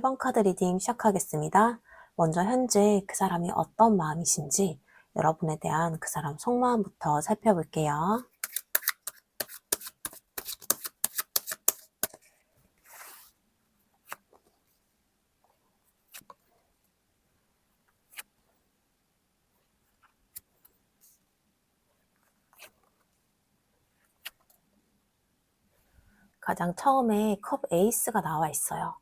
1번 카드 리딩 시작하겠습니다. 먼저 현재 그 사람이 어떤 마음이신지 여러분에 대한 그 사람 속마음부터 살펴볼게요. 가장 처음에 컵 에이스가 나와 있어요.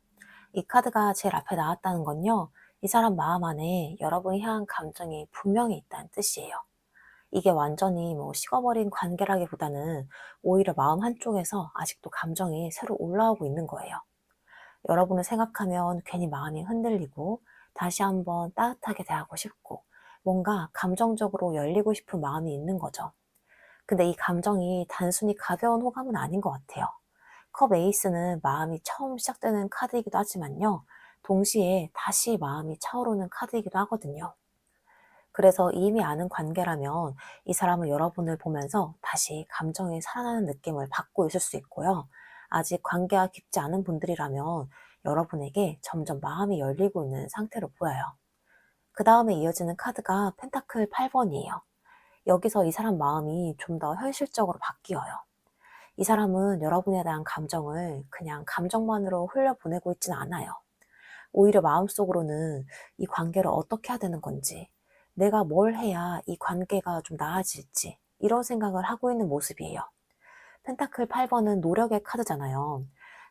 이 카드가 제일 앞에 나왔다는 건요. 이 사람 마음 안에 여러분이 향한 감정이 분명히 있다는 뜻이에요. 이게 완전히 식어버린 관계라기보다는 오히려 마음 한쪽에서 아직도 감정이 새로 올라오고 있는 거예요. 여러분을 생각하면 괜히 마음이 흔들리고 다시 한번 따뜻하게 대하고 싶고 뭔가 감정적으로 열리고 싶은 마음이 있는 거죠. 근데 이 감정이 단순히 가벼운 호감은 아닌 것 같아요. 컵 에이스는 마음이 처음 시작되는 카드이기도 하지만요. 동시에 다시 마음이 차오르는 카드이기도 하거든요. 그래서 이미 아는 관계라면 이 사람은 여러분을 보면서 다시 감정이 살아나는 느낌을 받고 있을 수 있고요. 아직 관계가 깊지 않은 분들이라면 여러분에게 점점 마음이 열리고 있는 상태로 보여요. 그 다음에 이어지는 카드가 펜타클 8번이에요. 여기서 이 사람 마음이 좀 더 현실적으로 바뀌어요. 이 사람은 여러분에 대한 감정을 그냥 감정만으로 흘려보내고 있진 않아요. 오히려 마음속으로는 이 관계를 어떻게 해야 되는 건지, 내가 뭘 해야 이 관계가 좀 나아질지, 이런 생각을 하고 있는 모습이에요. 펜타클 8번은 노력의 카드잖아요.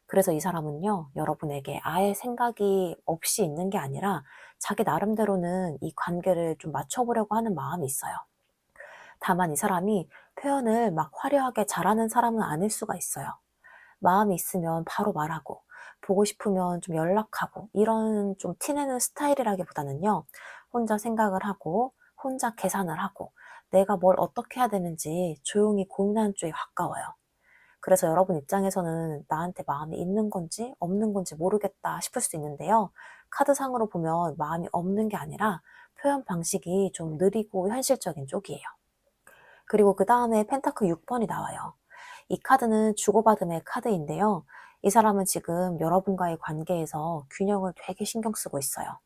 그래서 이 사람은요, 여러분에게 아예 생각이 없이 있는 게 아니라 자기 나름대로는 이 관계를 좀 맞춰보려고 하는 마음이 있어요. 다만 이 사람이 표현을 막 화려하게 잘하는 사람은 아닐 수가 있어요. 마음이 있으면 바로 말하고, 보고 싶으면 좀 연락하고, 이런 좀 티내는 스타일이라기보다는요, 혼자 생각을 하고, 혼자 계산을 하고, 내가 뭘 어떻게 해야 되는지 조용히 고민하는 쪽에 가까워요. 그래서 여러분 입장에서는 나한테 마음이 있는 건지 없는 건지 모르겠다 싶을 수 있는데요. 카드상으로 보면 마음이 없는 게 아니라 표현 방식이 좀 느리고 현실적인 쪽이에요. 그리고 그 다음에 펜타클 6번이 나와요. 이 카드는 주고받음의 카드인데요. 이 사람은 지금 여러분과의 관계에서 균형을 되게 신경 쓰고 있어요.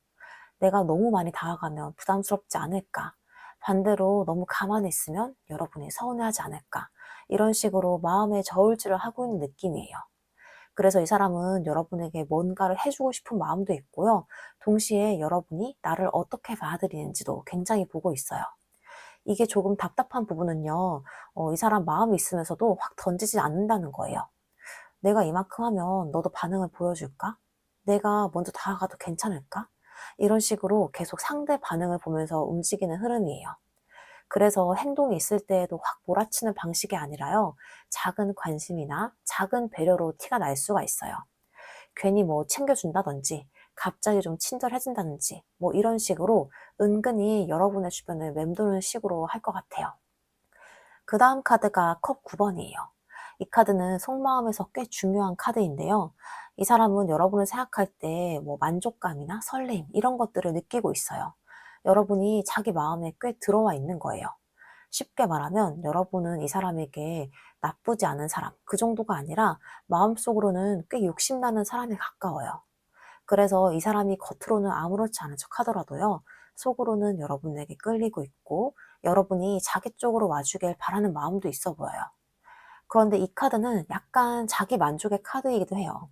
내가 너무 많이 다가가면 부담스럽지 않을까? 반대로 너무 가만히 있으면 여러분이 서운해하지 않을까? 이런 식으로 마음의 저울질을 하고 있는 느낌이에요. 그래서 이 사람은 여러분에게 뭔가를 해주고 싶은 마음도 있고요. 동시에 여러분이 나를 어떻게 받아들이는지도 굉장히 보고 있어요. 이게 조금 답답한 부분은요. 이 사람 마음이 있으면서도 확 던지지 않는다는 거예요. 내가 이만큼 하면 너도 반응을 보여줄까? 내가 먼저 다가가도 괜찮을까? 이런 식으로 계속 상대 반응을 보면서 움직이는 흐름이에요. 그래서 행동이 있을 때에도 확 몰아치는 방식이 아니라요. 작은 관심이나 작은 배려로 티가 날 수가 있어요. 괜히 챙겨준다든지 갑자기 좀 친절해진다든지 이런 식으로 은근히 여러분의 주변을 맴도는 식으로 할 것 같아요. 그 다음 카드가 컵 9번이에요. 이 카드는 속마음에서 꽤 중요한 카드인데요. 이 사람은 여러분을 생각할 때 만족감이나 설렘 이런 것들을 느끼고 있어요. 여러분이 자기 마음에 꽤 들어와 있는 거예요. 쉽게 말하면 여러분은 이 사람에게 나쁘지 않은 사람, 그 정도가 아니라 마음속으로는 꽤 욕심나는 사람에 가까워요. 그래서 이 사람이 겉으로는 아무렇지 않은 척 하더라도요, 속으로는 여러분에게 끌리고 있고, 여러분이 자기 쪽으로 와주길 바라는 마음도 있어 보여요. 그런데 이 카드는 약간 자기 만족의 카드이기도 해요.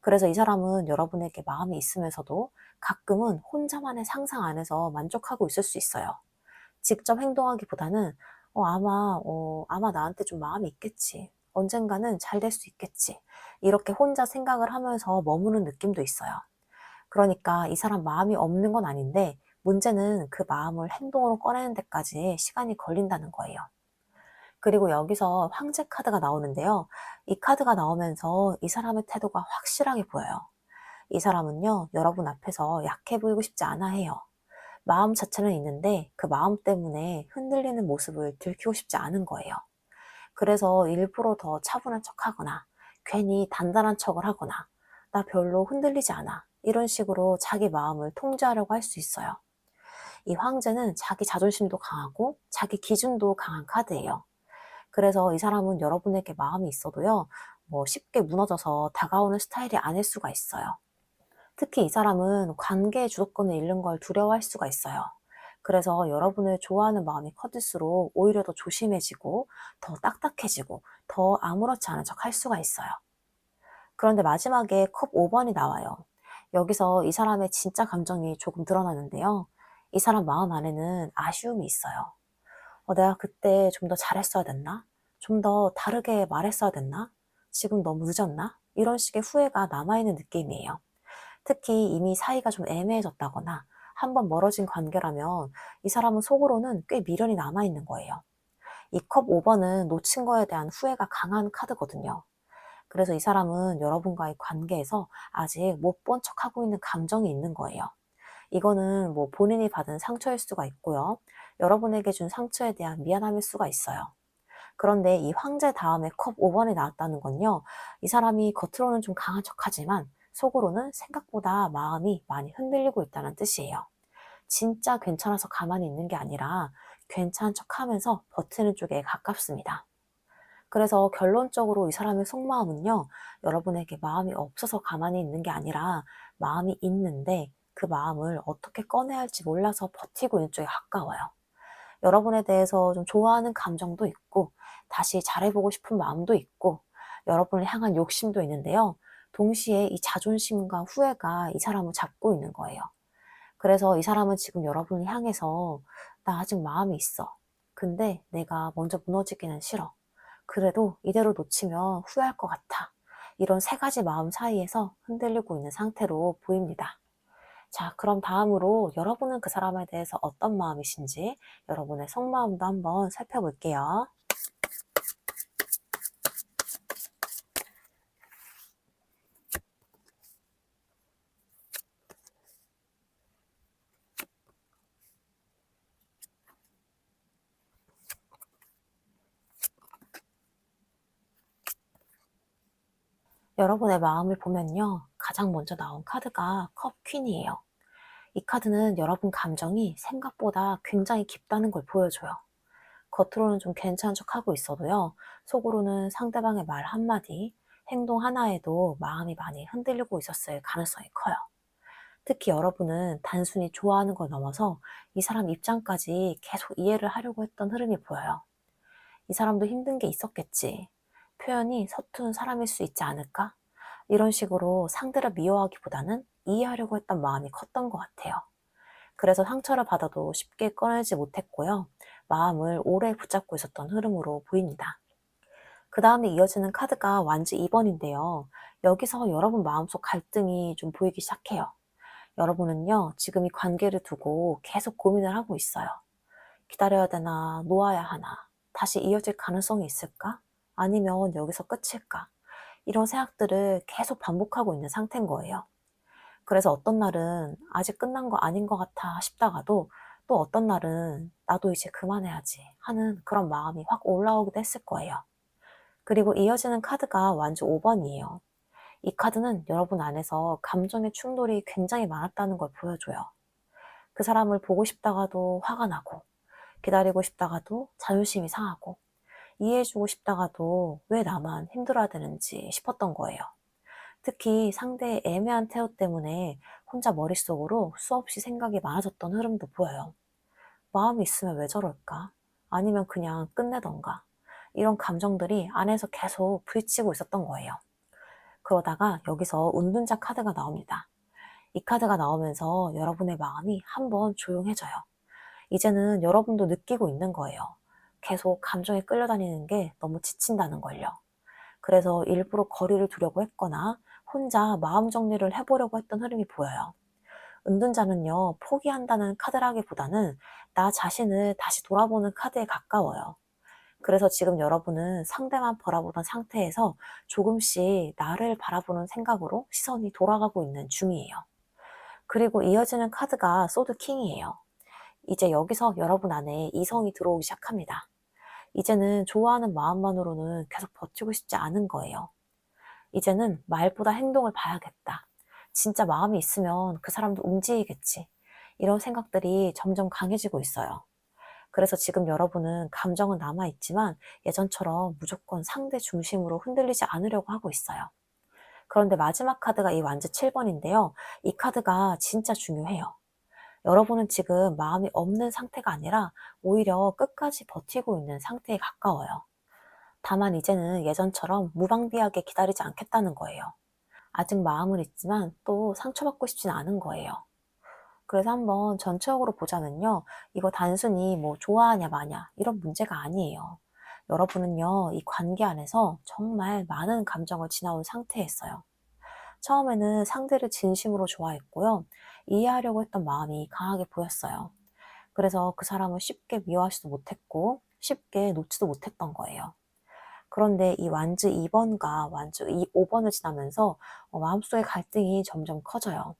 그래서 이 사람은 여러분에게 마음이 있으면서도 가끔은 혼자만의 상상 안에서 만족하고 있을 수 있어요. 직접 행동하기보다는 아마 나한테 좀 마음이 있겠지. 언젠가는 잘 될 수 있겠지. 이렇게 혼자 생각을 하면서 머무는 느낌도 있어요. 그러니까 이 사람 마음이 없는 건 아닌데 문제는 그 마음을 행동으로 꺼내는 데까지 시간이 걸린다는 거예요. 그리고 여기서 황제 카드가 나오는데요. 이 카드가 나오면서 이 사람의 태도가 확실하게 보여요. 이 사람은요, 여러분 앞에서 약해 보이고 싶지 않아 해요. 마음 자체는 있는데 그 마음 때문에 흔들리는 모습을 들키고 싶지 않은 거예요. 그래서 일부러 더 차분한 척 하거나 괜히 단단한 척을 하거나 나 별로 흔들리지 않아 이런 식으로 자기 마음을 통제하려고 할 수 있어요. 이 황제는 자기 자존심도 강하고 자기 기준도 강한 카드예요. 그래서 이 사람은 여러분에게 마음이 있어도요, 쉽게 무너져서 다가오는 스타일이 아닐 수가 있어요. 특히 이 사람은 관계의 주도권을 잃는 걸 두려워할 수가 있어요. 그래서 여러분을 좋아하는 마음이 커질수록 오히려 더 조심해지고, 더 딱딱해지고, 더 아무렇지 않은 척 할 수가 있어요. 그런데 마지막에 컵 5번이 나와요. 여기서 이 사람의 진짜 감정이 조금 드러나는데요. 이 사람 마음 안에는 아쉬움이 있어요. 내가 그때 좀 더 잘했어야 됐나? 좀 더 다르게 말했어야 됐나? 지금 너무 늦었나? 이런 식의 후회가 남아있는 느낌이에요. 특히 이미 사이가 좀 애매해졌다거나 한번 멀어진 관계라면 이 사람은 속으로는 꽤 미련이 남아있는 거예요. 이 컵 5번은 놓친 거에 대한 후회가 강한 카드거든요. 그래서 이 사람은 여러분과의 관계에서 아직 못 본 척하고 있는 감정이 있는 거예요. 이거는 뭐 본인이 받은 상처일 수가 있고요. 여러분에게 준 상처에 대한 미안함일 수가 있어요. 그런데 이 황제 다음에 컵 5번이 나왔다는 건요. 이 사람이 겉으로는 좀 강한 척하지만 속으로는 생각보다 마음이 많이 흔들리고 있다는 뜻이에요. 진짜 괜찮아서 가만히 있는 게 아니라 괜찮은 척하면서 버티는 쪽에 가깝습니다. 그래서 결론적으로 이 사람의 속마음은요, 여러분에게 마음이 없어서 가만히 있는 게 아니라 마음이 있는데 그 마음을 어떻게 꺼내야 할지 몰라서 버티고 있는 쪽에 가까워요. 여러분에 대해서 좀 좋아하는 감정도 있고, 다시 잘해보고 싶은 마음도 있고, 여러분을 향한 욕심도 있는데요. 동시에 이 자존심과 후회가 이 사람을 잡고 있는 거예요. 그래서 이 사람은 지금 여러분을 향해서 나 아직 마음이 있어. 근데 내가 먼저 무너지기는 싫어. 그래도 이대로 놓치면 후회할 것 같아. 이런 세 가지 마음 사이에서 흔들리고 있는 상태로 보입니다. 자, 그럼 다음으로 여러분은 그 사람에 대해서 어떤 마음이신지 여러분의 속마음도 한번 살펴볼게요. 여러분의 마음을 보면요. 가장 먼저 나온 카드가 컵 퀸이에요. 이 카드는 여러분 감정이 생각보다 굉장히 깊다는 걸 보여줘요. 겉으로는 좀 괜찮은 척하고 있어도요. 속으로는 상대방의 말 한마디, 행동 하나에도 마음이 많이 흔들리고 있었을 가능성이 커요. 특히 여러분은 단순히 좋아하는 걸 넘어서 이 사람 입장까지 계속 이해를 하려고 했던 흐름이 보여요. 이 사람도 힘든 게 있었겠지. 표현이 서툰 사람일 수 있지 않을까? 이런 식으로 상대를 미워하기보다는 이해하려고 했던 마음이 컸던 것 같아요. 그래서 상처를 받아도 쉽게 꺼내지 못했고요. 마음을 오래 붙잡고 있었던 흐름으로 보입니다. 그 다음에 이어지는 카드가 완지 2번인데요. 여기서 여러분 마음속 갈등이 좀 보이기 시작해요. 여러분은요, 지금 이 관계를 두고 계속 고민을 하고 있어요. 기다려야 되나, 놓아야 하나, 다시 이어질 가능성이 있을까? 아니면 여기서 끝일까? 이런 생각들을 계속 반복하고 있는 상태인 거예요. 그래서 어떤 날은 아직 끝난 거 아닌 것 같아 싶다가도 또 어떤 날은 나도 이제 그만해야지 하는 그런 마음이 확 올라오기도 했을 거예요. 그리고 이어지는 카드가 완주 5번이에요. 이 카드는 여러분 안에서 감정의 충돌이 굉장히 많았다는 걸 보여줘요. 그 사람을 보고 싶다가도 화가 나고, 기다리고 싶다가도 자존심이 상하고, 이해해주고 싶다가도 왜 나만 힘들어야 되는지 싶었던 거예요. 특히 상대의 애매한 태도 때문에 혼자 머릿속으로 수없이 생각이 많아졌던 흐름도 보여요. 마음이 있으면 왜 저럴까? 아니면 그냥 끝내던가. 이런 감정들이 안에서 계속 부딪히고 있었던 거예요. 그러다가 여기서 운둔자 카드가 나옵니다. 이 카드가 나오면서 여러분의 마음이 한번 조용해져요. 이제는 여러분도 느끼고 있는 거예요. 계속 감정에 끌려다니는 게 너무 지친다는 걸요. 그래서 일부러 거리를 두려고 했거나 혼자 마음 정리를 해보려고 했던 흐름이 보여요. 은둔자는요, 포기한다는 카드라기보다는 나 자신을 다시 돌아보는 카드에 가까워요. 그래서 지금 여러분은 상대만 바라보던 상태에서 조금씩 나를 바라보는 생각으로 시선이 돌아가고 있는 중이에요. 그리고 이어지는 카드가 소드 킹이에요. 이제 여기서 여러분 안에 이성이 들어오기 시작합니다. 이제는 좋아하는 마음만으로는 계속 버티고 싶지 않은 거예요. 이제는 말보다 행동을 봐야겠다. 진짜 마음이 있으면 그 사람도 움직이겠지. 이런 생각들이 점점 강해지고 있어요. 그래서 지금 여러분은 감정은 남아있지만 예전처럼 무조건 상대 중심으로 흔들리지 않으려고 하고 있어요. 그런데 마지막 카드가 이 완즈 7번인데요. 이 카드가 진짜 중요해요. 여러분은 지금 마음이 없는 상태가 아니라 오히려 끝까지 버티고 있는 상태에 가까워요. 다만 이제는 예전처럼 무방비하게 기다리지 않겠다는 거예요. 아직 마음은 있지만 또 상처받고 싶진 않은 거예요. 그래서 한번 전체적으로 보자면요. 이거 단순히 뭐 좋아하냐 마냐 이런 문제가 아니에요. 여러분은요, 이 관계 안에서 정말 많은 감정을 지나온 상태였어요. 처음에는 상대를 진심으로 좋아했고요. 이해하려고 했던 마음이 강하게 보였어요. 그래서 그 사람을 쉽게 미워하지도 못했고 쉽게 놓지도 못했던 거예요. 그런데 이 완즈 2번과 완즈 5번을 지나면서 마음속의 갈등이 점점 커져요.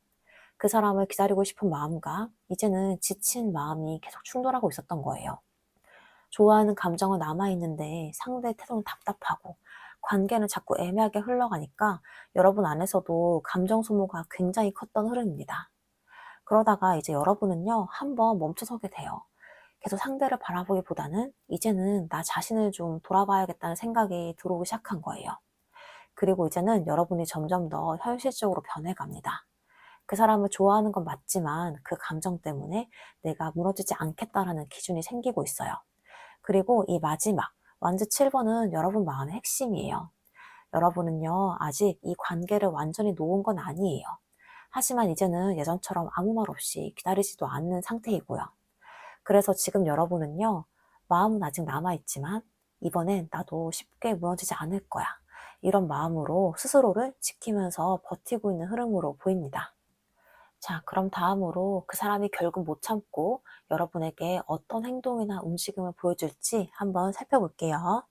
그 사람을 기다리고 싶은 마음과 이제는 지친 마음이 계속 충돌하고 있었던 거예요. 좋아하는 감정은 남아있는데 상대의 태도는 답답하고 관계는 자꾸 애매하게 흘러가니까 여러분 안에서도 감정 소모가 굉장히 컸던 흐름입니다. 그러다가 이제 여러분은요, 한번 멈춰서게 돼요. 계속 상대를 바라보기보다는 이제는 나 자신을 좀 돌아봐야겠다는 생각이 들어오기 시작한 거예요. 그리고 이제는 여러분이 점점 더 현실적으로 변해갑니다. 그 사람을 좋아하는 건 맞지만 그 감정 때문에 내가 무너지지 않겠다라는 기준이 생기고 있어요. 그리고 이 마지막, 완즈 7번은 여러분 마음의 핵심이에요. 여러분은요, 아직 이 관계를 완전히 놓은 건 아니에요. 하지만 이제는 예전처럼 아무 말 없이 기다리지도 않는 상태이고요. 그래서 지금 여러분은요, 마음은 아직 남아있지만 이번엔 나도 쉽게 무너지지 않을 거야. 이런 마음으로 스스로를 지키면서 버티고 있는 흐름으로 보입니다. 자, 그럼 다음으로 그 사람이 결국 못 참고 여러분에게 어떤 행동이나 움직임을 보여줄지 한번 살펴볼게요.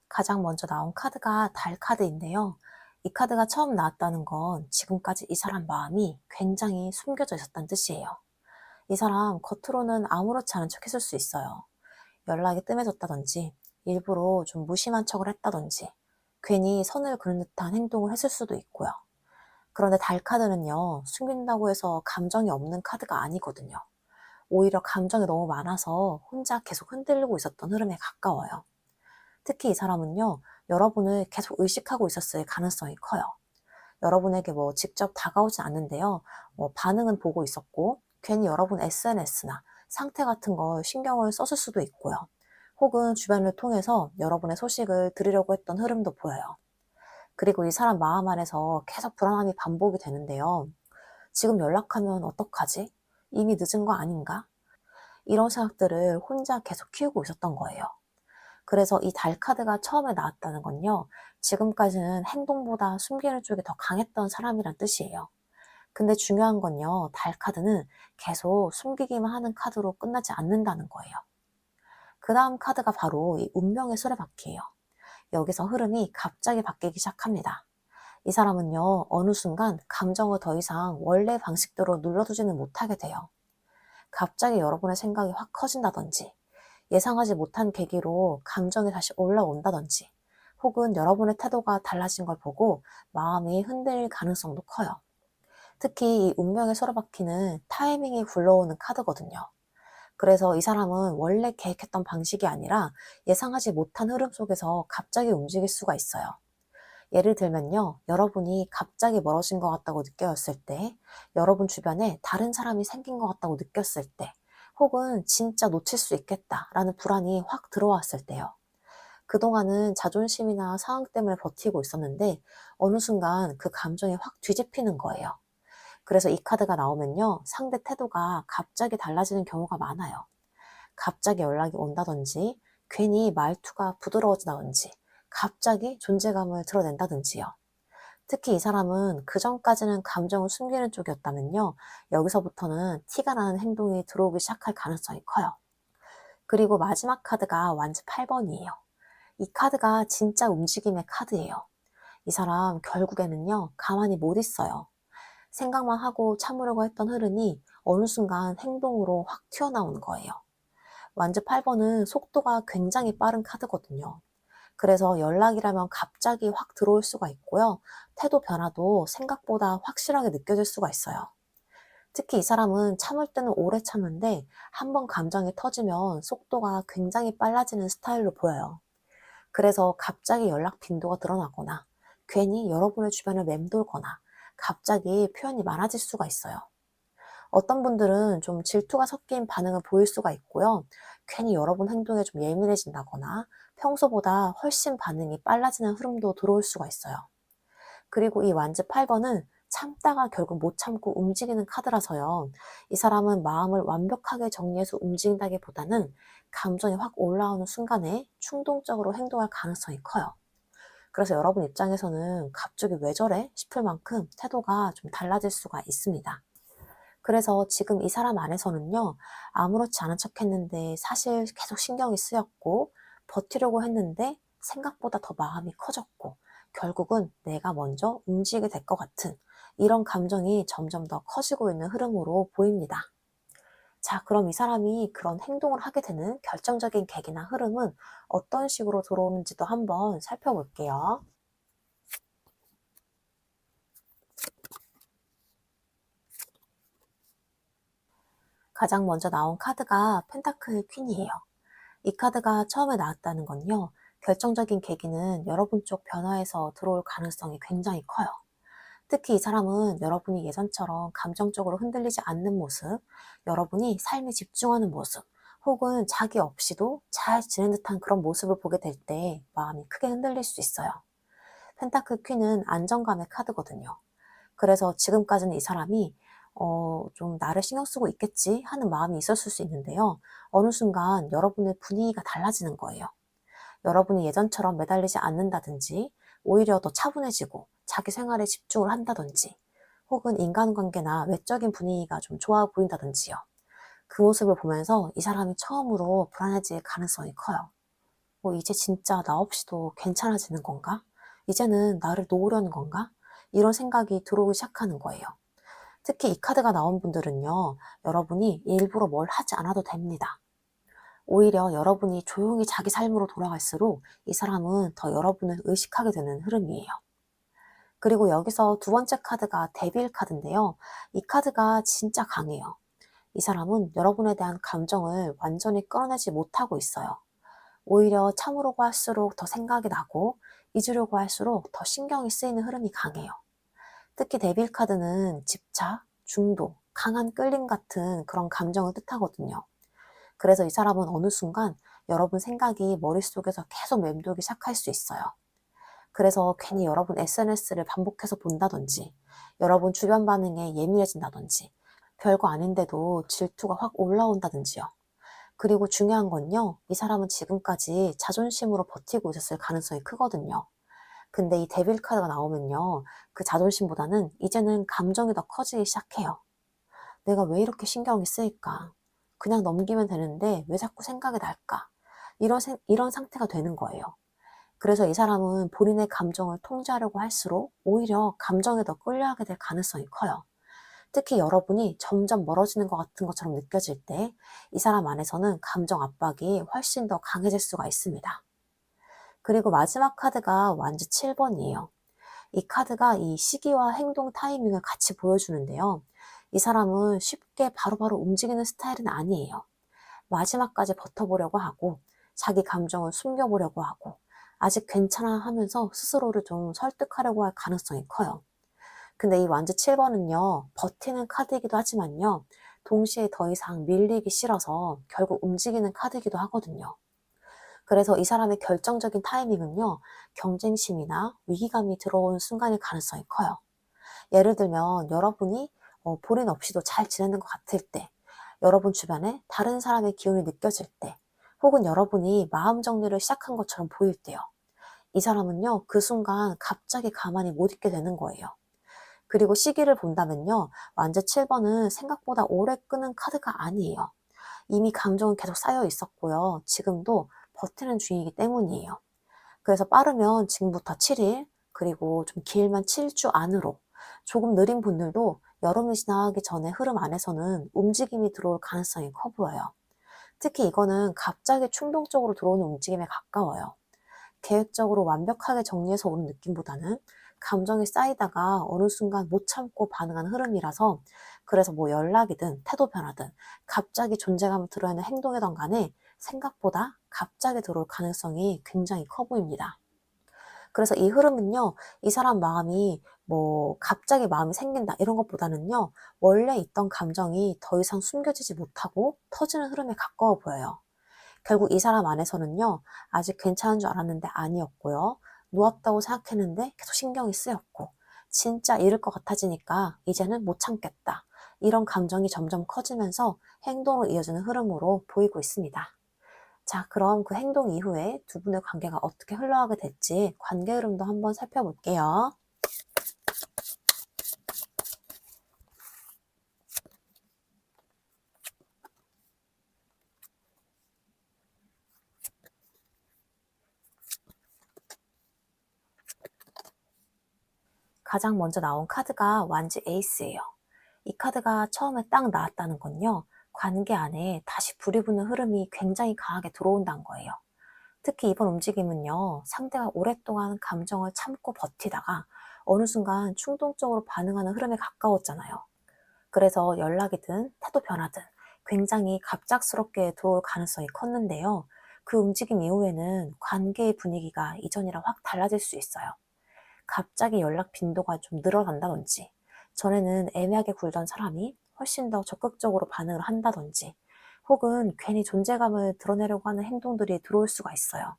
가장 먼저 나온 카드가 달 카드인데요. 이 카드가 처음 나왔다는 건 지금까지 이 사람 마음이 굉장히 숨겨져 있었다는 뜻이에요. 이 사람 겉으로는 아무렇지 않은 척 했을 수 있어요. 연락이 뜸해졌다든지, 일부러 좀 무심한 척을 했다든지, 괜히 선을 그는 듯한 행동을 했을 수도 있고요. 그런데 달 카드는요, 숨긴다고 해서 감정이 없는 카드가 아니거든요. 오히려 감정이 너무 많아서 혼자 계속 흔들리고 있었던 흐름에 가까워요. 특히 이 사람은요, 여러분을 계속 의식하고 있었을 가능성이 커요. 여러분에게 뭐 직접 다가오지 않는데요, 반응은 보고 있었고, 괜히 여러분 SNS나 상태 같은 걸 신경을 썼을 수도 있고요. 혹은 주변을 통해서 여러분의 소식을 들으려고 했던 흐름도 보여요. 그리고 이 사람 마음 안에서 계속 불안함이 반복이 되는데요. 지금 연락하면 어떡하지? 이미 늦은 거 아닌가? 이런 생각들을 혼자 계속 키우고 있었던 거예요. 그래서 이 달 카드가 처음에 나왔다는 건요, 지금까지는 행동보다 숨기는 쪽이 더 강했던 사람이란 뜻이에요. 근데 중요한 건요, 달 카드는 계속 숨기기만 하는 카드로 끝나지 않는다는 거예요. 그 다음 카드가 바로 이 운명의 수레바퀴예요. 여기서 흐름이 갑자기 바뀌기 시작합니다. 이 사람은요, 어느 순간 감정을 더 이상 원래 방식대로 눌러두지는 못하게 돼요. 갑자기 여러분의 생각이 확 커진다든지, 예상하지 못한 계기로 감정이 다시 올라온다든지, 혹은 여러분의 태도가 달라진 걸 보고 마음이 흔들릴 가능성도 커요. 특히 이 운명의 수레바퀴는 타이밍이 굴러오는 카드거든요. 그래서 이 사람은 원래 계획했던 방식이 아니라 예상하지 못한 흐름 속에서 갑자기 움직일 수가 있어요. 예를 들면요, 여러분이 갑자기 멀어진 것 같다고 느꼈을 때, 여러분 주변에 다른 사람이 생긴 것 같다고 느꼈을 때, 혹은 진짜 놓칠 수 있겠다라는 불안이 확 들어왔을 때요. 그동안은 자존심이나 상황 때문에 버티고 있었는데, 어느 순간 그 감정이 확 뒤집히는 거예요. 그래서 이 카드가 나오면요, 상대 태도가 갑자기 달라지는 경우가 많아요. 갑자기 연락이 온다든지, 괜히 말투가 부드러워지다든지, 갑자기 존재감을 드러낸다든지요. 특히 이 사람은 그전까지는 감정을 숨기는 쪽이었다면요, 여기서부터는 티가 나는 행동이 들어오기 시작할 가능성이 커요. 그리고 마지막 카드가 완즈 8번이에요. 이 카드가 진짜 움직임의 카드예요. 이 사람 결국에는요, 가만히 못 있어요. 생각만 하고 참으려고 했던 흐름이 어느 순간 행동으로 확 튀어나오는 거예요. 완즈 8번은 속도가 굉장히 빠른 카드거든요. 그래서 연락이라면 갑자기 확 들어올 수가 있고요. 태도 변화도 생각보다 확실하게 느껴질 수가 있어요. 특히 이 사람은 참을 때는 오래 참는데 한 번 감정이 터지면 속도가 굉장히 빨라지는 스타일로 보여요. 그래서 갑자기 연락 빈도가 늘어나거나 괜히 여러분의 주변을 맴돌거나 갑자기 표현이 많아질 수가 있어요. 어떤 분들은 좀 질투가 섞인 반응을 보일 수가 있고요. 괜히 여러분 행동에 좀 예민해진다거나 평소보다 훨씬 반응이 빨라지는 흐름도 들어올 수가 있어요. 그리고 이 완즈 8번은 참다가 결국 못 참고 움직이는 카드라서요. 이 사람은 마음을 완벽하게 정리해서 움직인다기보다는 감정이 확 올라오는 순간에 충동적으로 행동할 가능성이 커요. 그래서 여러분 입장에서는 갑자기 왜 저래? 싶을 만큼 태도가 좀 달라질 수가 있습니다. 그래서 지금 이 사람 안에서는요, 아무렇지 않은 척 했는데 사실 계속 신경이 쓰였고, 버티려고 했는데 생각보다 더 마음이 커졌고, 결국은 내가 먼저 움직이게 될 것 같은 이런 감정이 점점 더 커지고 있는 흐름으로 보입니다. 자, 그럼 이 사람이 그런 행동을 하게 되는 결정적인 계기나 흐름은 어떤 식으로 들어오는지도 한번 살펴볼게요. 가장 먼저 나온 카드가 펜타클 퀸이에요. 이 카드가 처음에 나왔다는 건요, 결정적인 계기는 여러분 쪽 변화에서 들어올 가능성이 굉장히 커요. 특히 이 사람은 여러분이 예전처럼 감정적으로 흔들리지 않는 모습, 여러분이 삶에 집중하는 모습, 혹은 자기 없이도 잘 지낸 듯한 그런 모습을 보게 될 때 마음이 크게 흔들릴 수 있어요. 펜타클 퀸은 안정감의 카드거든요. 그래서 지금까지는 이 사람이 좀 나를 신경 쓰고 있겠지 하는 마음이 있었을 수 있는데요. 어느 순간 여러분의 분위기가 달라지는 거예요. 여러분이 예전처럼 매달리지 않는다든지, 오히려 더 차분해지고 자기 생활에 집중을 한다든지, 혹은 인간관계나 외적인 분위기가 좀 좋아 보인다든지요. 그 모습을 보면서 이 사람이 처음으로 불안해질 가능성이 커요. 이제 진짜 나 없이도 괜찮아지는 건가? 이제는 나를 놓으려는 건가? 이런 생각이 들어오기 시작하는 거예요. 특히 이 카드가 나온 분들은요, 여러분이 일부러 뭘 하지 않아도 됩니다. 오히려 여러분이 조용히 자기 삶으로 돌아갈수록 이 사람은 더 여러분을 의식하게 되는 흐름이에요. 그리고 여기서 두 번째 카드가 데빌 카드인데요. 이 카드가 진짜 강해요. 이 사람은 여러분에 대한 감정을 완전히 끌어내지 못하고 있어요. 오히려 참으려고 할수록 더 생각이 나고 잊으려고 할수록 더 신경이 쓰이는 흐름이 강해요. 특히 데빌 카드는 집착, 중독, 강한 끌림 같은 그런 감정을 뜻하거든요. 그래서 이 사람은 어느 순간 여러분 생각이 머릿속에서 계속 맴돌기 시작할 수 있어요. 그래서 괜히 여러분 SNS를 반복해서 본다든지, 여러분 주변 반응에 예민해진다든지, 별거 아닌데도 질투가 확 올라온다든지요. 그리고 중요한 건요, 이 사람은 지금까지 자존심으로 버티고 있었을 가능성이 크거든요. 근데 이 데빌 카드가 나오면요, 그 자존심보다는 이제는 감정이 더 커지기 시작해요. 내가 왜 이렇게 신경이 쓰일까? 그냥 넘기면 되는데 왜 자꾸 생각이 날까? 이런 상태가 되는 거예요. 그래서 이 사람은 본인의 감정을 통제하려고 할수록 오히려 감정에 더 끌려가게 될 가능성이 커요. 특히 여러분이 점점 멀어지는 것 같은 것처럼 느껴질 때 이 사람 안에서는 감정 압박이 훨씬 더 강해질 수가 있습니다. 그리고 마지막 카드가 완즈 7번이에요. 이 카드가 이 시기와 행동 타이밍을 같이 보여주는데요. 이 사람은 쉽게 바로바로 움직이는 스타일은 아니에요. 마지막까지 버텨보려고 하고, 자기 감정을 숨겨보려고 하고, 아직 괜찮아 하면서 스스로를 좀 설득하려고 할 가능성이 커요. 근데 이 완즈 7번은요, 버티는 카드이기도 하지만요, 동시에 더 이상 밀리기 싫어서 결국 움직이는 카드이기도 하거든요. 그래서 이 사람의 결정적인 타이밍은요, 경쟁심이나 위기감이 들어오는 순간일 가능성이 커요. 예를 들면 여러분이 본인 없이도 잘 지내는 것 같을 때, 여러분 주변에 다른 사람의 기운이 느껴질 때, 혹은 여러분이 마음 정리를 시작한 것처럼 보일 때요. 이 사람은요, 그 순간 갑자기 가만히 못 있게 되는 거예요. 그리고 시기를 본다면요, 완즈 7번은 생각보다 오래 끄는 카드가 아니에요. 이미 감정은 계속 쌓여 있었고요. 지금도 버티는 중이기 때문이에요. 그래서 빠르면 지금부터 7일, 그리고 좀 길면 7주 안으로, 조금 느린 분들도 여름이 지나기 전에 흐름 안에서는 움직임이 들어올 가능성이 커 보여요. 특히 이거는 갑자기 충동적으로 들어오는 움직임에 가까워요. 계획적으로 완벽하게 정리해서 오는 느낌보다는 감정이 쌓이다가 어느 순간 못 참고 반응하는 흐름이라서, 그래서 뭐 연락이든 태도 변화든 갑자기 존재감을 드러내는 행동이든 간에 생각보다 갑자기 들어올 가능성이 굉장히 커 보입니다. 그래서 이 흐름은요, 이 사람 마음이 뭐 갑자기 마음이 생긴다 이런 것보다는요, 원래 있던 감정이 더 이상 숨겨지지 못하고 터지는 흐름에 가까워 보여요. 결국 이 사람 안에서는요, 아직 괜찮은 줄 알았는데 아니었고요. 놓았다고 생각했는데 계속 신경이 쓰였고, 진짜 잃을 것 같아지니까 이제는 못 참겠다. 이런 감정이 점점 커지면서 행동으로 이어지는 흐름으로 보이고 있습니다. 자, 그럼 그 행동 이후에 두 분의 관계가 어떻게 흘러가게 될지 관계 흐름도 한번 살펴볼게요. 가장 먼저 나온 카드가 완지 에이스예요. 이 카드가 처음에 딱 나왔다는 건요, 관계 안에 다시 불이 붙는 흐름이 굉장히 강하게 들어온다는 거예요. 특히 이번 움직임은요, 상대가 오랫동안 감정을 참고 버티다가 어느 순간 충동적으로 반응하는 흐름에 가까웠잖아요. 그래서 연락이든 태도 변화든 굉장히 갑작스럽게 들어올 가능성이 컸는데요. 그 움직임 이후에는 관계의 분위기가 이전이랑 확 달라질 수 있어요. 갑자기 연락 빈도가 좀 늘어난다든지, 전에는 애매하게 굴던 사람이 훨씬 더 적극적으로 반응을 한다든지, 혹은 괜히 존재감을 드러내려고 하는 행동들이 들어올 수가 있어요.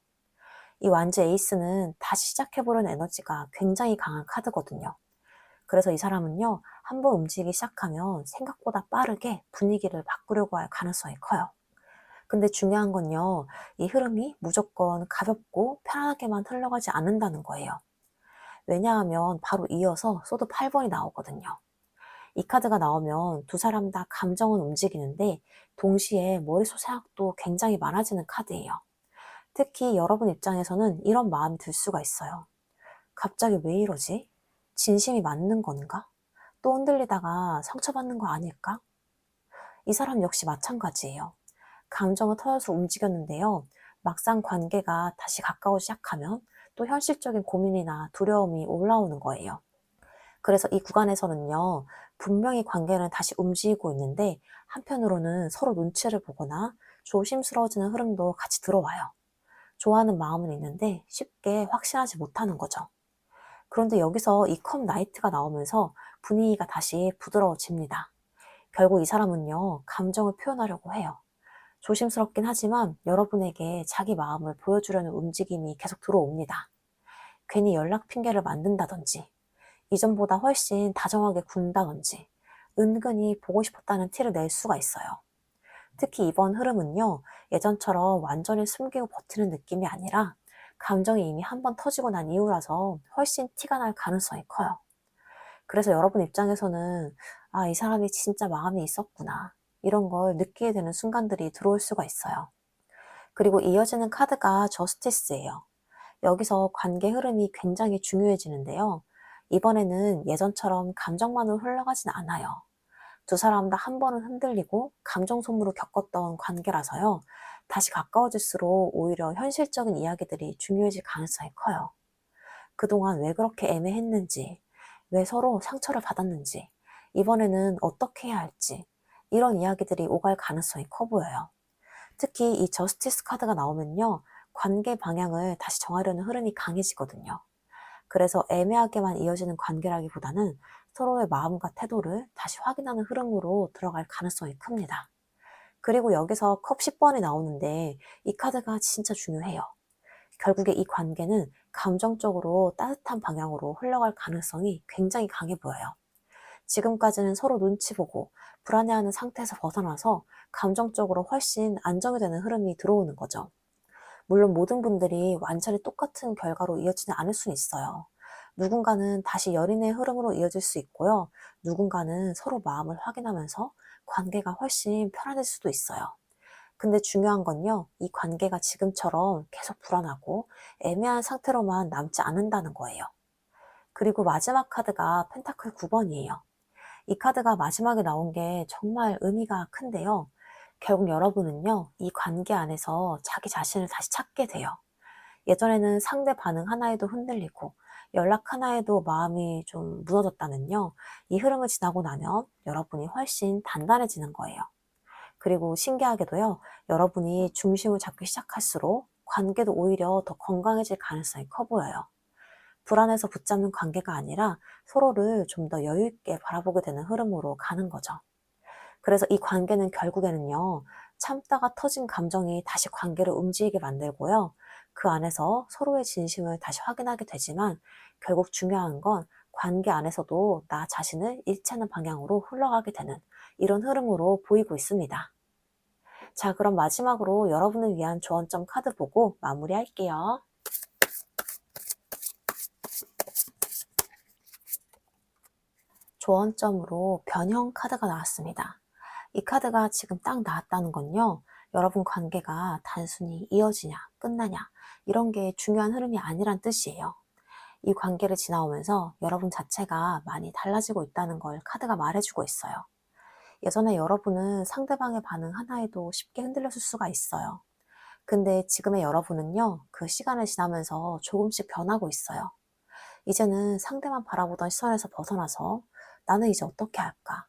이 완즈 에이스는 다시 시작해보려는 에너지가 굉장히 강한 카드거든요. 그래서 이 사람은요, 한번 움직이기 시작하면 생각보다 빠르게 분위기를 바꾸려고 할 가능성이 커요. 근데 중요한 건요, 이 흐름이 무조건 가볍고 편하게만 흘러가지 않는다는 거예요. 왜냐하면 바로 이어서 소드 8번이 나오거든요. 이 카드가 나오면 두 사람 다 감정은 움직이는데 동시에 머릿속 생각도 굉장히 많아지는 카드예요. 특히 여러분 입장에서는 이런 마음이 들 수가 있어요. 갑자기 왜 이러지? 진심이 맞는 건가? 또 흔들리다가 상처받는 거 아닐까? 이 사람 역시 마찬가지예요. 감정을 터여서 움직였는데요. 막상 관계가 다시 가까워지기 시작하면 또 현실적인 고민이나 두려움이 올라오는 거예요. 그래서 이 구간에서는요, 분명히 관계는 다시 움직이고 있는데 한편으로는 서로 눈치를 보거나 조심스러워지는 흐름도 같이 들어와요. 좋아하는 마음은 있는데 쉽게 확신하지 못하는 거죠. 그런데 여기서 이 컵 나이트가 나오면서 분위기가 다시 부드러워집니다. 결국 이 사람은요, 감정을 표현하려고 해요. 조심스럽긴 하지만 여러분에게 자기 마음을 보여주려는 움직임이 계속 들어옵니다. 괜히 연락 핑계를 만든다든지, 이전보다 훨씬 다정하게 군다든지, 은근히 보고 싶었다는 티를 낼 수가 있어요. 특히 이번 흐름은요, 예전처럼 완전히 숨기고 버티는 느낌이 아니라 감정이 이미 한번 터지고 난 이후라서 훨씬 티가 날 가능성이 커요. 그래서 여러분 입장에서는 아, 이 사람이 진짜 마음이 있었구나, 이런 걸 느끼게 되는 순간들이 들어올 수가 있어요. 그리고 이어지는 카드가 저스티스예요. 여기서 관계 흐름이 굉장히 중요해지는데요. 이번에는 예전처럼 감정만으로 흘러가진 않아요. 두 사람 다 한 번은 흔들리고 감정 소모를 겪었던 관계라서요. 다시 가까워질수록 오히려 현실적인 이야기들이 중요해질 가능성이 커요. 그동안 왜 그렇게 애매했는지, 왜 서로 상처를 받았는지, 이번에는 어떻게 해야 할지, 이런 이야기들이 오갈 가능성이 커 보여요. 특히 이 저스티스 카드가 나오면요, 관계 방향을 다시 정하려는 흐름이 강해지거든요. 그래서 애매하게만 이어지는 관계라기보다는 서로의 마음과 태도를 다시 확인하는 흐름으로 들어갈 가능성이 큽니다. 그리고 여기서 컵 10번이 나오는데 이 카드가 진짜 중요해요. 결국에 이 관계는 감정적으로 따뜻한 방향으로 흘러갈 가능성이 굉장히 강해 보여요. 지금까지는 서로 눈치 보고 불안해하는 상태에서 벗어나서 감정적으로 훨씬 안정이 되는 흐름이 들어오는 거죠. 물론 모든 분들이 완전히 똑같은 결과로 이어지지 않을 수는 있어요. 누군가는 다시 연인의 흐름으로 이어질 수 있고요. 누군가는 서로 마음을 확인하면서 관계가 훨씬 편해질 수도 있어요. 근데 중요한 건요, 이 관계가 지금처럼 계속 불안하고 애매한 상태로만 남지 않는다는 거예요. 그리고 마지막 카드가 펜타클 9번이에요. 이 카드가 마지막에 나온 게 정말 의미가 큰데요. 결국 여러분은요, 이 관계 안에서 자기 자신을 다시 찾게 돼요. 예전에는 상대 반응 하나에도 흔들리고, 연락 하나에도 마음이 좀 무너졌다면요. 이 흐름을 지나고 나면 여러분이 훨씬 단단해지는 거예요. 그리고 신기하게도요, 여러분이 중심을 잡기 시작할수록 관계도 오히려 더 건강해질 가능성이 커 보여요. 불안해서 붙잡는 관계가 아니라 서로를 좀 더 여유 있게 바라보게 되는 흐름으로 가는 거죠. 그래서 이 관계는 결국에는요, 참다가 터진 감정이 다시 관계를 움직이게 만들고요. 그 안에서 서로의 진심을 다시 확인하게 되지만 결국 중요한 건 관계 안에서도 나 자신을 잃지 않는 방향으로 흘러가게 되는 이런 흐름으로 보이고 있습니다. 자, 그럼 마지막으로 여러분을 위한 조언점 카드 보고 마무리할게요. 조언점으로 변형 카드가 나왔습니다. 이 카드가 지금 딱 나왔다는 건요, 여러분 관계가 단순히 이어지냐, 끝나냐, 이런 게 중요한 흐름이 아니란 뜻이에요. 이 관계를 지나오면서 여러분 자체가 많이 달라지고 있다는 걸 카드가 말해주고 있어요. 예전에 여러분은 상대방의 반응 하나에도 쉽게 흔들렸을 수가 있어요. 근데 지금의 여러분은요, 그 시간을 지나면서 조금씩 변하고 있어요. 이제는 상대만 바라보던 시선에서 벗어나서 나는 이제 어떻게 할까?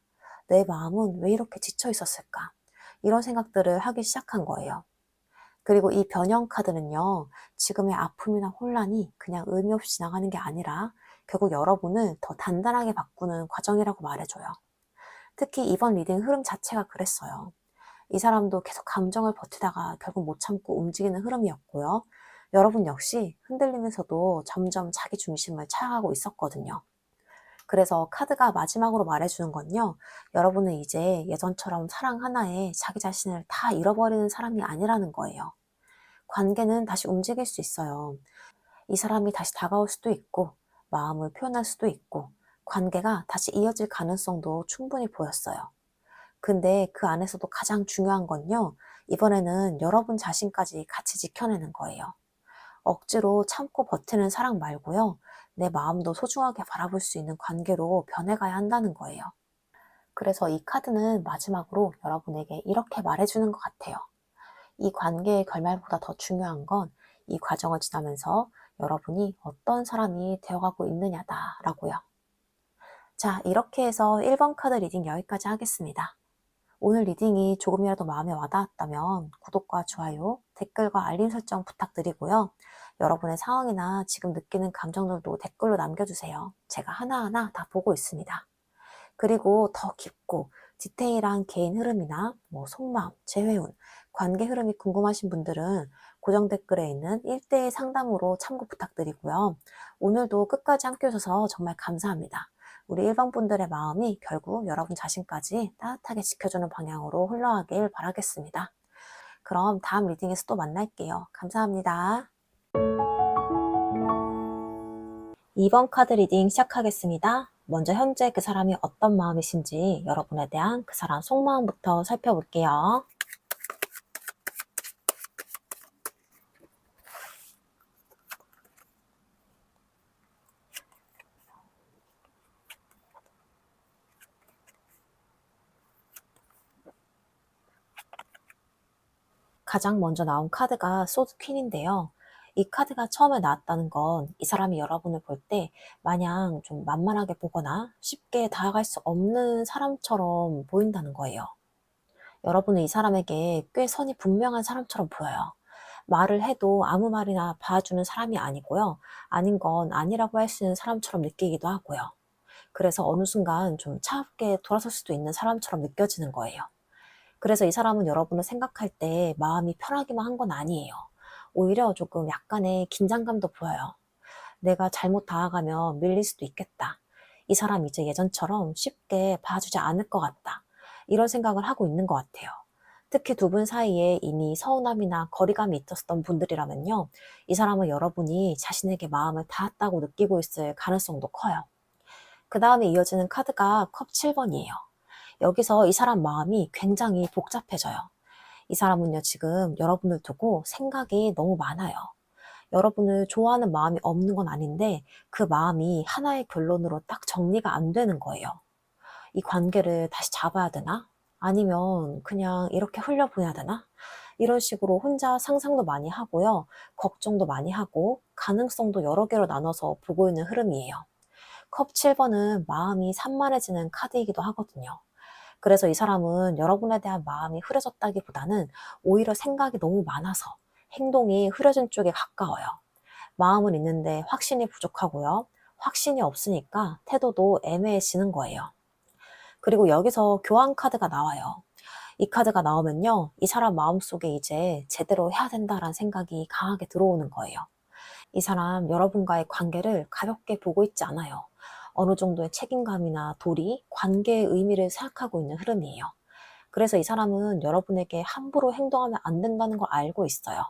내 마음은 왜 이렇게 지쳐 있었을까? 이런 생각들을 하기 시작한 거예요. 그리고 이 변형 카드는요, 지금의 아픔이나 혼란이 그냥 의미 없이 지나가는 게 아니라 결국 여러분을 더 단단하게 바꾸는 과정이라고 말해줘요. 특히 이번 리딩 흐름 자체가 그랬어요. 이 사람도 계속 감정을 버티다가 결국 못 참고 움직이는 흐름이었고요. 여러분 역시 흔들리면서도 점점 자기 중심을 찾아가고 있었거든요. 그래서 카드가 마지막으로 말해주는 건요, 여러분은 이제 예전처럼 사랑 하나에 자기 자신을 다 잃어버리는 사람이 아니라는 거예요. 관계는 다시 움직일 수 있어요. 이 사람이 다시 다가올 수도 있고, 마음을 표현할 수도 있고, 관계가 다시 이어질 가능성도 충분히 보였어요. 근데 그 안에서도 가장 중요한 건요, 이번에는 여러분 자신까지 같이 지켜내는 거예요. 억지로 참고 버티는 사랑 말고요, 내 마음도 소중하게 바라볼 수 있는 관계로 변해가야 한다는 거예요. 그래서 이 카드는 마지막으로 여러분에게 이렇게 말해주는 것 같아요. 이 관계의 결말보다 더 중요한 건 이 과정을 지나면서 여러분이 어떤 사람이 되어가고 있느냐다라고요. 자, 이렇게 해서 1번 카드 리딩 여기까지 하겠습니다. 오늘 리딩이 조금이라도 마음에 와닿았다면 구독과 좋아요, 댓글과 알림 설정 부탁드리고요. 여러분의 상황이나 지금 느끼는 감정들도 댓글로 남겨주세요. 제가 하나하나 다 보고 있습니다. 그리고 더 깊고 디테일한 개인 흐름이나 속마음, 재회운, 관계 흐름이 궁금하신 분들은 고정 댓글에 있는 1대1 상담으로 참고 부탁드리고요. 오늘도 끝까지 함께 해주셔서 정말 감사합니다. 우리 일반분들의 마음이 결국 여러분 자신까지 따뜻하게 지켜주는 방향으로 흘러가길 바라겠습니다. 그럼 다음 리딩에서 또 만날게요. 감사합니다. 2번 카드 리딩 시작하겠습니다. 먼저 현재 그 사람이 어떤 마음이신지 여러분에 대한 그 사람 속마음부터 살펴볼게요. 가장 먼저 나온 카드가 소드 퀸인데요. 이 카드가 처음에 나왔다는 건 이 사람이 여러분을 볼 때 마냥 좀 만만하게 보거나 쉽게 다가갈 수 없는 사람처럼 보인다는 거예요. 여러분은 이 사람에게 꽤 선이 분명한 사람처럼 보여요. 말을 해도 아무 말이나 봐주는 사람이 아니고요. 아닌 건 아니라고 할 수 있는 사람처럼 느끼기도 하고요. 그래서 어느 순간 좀 차갑게 돌아설 수도 있는 사람처럼 느껴지는 거예요. 그래서 이 사람은 여러분을 생각할 때 마음이 편하기만 한 건 아니에요. 오히려 조금 약간의 긴장감도 보여요. 내가 잘못 다가가면 밀릴 수도 있겠다. 이 사람 이제 예전처럼 쉽게 봐주지 않을 것 같다. 이런 생각을 하고 있는 것 같아요. 특히 두 분 사이에 이미 서운함이나 거리감이 있었던 분들이라면요. 이 사람은 여러분이 자신에게 마음을 닿았다고 느끼고 있을 가능성도 커요. 그 다음에 이어지는 카드가 컵 7번이에요. 여기서 이 사람 마음이 굉장히 복잡해져요. 이 사람은요, 지금 여러분을 두고 생각이 너무 많아요. 여러분을 좋아하는 마음이 없는 건 아닌데 그 마음이 하나의 결론으로 딱 정리가 안 되는 거예요. 이 관계를 다시 잡아야 되나? 아니면 그냥 이렇게 흘려보내야 되나? 이런 식으로 혼자 상상도 많이 하고요. 걱정도 많이 하고 가능성도 여러 개로 나눠서 보고 있는 흐름이에요. 컵 7번은 마음이 산만해지는 카드이기도 하거든요. 그래서 이 사람은 여러분에 대한 마음이 흐려졌다기보다는 오히려 생각이 너무 많아서 행동이 흐려진 쪽에 가까워요. 마음은 있는데 확신이 부족하고요. 확신이 없으니까 태도도 애매해지는 거예요. 그리고 여기서 교환 카드가 나와요. 이 카드가 나오면요, 이 사람 마음속에 이제 제대로 해야 된다라는 생각이 강하게 들어오는 거예요. 이 사람 여러분과의 관계를 가볍게 보고 있지 않아요. 어느 정도의 책임감이나 도리, 관계의 의미를 생각하고 있는 흐름이에요. 그래서 이 사람은 여러분에게 함부로 행동하면 안 된다는 걸 알고 있어요.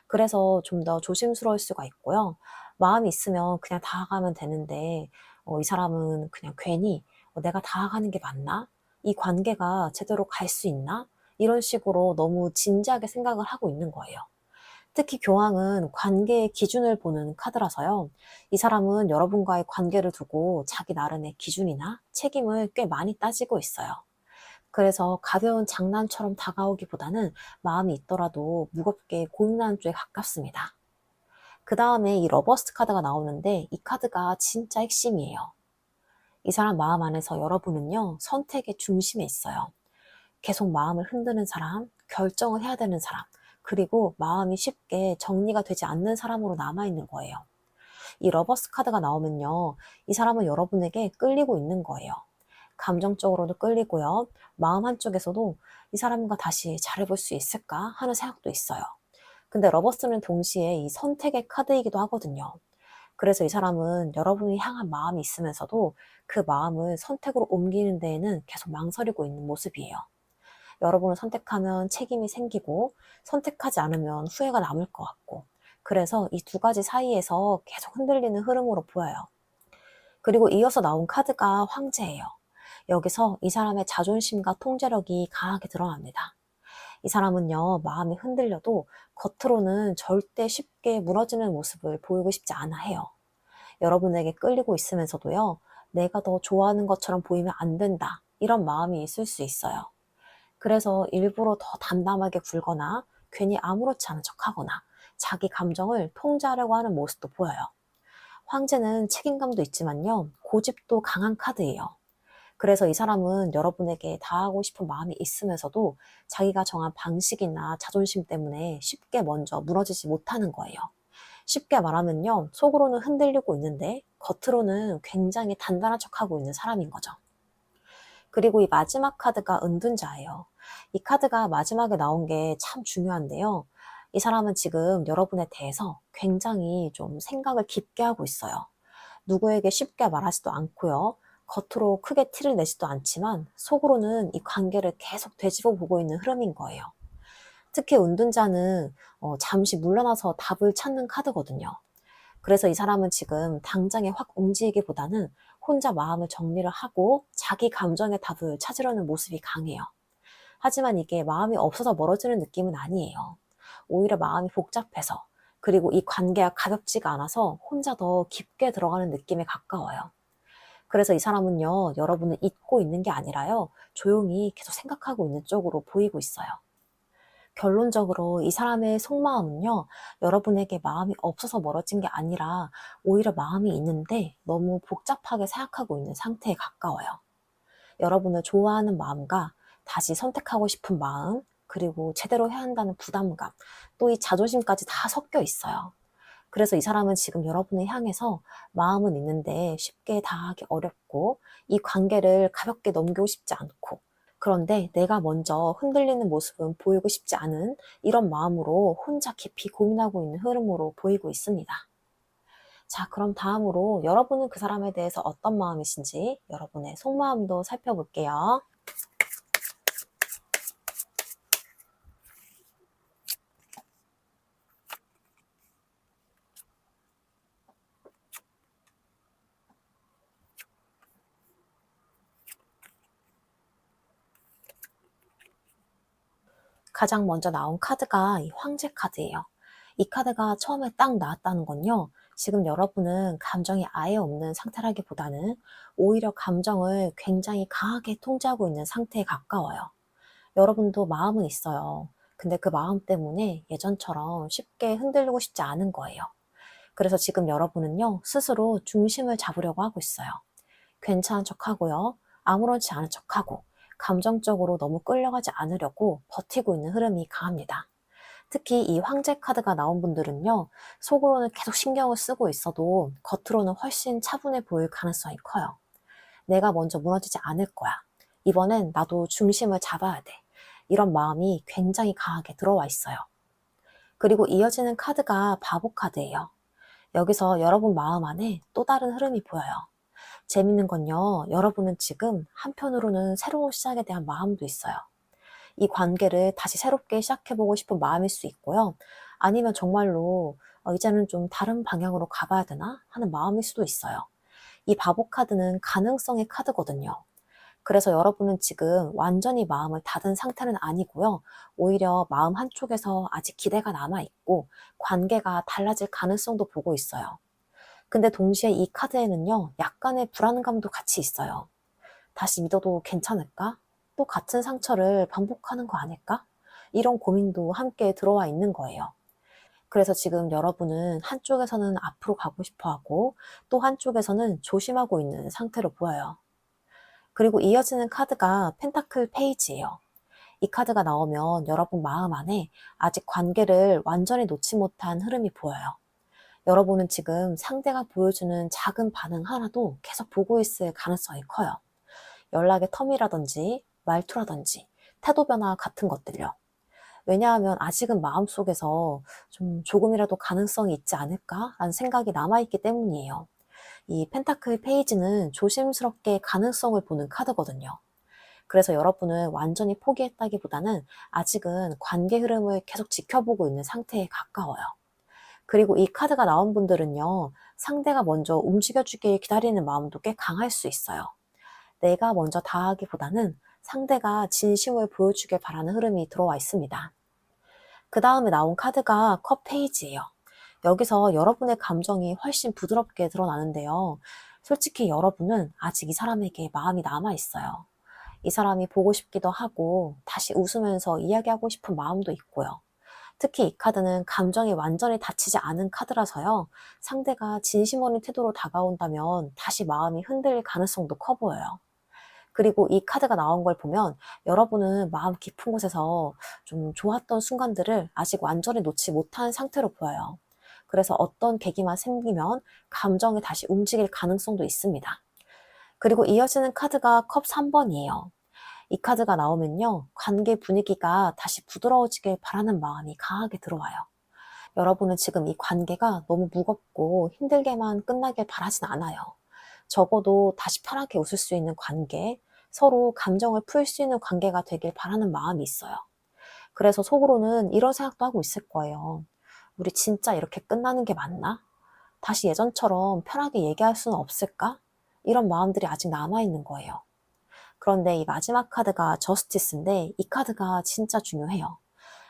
그래서 좀 더 조심스러울 수가 있고요. 마음이 있으면 그냥 다가가면 되는데, 이 사람은 그냥 괜히 내가 다가가는 게 맞나? 이 관계가 제대로 갈 수 있나? 이런 식으로 너무 진지하게 생각을 하고 있는 거예요. 특히 교황은 관계의 기준을 보는 카드라서요. 이 사람은 여러분과의 관계를 두고 자기 나름의 기준이나 책임을 꽤 많이 따지고 있어요. 그래서 가벼운 장난처럼 다가오기보다는 마음이 있더라도 무겁게 고민하는 쪽에 가깝습니다. 그 다음에 이 러버스 카드가 나오는데 이 카드가 진짜 핵심이에요. 이 사람 마음 안에서 여러분은요, 선택의 중심에 있어요. 계속 마음을 흔드는 사람, 결정을 해야 되는 사람, 그리고 마음이 쉽게 정리가 되지 않는 사람으로 남아있는 거예요. 이 러버스 카드가 나오면요, 이 사람은 여러분에게 끌리고 있는 거예요. 감정적으로도 끌리고요. 마음 한쪽에서도 이 사람과 다시 잘해볼 수 있을까 하는 생각도 있어요. 근데 러버스는 동시에 이 선택의 카드이기도 하거든요. 그래서 이 사람은 여러분이 향한 마음이 있으면서도 그 마음을 선택으로 옮기는 데에는 계속 망설이고 있는 모습이에요. 여러분을 선택하면 책임이 생기고 선택하지 않으면 후회가 남을 것 같고, 그래서 이 두 가지 사이에서 계속 흔들리는 흐름으로 보여요. 그리고 이어서 나온 카드가 황제예요. 여기서 이 사람의 자존심과 통제력이 강하게 드러납니다. 이 사람은요, 마음이 흔들려도 겉으로는 절대 쉽게 무너지는 모습을 보이고 싶지 않아 해요. 여러분에게 끌리고 있으면서도요, 내가 더 좋아하는 것처럼 보이면 안 된다, 이런 마음이 있을 수 있어요. 그래서 일부러 더 담담하게 굴거나 괜히 아무렇지 않은 척하거나 자기 감정을 통제하려고 하는 모습도 보여요. 황제는 책임감도 있지만요, 고집도 강한 카드예요. 그래서 이 사람은 여러분에게 다하고 싶은 마음이 있으면서도 자기가 정한 방식이나 자존심 때문에 쉽게 먼저 무너지지 못하는 거예요. 쉽게 말하면요, 속으로는 흔들리고 있는데 겉으로는 굉장히 단단한 척하고 있는 사람인 거죠. 그리고 이 마지막 카드가 은둔자예요. 이 카드가 마지막에 나온 게 참 중요한데요. 이 사람은 지금 여러분에 대해서 굉장히 좀 생각을 깊게 하고 있어요. 누구에게 쉽게 말하지도 않고요. 겉으로 크게 티를 내지도 않지만 속으로는 이 관계를 계속 되짚어 보고 있는 흐름인 거예요. 특히 은둔자는 잠시 물러나서 답을 찾는 카드거든요. 그래서 이 사람은 지금 당장에 확 움직이기보다는 혼자 마음을 정리를 하고 자기 감정의 답을 찾으려는 모습이 강해요. 하지만 이게 마음이 없어서 멀어지는 느낌은 아니에요. 오히려 마음이 복잡해서, 그리고 이 관계가 가볍지가 않아서 혼자 더 깊게 들어가는 느낌에 가까워요. 그래서 이 사람은요, 여러분을 잊고 있는 게 아니라요, 조용히 계속 생각하고 있는 쪽으로 보이고 있어요. 결론적으로 이 사람의 속마음은요, 여러분에게 마음이 없어서 멀어진 게 아니라 오히려 마음이 있는데 너무 복잡하게 생각하고 있는 상태에 가까워요. 여러분을 좋아하는 마음과 다시 선택하고 싶은 마음, 그리고 제대로 해야 한다는 부담감, 또 이 자존심까지 다 섞여 있어요. 그래서 이 사람은 지금 여러분을 향해서 마음은 있는데 쉽게 다하기 어렵고 이 관계를 가볍게 넘기고 싶지 않고, 그런데 내가 먼저 흔들리는 모습은 보이고 싶지 않은 이런 마음으로 혼자 깊이 고민하고 있는 흐름으로 보이고 있습니다. 자, 그럼 다음으로 여러분은 그 사람에 대해서 어떤 마음이신지 여러분의 속마음도 살펴볼게요. 가장 먼저 나온 카드가 이 황제 카드예요. 이 카드가 처음에 딱 나왔다는 건요, 지금 여러분은 감정이 아예 없는 상태라기보다는 오히려 감정을 굉장히 강하게 통제하고 있는 상태에 가까워요. 여러분도 마음은 있어요. 근데 그 마음 때문에 예전처럼 쉽게 흔들리고 싶지 않은 거예요. 그래서 지금 여러분은요, 스스로 중심을 잡으려고 하고 있어요. 괜찮은 척하고요. 아무렇지 않은 척하고 감정적으로 너무 끌려가지 않으려고 버티고 있는 흐름이 강합니다. 특히 이 황제 카드가 나온 분들은요, 속으로는 계속 신경을 쓰고 있어도 겉으로는 훨씬 차분해 보일 가능성이 커요. 내가 먼저 무너지지 않을 거야. 이번엔 나도 중심을 잡아야 돼. 이런 마음이 굉장히 강하게 들어와 있어요. 그리고 이어지는 카드가 바보 카드예요. 여기서 여러분 마음 안에 또 다른 흐름이 보여요. 재밌는 건요, 여러분은 지금 한편으로는 새로운 시작에 대한 마음도 있어요. 이 관계를 다시 새롭게 시작해보고 싶은 마음일 수 있고요. 아니면 정말로 이제는 좀 다른 방향으로 가봐야 되나 하는 마음일 수도 있어요. 이 바보 카드는 가능성의 카드거든요. 그래서 여러분은 지금 완전히 마음을 닫은 상태는 아니고요. 오히려 마음 한쪽에서 아직 기대가 남아있고 관계가 달라질 가능성도 보고 있어요. 근데 동시에 이 카드에는요, 약간의 불안감도 같이 있어요. 다시 믿어도 괜찮을까? 또 같은 상처를 반복하는 거 아닐까? 이런 고민도 함께 들어와 있는 거예요. 그래서 지금 여러분은 한쪽에서는 앞으로 가고 싶어 하고 또 한쪽에서는 조심하고 있는 상태로 보여요. 그리고 이어지는 카드가 펜타클 페이지예요. 이 카드가 나오면 여러분 마음 안에 아직 관계를 완전히 놓지 못한 흐름이 보여요. 여러분은 지금 상대가 보여주는 작은 반응 하나도 계속 보고 있을 가능성이 커요. 연락의 텀이라든지 말투라든지 태도 변화 같은 것들요. 왜냐하면 아직은 마음속에서 좀 조금이라도 가능성이 있지 않을까라는 생각이 남아있기 때문이에요. 이 펜타클 페이지는 조심스럽게 가능성을 보는 카드거든요. 그래서 여러분은 완전히 포기했다기보다는 아직은 관계 흐름을 계속 지켜보고 있는 상태에 가까워요. 그리고 이 카드가 나온 분들은요, 상대가 먼저 움직여주길 기다리는 마음도 꽤 강할 수 있어요. 내가 먼저 다하기보다는 상대가 진심을 보여주길 바라는 흐름이 들어와 있습니다. 그 다음에 나온 카드가 컵 페이지예요. 여기서 여러분의 감정이 훨씬 부드럽게 드러나는데요. 솔직히 여러분은 아직 이 사람에게 마음이 남아있어요. 이 사람이 보고 싶기도 하고 다시 웃으면서 이야기하고 싶은 마음도 있고요. 특히 이 카드는 감정이 완전히 닫히지 않은 카드라서요. 상대가 진심 어린 태도로 다가온다면 다시 마음이 흔들릴 가능성도 커 보여요. 그리고 이 카드가 나온 걸 보면 여러분은 마음 깊은 곳에서 좀 좋았던 순간들을 아직 완전히 놓지 못한 상태로 보여요. 그래서 어떤 계기만 생기면 감정이 다시 움직일 가능성도 있습니다. 그리고 이어지는 카드가 컵 3번이에요. 이 카드가 나오면요, 관계 분위기가 다시 부드러워지길 바라는 마음이 강하게 들어와요. 여러분은 지금 이 관계가 너무 무겁고 힘들게만 끝나길 바라진 않아요. 적어도 다시 편하게 웃을 수 있는 관계, 서로 감정을 풀 수 있는 관계가 되길 바라는 마음이 있어요. 그래서 속으로는 이런 생각도 하고 있을 거예요. 우리 진짜 이렇게 끝나는 게 맞나? 다시 예전처럼 편하게 얘기할 수는 없을까? 이런 마음들이 아직 남아있는 거예요. 그런데 이 마지막 카드가 저스티스인데 이 카드가 진짜 중요해요.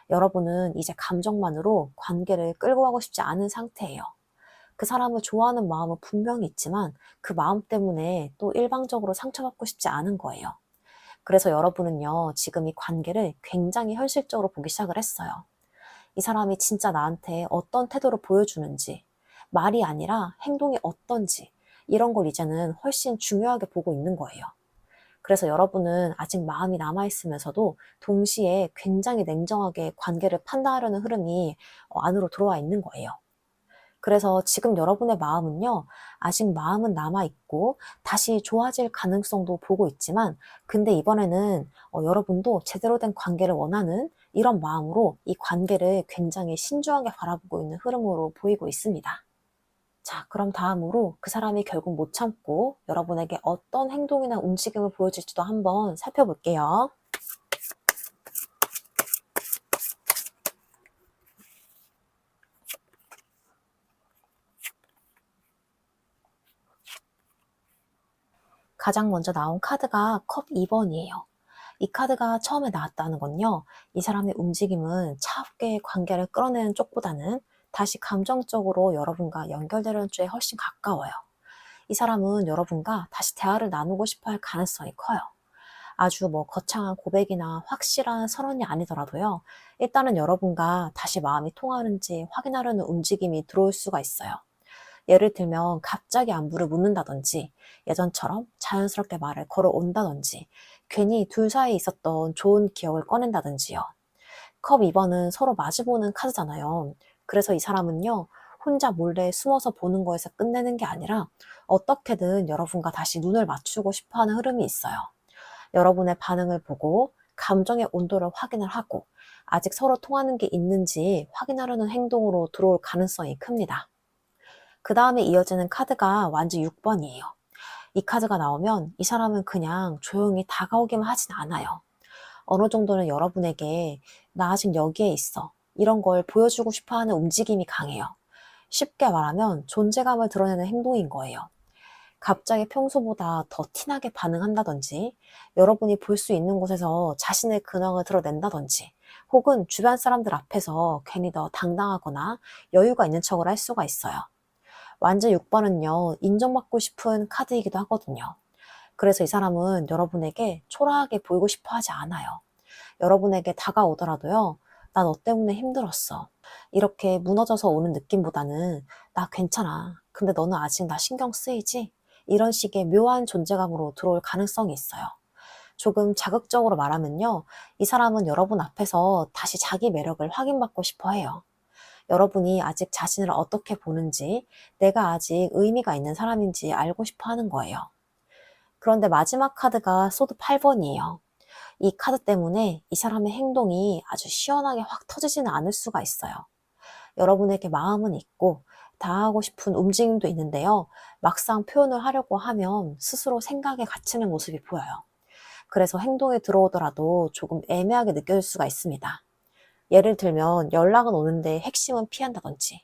여러분은 이제 감정만으로 관계를 끌고 가고 싶지 않은 상태예요. 그 사람을 좋아하는 마음은 분명히 있지만 그 마음 때문에 또 일방적으로 상처받고 싶지 않은 거예요. 그래서 여러분은요, 지금 이 관계를 굉장히 현실적으로 보기 시작을 했어요. 이 사람이 진짜 나한테 어떤 태도를 보여주는지, 말이 아니라 행동이 어떤지, 이런 걸 이제는 훨씬 중요하게 보고 있는 거예요. 그래서 여러분은 아직 마음이 남아있으면서도 동시에 굉장히 냉정하게 관계를 판단하려는 흐름이 안으로 들어와 있는 거예요. 그래서 지금 여러분의 마음은요, 아직 마음은 남아있고 다시 좋아질 가능성도 보고 있지만, 근데 이번에는 여러분도 제대로 된 관계를 원하는 이런 마음으로 이 관계를 굉장히 신중하게 바라보고 있는 흐름으로 보이고 있습니다. 자, 그럼 다음으로 그 사람이 결국 못 참고 여러분에게 어떤 행동이나 움직임을 보여줄지도 한번 살펴볼게요. 가장 먼저 나온 카드가 컵 2번이에요. 이 카드가 처음에 나왔다는 건요, 이 사람의 움직임은 차갑게 관계를 끌어내는 쪽보다는 다시 감정적으로 여러분과 연결되는 쪽에 훨씬 가까워요. 이 사람은 여러분과 다시 대화를 나누고 싶어 할 가능성이 커요. 아주 뭐 거창한 고백이나 확실한 선언이 아니더라도요. 일단은 여러분과 다시 마음이 통하는지 확인하려는 움직임이 들어올 수가 있어요. 예를 들면 갑자기 안부를 묻는다든지 예전처럼 자연스럽게 말을 걸어온다든지 괜히 둘 사이에 있었던 좋은 기억을 꺼낸다든지요. 컵 2번은 서로 마주보는 카드잖아요. 그래서 이 사람은요, 혼자 몰래 숨어서 보는 거에서 끝내는 게 아니라 어떻게든 여러분과 다시 눈을 맞추고 싶어 하는 흐름이 있어요. 여러분의 반응을 보고 감정의 온도를 확인을 하고 아직 서로 통하는 게 있는지 확인하려는 행동으로 들어올 가능성이 큽니다. 그 다음에 이어지는 카드가 완전 6번이에요. 이 카드가 나오면 이 사람은 그냥 조용히 다가오기만 하진 않아요. 어느 정도는 여러분에게 나 아직 여기에 있어. 이런 걸 보여주고 싶어 하는 움직임이 강해요. 쉽게 말하면 존재감을 드러내는 행동인 거예요. 갑자기 평소보다 더 티나게 반응한다든지, 여러분이 볼 수 있는 곳에서 자신의 근황을 드러낸다든지, 혹은 주변 사람들 앞에서 괜히 더 당당하거나 여유가 있는 척을 할 수가 있어요. 완전 6번은요, 인정받고 싶은 카드이기도 하거든요. 그래서 이 사람은 여러분에게 초라하게 보이고 싶어 하지 않아요. 여러분에게 다가오더라도요, 나 너 때문에 힘들었어. 이렇게 무너져서 오는 느낌보다는 나 괜찮아. 근데 너는 아직 나 신경 쓰이지? 이런 식의 묘한 존재감으로 들어올 가능성이 있어요. 조금 자극적으로 말하면요, 이 사람은 여러분 앞에서 다시 자기 매력을 확인받고 싶어 해요. 여러분이 아직 자신을 어떻게 보는지, 내가 아직 의미가 있는 사람인지 알고 싶어 하는 거예요. 그런데 마지막 카드가 소드 8번이에요. 이 카드 때문에 이 사람의 행동이 아주 시원하게 확 터지지는 않을 수가 있어요. 여러분에게 마음은 있고 다하고 싶은 움직임도 있는데요. 막상 표현을 하려고 하면 스스로 생각에 갇히는 모습이 보여요. 그래서 행동에 들어오더라도 조금 애매하게 느껴질 수가 있습니다. 예를 들면 연락은 오는데 핵심은 피한다든지,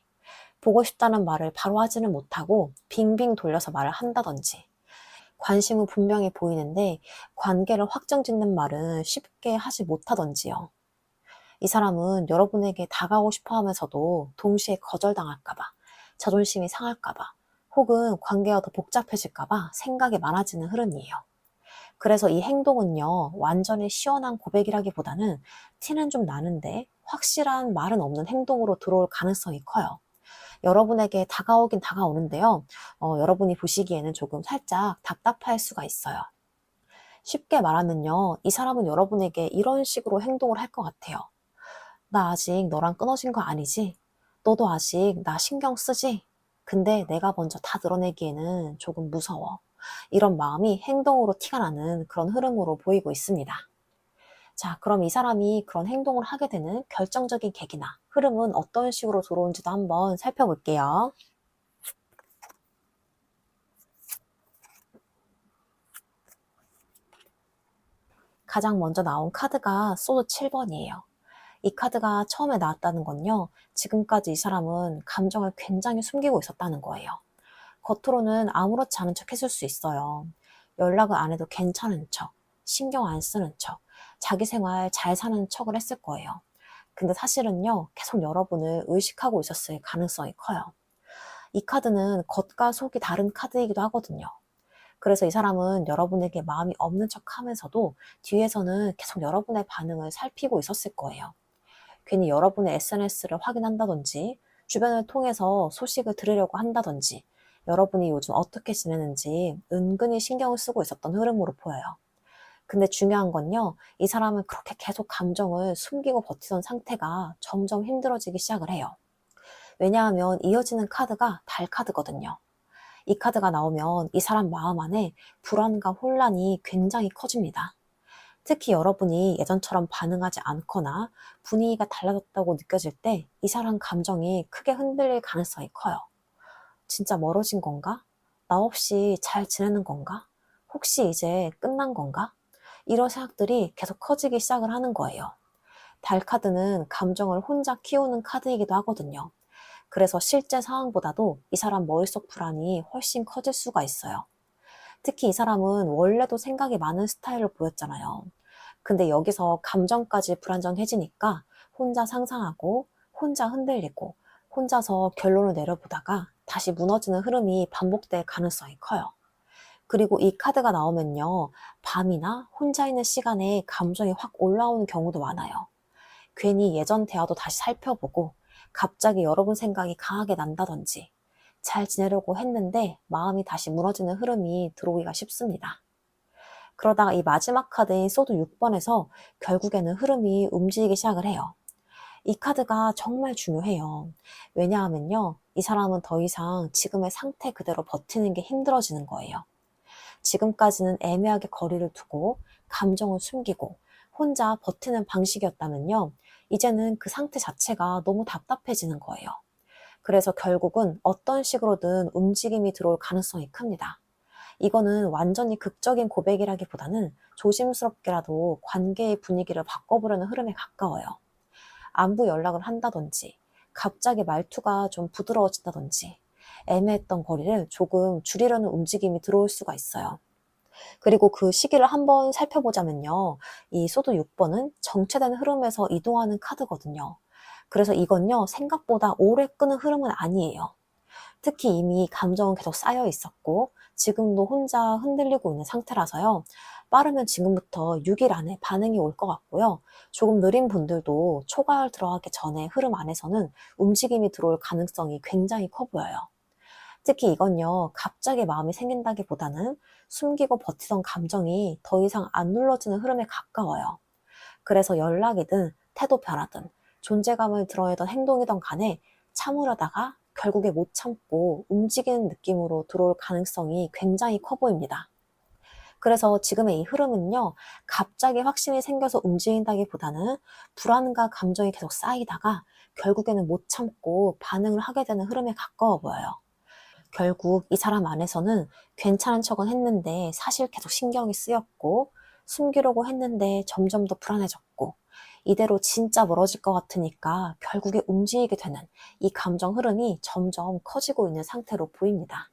보고 싶다는 말을 바로 하지는 못하고 빙빙 돌려서 말을 한다든지, 관심은 분명히 보이는데 관계를 확정짓는 말은 쉽게 하지 못하던지요. 이 사람은 여러분에게 다가오고 싶어 하면서도 동시에 거절당할까봐, 자존심이 상할까봐, 혹은 관계가 더 복잡해질까봐 생각이 많아지는 흐름이에요. 그래서 이 행동은요, 완전히 시원한 고백이라기보다는 티는 좀 나는데 확실한 말은 없는 행동으로 들어올 가능성이 커요. 여러분에게 다가오긴 다가오는데요. 여러분이 보시기에는 조금 살짝 답답할 수가 있어요. 쉽게 말하면요. 이 사람은 여러분에게 이런 식으로 행동을 할 것 같아요. 나 아직 너랑 끊어진 거 아니지? 너도 아직 나 신경 쓰지? 근데 내가 먼저 다 드러내기에는 조금 무서워. 이런 마음이 행동으로 티가 나는 그런 흐름으로 보이고 있습니다. 자, 그럼 이 사람이 그런 행동을 하게 되는 결정적인 계기나 흐름은 어떤 식으로 들어온지도 한번 살펴볼게요. 가장 먼저 나온 카드가 소드 7번이에요. 이 카드가 처음에 나왔다는 건요, 지금까지 이 사람은 감정을 굉장히 숨기고 있었다는 거예요. 겉으로는 아무렇지 않은 척 했을 수 있어요. 연락을 안 해도 괜찮은 척, 신경 안 쓰는 척, 자기 생활 잘 사는 척을 했을 거예요. 근데 사실은요, 계속 여러분을 의식하고 있었을 가능성이 커요. 이 카드는 겉과 속이 다른 카드이기도 하거든요. 그래서 이 사람은 여러분에게 마음이 없는 척 하면서도 뒤에서는 계속 여러분의 반응을 살피고 있었을 거예요. 괜히 여러분의 SNS를 확인한다든지, 주변을 통해서 소식을 들으려고 한다든지, 여러분이 요즘 어떻게 지내는지 은근히 신경을 쓰고 있었던 흐름으로 보여요. 근데 중요한 건요, 이 사람은 그렇게 계속 감정을 숨기고 버티던 상태가 점점 힘들어지기 시작을 해요. 왜냐하면 이어지는 카드가 달 카드거든요. 이 카드가 나오면 이 사람 마음 안에 불안과 혼란이 굉장히 커집니다. 특히 여러분이 예전처럼 반응하지 않거나 분위기가 달라졌다고 느껴질 때 이 사람 감정이 크게 흔들릴 가능성이 커요. 진짜 멀어진 건가? 나 없이 잘 지내는 건가? 혹시 이제 끝난 건가? 이런 생각들이 계속 커지기 시작을 하는 거예요. 달 카드는 감정을 혼자 키우는 카드이기도 하거든요. 그래서 실제 상황보다도 이 사람 머릿속 불안이 훨씬 커질 수가 있어요. 특히 이 사람은 원래도 생각이 많은 스타일로 보였잖아요. 근데 여기서 감정까지 불안정해지니까 혼자 상상하고, 혼자 흔들리고, 혼자서 결론을 내려보다가 다시 무너지는 흐름이 반복될 가능성이 커요. 그리고 이 카드가 나오면요, 밤이나 혼자 있는 시간에 감정이 확 올라오는 경우도 많아요. 괜히 예전 대화도 다시 살펴보고 갑자기 여러분 생각이 강하게 난다든지 잘 지내려고 했는데 마음이 다시 무너지는 흐름이 들어오기가 쉽습니다. 그러다가 이 마지막 카드인 소드 6번에서 결국에는 흐름이 움직이기 시작을 해요. 이 카드가 정말 중요해요. 왜냐하면요, 이 사람은 더 이상 지금의 상태 그대로 버티는 게 힘들어지는 거예요. 지금까지는 애매하게 거리를 두고 감정을 숨기고 혼자 버티는 방식이었다면요, 이제는 그 상태 자체가 너무 답답해지는 거예요. 그래서 결국은 어떤 식으로든 움직임이 들어올 가능성이 큽니다. 이거는 완전히 극적인 고백이라기보다는 조심스럽게라도 관계의 분위기를 바꿔보려는 흐름에 가까워요. 안부 연락을 한다든지, 갑자기 말투가 좀 부드러워진다든지, 애매했던 거리를 조금 줄이려는 움직임이 들어올 수가 있어요. 그리고 그 시기를 한번 살펴보자면요, 이 소드 6번은 정체된 흐름에서 이동하는 카드거든요. 그래서 이건요, 생각보다 오래 끄는 흐름은 아니에요. 특히 이미 감정은 계속 쌓여 있었고 지금도 혼자 흔들리고 있는 상태라서요. 빠르면 지금부터 6일 안에 반응이 올 것 같고요. 조금 느린 분들도 초가을 들어가기 전에 흐름 안에서는 움직임이 들어올 가능성이 굉장히 커 보여요. 특히 이건요, 갑자기 마음이 생긴다기보다는 숨기고 버티던 감정이 더 이상 안 눌러지는 흐름에 가까워요. 그래서 연락이든 태도 변화든 존재감을 드러내던 행동이든 간에 참으려다가 결국에 못 참고 움직이는 느낌으로 들어올 가능성이 굉장히 커 보입니다. 그래서 지금의 이 흐름은요, 갑자기 확신이 생겨서 움직인다기보다는 불안과 감정이 계속 쌓이다가 결국에는 못 참고 반응을 하게 되는 흐름에 가까워 보여요. 결국 이 사람 안에서는 괜찮은 척은 했는데 사실 계속 신경이 쓰였고, 숨기려고 했는데 점점 더 불안해졌고, 이대로 진짜 멀어질 것 같으니까 결국에 움직이게 되는 이 감정 흐름이 점점 커지고 있는 상태로 보입니다.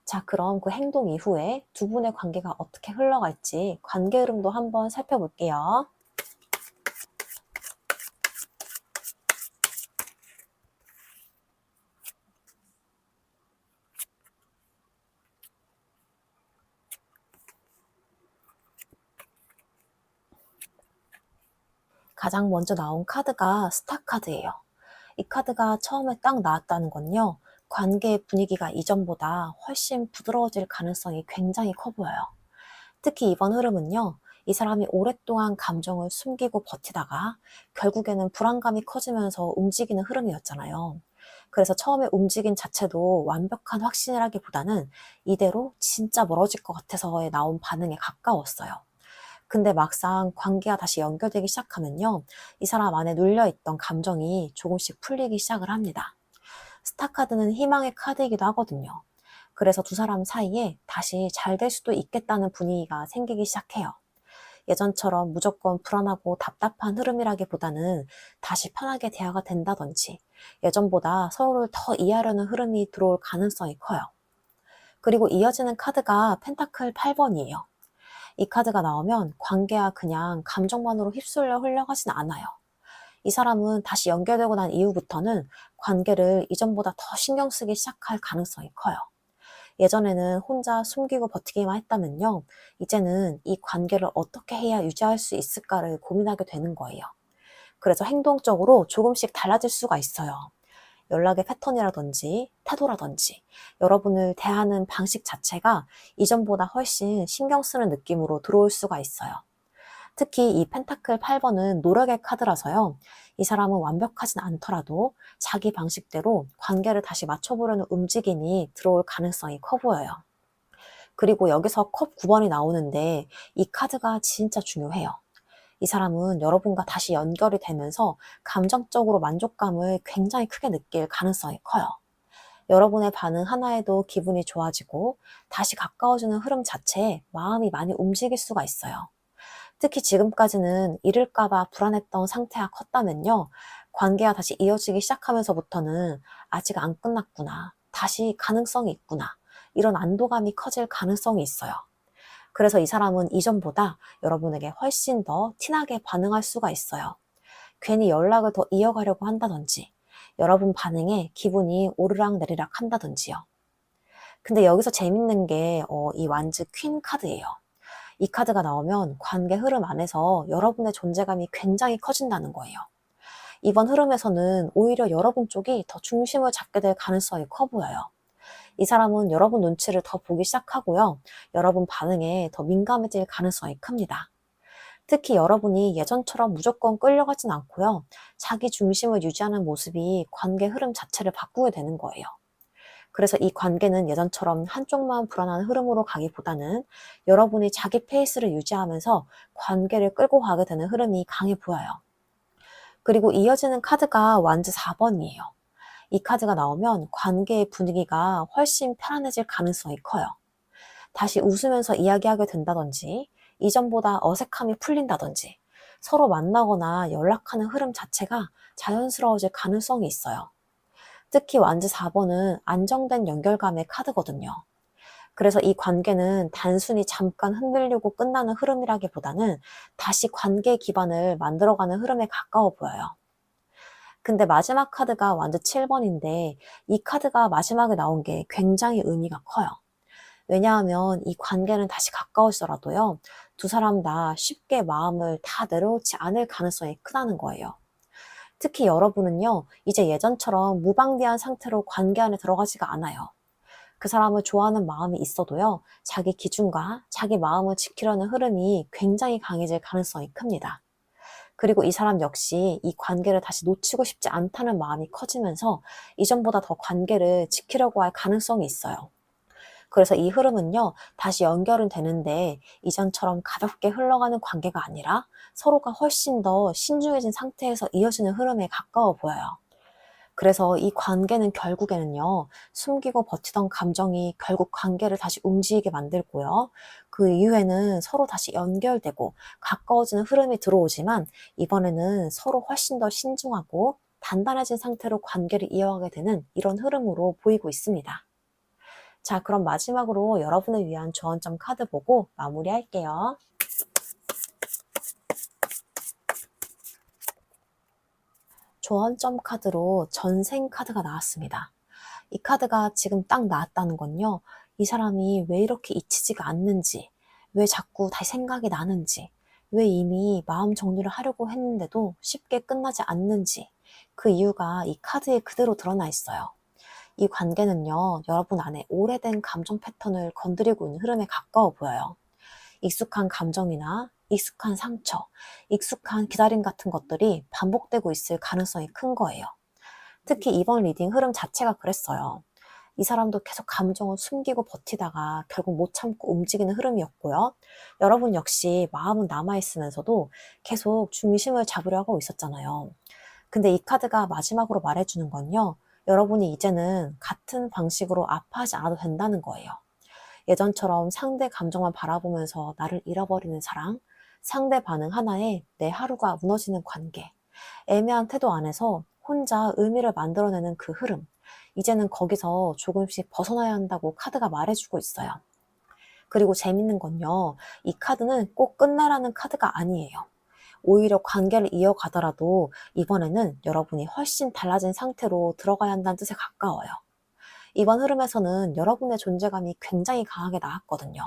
자, 그럼 그 행동 이후에 두 분의 관계가 어떻게 흘러갈지 관계 흐름도 한번 살펴볼게요. 가장 먼저 나온 카드가 스타 카드예요. 이 카드가 처음에 딱 나왔다는 건요, 관계의 분위기가 이전보다 훨씬 부드러워질 가능성이 굉장히 커 보여요. 특히 이번 흐름은요, 이 사람이 오랫동안 감정을 숨기고 버티다가 결국에는 불안감이 커지면서 움직이는 흐름이었잖아요. 그래서 처음에 움직인 자체도 완벽한 확신이라기보다는 이대로 진짜 멀어질 것 같아서의 나온 반응에 가까웠어요. 근데 막상 관계가 다시 연결되기 시작하면요, 이 사람 안에 눌려있던 감정이 조금씩 풀리기 시작을 합니다. 스타카드는 희망의 카드이기도 하거든요. 그래서 두 사람 사이에 다시 잘 될 수도 있겠다는 분위기가 생기기 시작해요. 예전처럼 무조건 불안하고 답답한 흐름이라기보다는 다시 편하게 대화가 된다든지 예전보다 서로를 더 이해하려는 흐름이 들어올 가능성이 커요. 그리고 이어지는 카드가 펜타클 8번이에요. 이 카드가 나오면 관계가 그냥 감정만으로 휩쓸려 흘러가진 않아요. 이 사람은 다시 연결되고 난 이후부터는 관계를 이전보다 더 신경 쓰기 시작할 가능성이 커요. 예전에는 혼자 숨기고 버티기만 했다면요, 이제는 이 관계를 어떻게 해야 유지할 수 있을까를 고민하게 되는 거예요. 그래서 행동적으로 조금씩 달라질 수가 있어요. 연락의 패턴이라든지 태도라든지 여러분을 대하는 방식 자체가 이전보다 훨씬 신경 쓰는 느낌으로 들어올 수가 있어요. 특히 이 펜타클 8번은 노력의 카드라서요. 이 사람은 완벽하진 않더라도 자기 방식대로 관계를 다시 맞춰보려는 움직임이 들어올 가능성이 커 보여요. 그리고 여기서 컵 9번이 나오는데 이 카드가 진짜 중요해요. 이 사람은 여러분과 다시 연결이 되면서 감정적으로 만족감을 굉장히 크게 느낄 가능성이 커요. 여러분의 반응 하나에도 기분이 좋아지고 다시 가까워지는 흐름 자체에 마음이 많이 움직일 수가 있어요. 특히 지금까지는 잃을까봐 불안했던 상태가 컸다면요, 관계가 다시 이어지기 시작하면서부터는 아직 안 끝났구나, 다시 가능성이 있구나, 이런 안도감이 커질 가능성이 있어요. 그래서 이 사람은 이전보다 여러분에게 훨씬 더 티나게 반응할 수가 있어요. 괜히 연락을 더 이어가려고 한다든지, 여러분 반응에 기분이 오르락내리락 한다든지요. 근데 여기서 재밌는 게 이 완즈 퀸 카드예요. 이 카드가 나오면 관계 흐름 안에서 여러분의 존재감이 굉장히 커진다는 거예요. 이번 흐름에서는 오히려 여러분 쪽이 더 중심을 잡게 될 가능성이 커 보여요. 이 사람은 여러분 눈치를 더 보기 시작하고요. 여러분 반응에 더 민감해질 가능성이 큽니다. 특히 여러분이 예전처럼 무조건 끌려가진 않고요. 자기 중심을 유지하는 모습이 관계 흐름 자체를 바꾸게 되는 거예요. 그래서 이 관계는 예전처럼 한쪽만 불안한 흐름으로 가기보다는 여러분이 자기 페이스를 유지하면서 관계를 끌고 가게 되는 흐름이 강해 보여요. 그리고 이어지는 카드가 완즈 4번이에요. 이 카드가 나오면 관계의 분위기가 훨씬 편안해질 가능성이 커요. 다시 웃으면서 이야기하게 된다든지, 이전보다 어색함이 풀린다든지, 서로 만나거나 연락하는 흐름 자체가 자연스러워질 가능성이 있어요. 특히 완즈 4번은 안정된 연결감의 카드거든요. 그래서 이 관계는 단순히 잠깐 흔들리고 끝나는 흐름이라기보다는 다시 관계 기반을 만들어가는 흐름에 가까워 보여요. 근데 마지막 카드가 완즈 7번인데 이 카드가 마지막에 나온 게 굉장히 의미가 커요. 왜냐하면 이 관계는 다시 가까워지더라도요, 두 사람 다 쉽게 마음을 다 내려놓지 않을 가능성이 크다는 거예요. 특히 여러분은요, 이제 예전처럼 무방비한 상태로 관계 안에 들어가지가 않아요. 그 사람을 좋아하는 마음이 있어도요, 자기 기준과 자기 마음을 지키려는 흐름이 굉장히 강해질 가능성이 큽니다. 그리고 이 사람 역시 이 관계를 다시 놓치고 싶지 않다는 마음이 커지면서 이전보다 더 관계를 지키려고 할 가능성이 있어요. 그래서 이 흐름은요, 다시 연결은 되는데 이전처럼 가볍게 흘러가는 관계가 아니라 서로가 훨씬 더 신중해진 상태에서 이어지는 흐름에 가까워 보여요. 그래서 이 관계는 결국에는요, 숨기고 버티던 감정이 결국 관계를 다시 움직이게 만들고요. 그 이후에는 서로 다시 연결되고 가까워지는 흐름이 들어오지만 이번에는 서로 훨씬 더 신중하고 단단해진 상태로 관계를 이어가게 되는 이런 흐름으로 보이고 있습니다. 자, 그럼 마지막으로 여러분을 위한 조언점 카드 보고 마무리할게요. 조언점 카드로 전생 카드가 나왔습니다. 이 카드가 지금 딱 나왔다는 건요, 이 사람이 왜 이렇게 잊히지가 않는지, 왜 자꾸 다시 생각이 나는지, 왜 이미 마음 정리를 하려고 했는데도 쉽게 끝나지 않는지, 그 이유가 이 카드에 그대로 드러나 있어요. 이 관계는요, 여러분 안에 오래된 감정 패턴을 건드리고 있는 흐름에 가까워 보여요. 익숙한 감정이나 익숙한 상처, 익숙한 기다림 같은 것들이 반복되고 있을 가능성이 큰 거예요. 특히 이번 리딩 흐름 자체가 그랬어요. 이 사람도 계속 감정을 숨기고 버티다가 결국 못 참고 움직이는 흐름이었고요. 여러분 역시 마음은 남아있으면서도 계속 중심을 잡으려고 하고 있었잖아요. 근데 이 카드가 마지막으로 말해주는 건요, 여러분이 이제는 같은 방식으로 아파하지 않아도 된다는 거예요. 예전처럼 상대 감정만 바라보면서 나를 잃어버리는 사랑, 상대 반응 하나에 내 하루가 무너지는 관계, 애매한 태도 안에서 혼자 의미를 만들어내는 그 흐름, 이제는 거기서 조금씩 벗어나야 한다고 카드가 말해주고 있어요. 그리고 재밌는 건요, 이 카드는 꼭 끝내라는 카드가 아니에요. 오히려 관계를 이어가더라도 이번에는 여러분이 훨씬 달라진 상태로 들어가야 한다는 뜻에 가까워요. 이번 흐름에서는 여러분의 존재감이 굉장히 강하게 나왔거든요.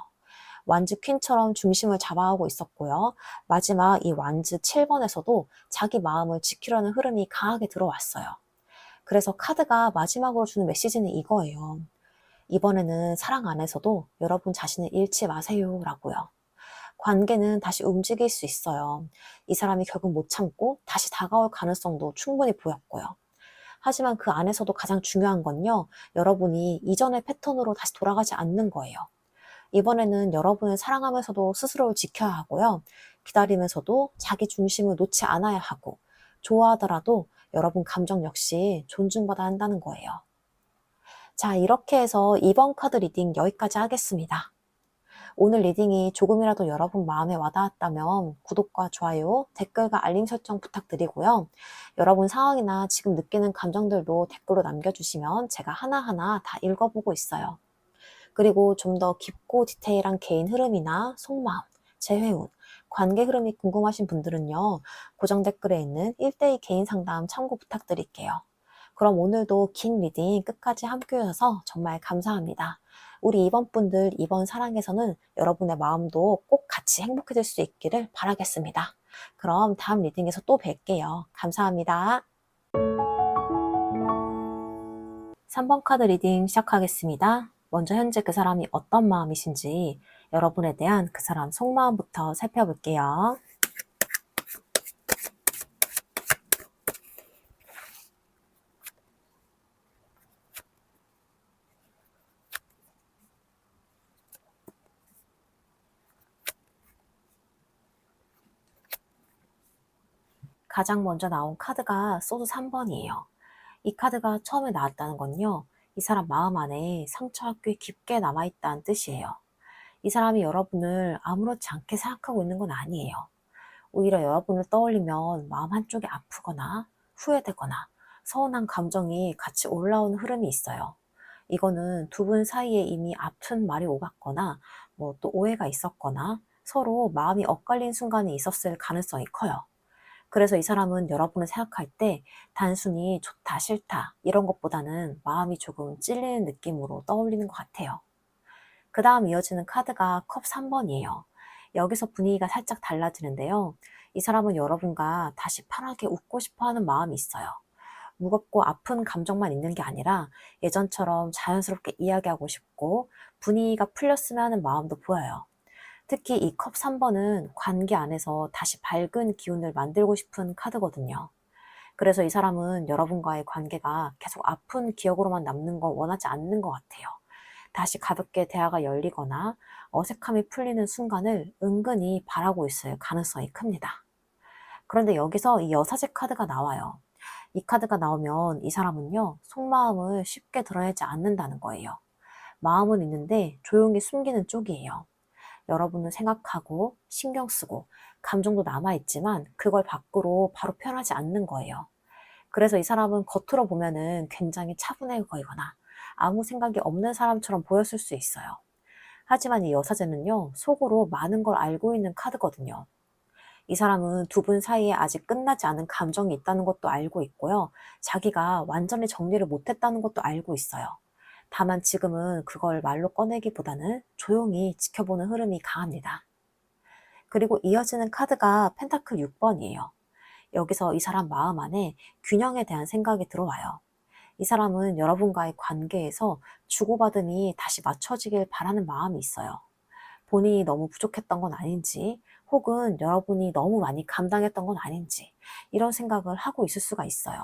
완즈 퀸처럼 중심을 잡아가고 있었고요. 마지막 이 완즈 7번에서도 자기 마음을 지키려는 흐름이 강하게 들어왔어요. 그래서 카드가 마지막으로 주는 메시지는 이거예요. 이번에는 사랑 안에서도 여러분 자신을 잃지 마세요 라고요. 관계는 다시 움직일 수 있어요. 이 사람이 결국 못 참고 다시 다가올 가능성도 충분히 보였고요. 하지만 그 안에서도 가장 중요한 건요, 여러분이 이전의 패턴으로 다시 돌아가지 않는 거예요. 이번에는 여러분을 사랑하면서도 스스로를 지켜야 하고요. 기다리면서도 자기 중심을 놓지 않아야 하고, 좋아하더라도 여러분 감정 역시 존중받아야 한다는 거예요. 자, 이렇게 해서 이번 카드 리딩 여기까지 하겠습니다. 오늘 리딩이 조금이라도 여러분 마음에 와닿았다면 구독과 좋아요, 댓글과 알림 설정 부탁드리고요. 여러분 상황이나 지금 느끼는 감정들도 댓글로 남겨주시면 제가 하나하나 다 읽어보고 있어요. 그리고 좀 더 깊고 디테일한 개인 흐름이나 속마음, 재회운, 관계 흐름이 궁금하신 분들은요, 고정 댓글에 있는 1대2 개인 상담 참고 부탁드릴게요. 그럼 오늘도 긴 리딩 끝까지 함께 해주셔서 정말 감사합니다. 우리 2번 분들 이번 사랑에서는 여러분의 마음도 꼭 같이 행복해질 수 있기를 바라겠습니다. 그럼 다음 리딩에서 또 뵐게요. 감사합니다. 3번 카드 리딩 시작하겠습니다. 먼저 현재 그 사람이 어떤 마음이신지 여러분에 대한 그 사람 속마음부터 살펴볼게요. 가장 먼저 나온 카드가 소드 3번이에요. 이 카드가 처음에 나왔다는 건요, 이 사람 마음 안에 상처가 꽤 깊게 남아있다는 뜻이에요. 이 사람이 여러분을 아무렇지 않게 생각하고 있는 건 아니에요. 오히려 여러분을 떠올리면 마음 한쪽이 아프거나 후회되거나 서운한 감정이 같이 올라오는 흐름이 있어요. 이거는 두 분 사이에 이미 아픈 말이 오갔거나 뭐 또 오해가 있었거나 서로 마음이 엇갈린 순간이 있었을 가능성이 커요. 그래서 이 사람은 여러분을 생각할 때 단순히 좋다, 싫다 이런 것보다는 마음이 조금 찔리는 느낌으로 떠올리는 것 같아요. 그 다음 이어지는 카드가 컵 3번이에요. 여기서 분위기가 살짝 달라지는데요. 이 사람은 여러분과 다시 편하게 웃고 싶어 하는 마음이 있어요. 무겁고 아픈 감정만 있는 게 아니라 예전처럼 자연스럽게 이야기하고 싶고 분위기가 풀렸으면 하는 마음도 보여요. 특히 이 컵 3번은 관계 안에서 다시 밝은 기운을 만들고 싶은 카드거든요. 그래서 이 사람은 여러분과의 관계가 계속 아픈 기억으로만 남는 거 원하지 않는 것 같아요. 다시 가볍게 대화가 열리거나 어색함이 풀리는 순간을 은근히 바라고 있을 가능성이 큽니다. 그런데 여기서 이 여사제 카드가 나와요. 이 카드가 나오면 이 사람은요, 속마음을 쉽게 드러내지 않는다는 거예요. 마음은 있는데 조용히 숨기는 쪽이에요. 여러분은 생각하고 신경 쓰고 감정도 남아있지만 그걸 밖으로 바로 표현하지 않는 거예요. 그래서 이 사람은 겉으로 보면은 굉장히 차분해 보이거나 아무 생각이 없는 사람처럼 보였을 수 있어요. 하지만 이 여사제는요, 속으로 많은 걸 알고 있는 카드거든요. 이 사람은 두 분 사이에 아직 끝나지 않은 감정이 있다는 것도 알고 있고요. 자기가 완전히 정리를 못했다는 것도 알고 있어요. 다만 지금은 그걸 말로 꺼내기보다는 조용히 지켜보는 흐름이 강합니다. 그리고 이어지는 카드가 펜타클 6번이에요. 여기서 이 사람 마음 안에 균형에 대한 생각이 들어와요. 이 사람은 여러분과의 관계에서 주고받음이 다시 맞춰지길 바라는 마음이 있어요. 본인이 너무 부족했던 건 아닌지, 혹은 여러분이 너무 많이 감당했던 건 아닌지, 이런 생각을 하고 있을 수가 있어요.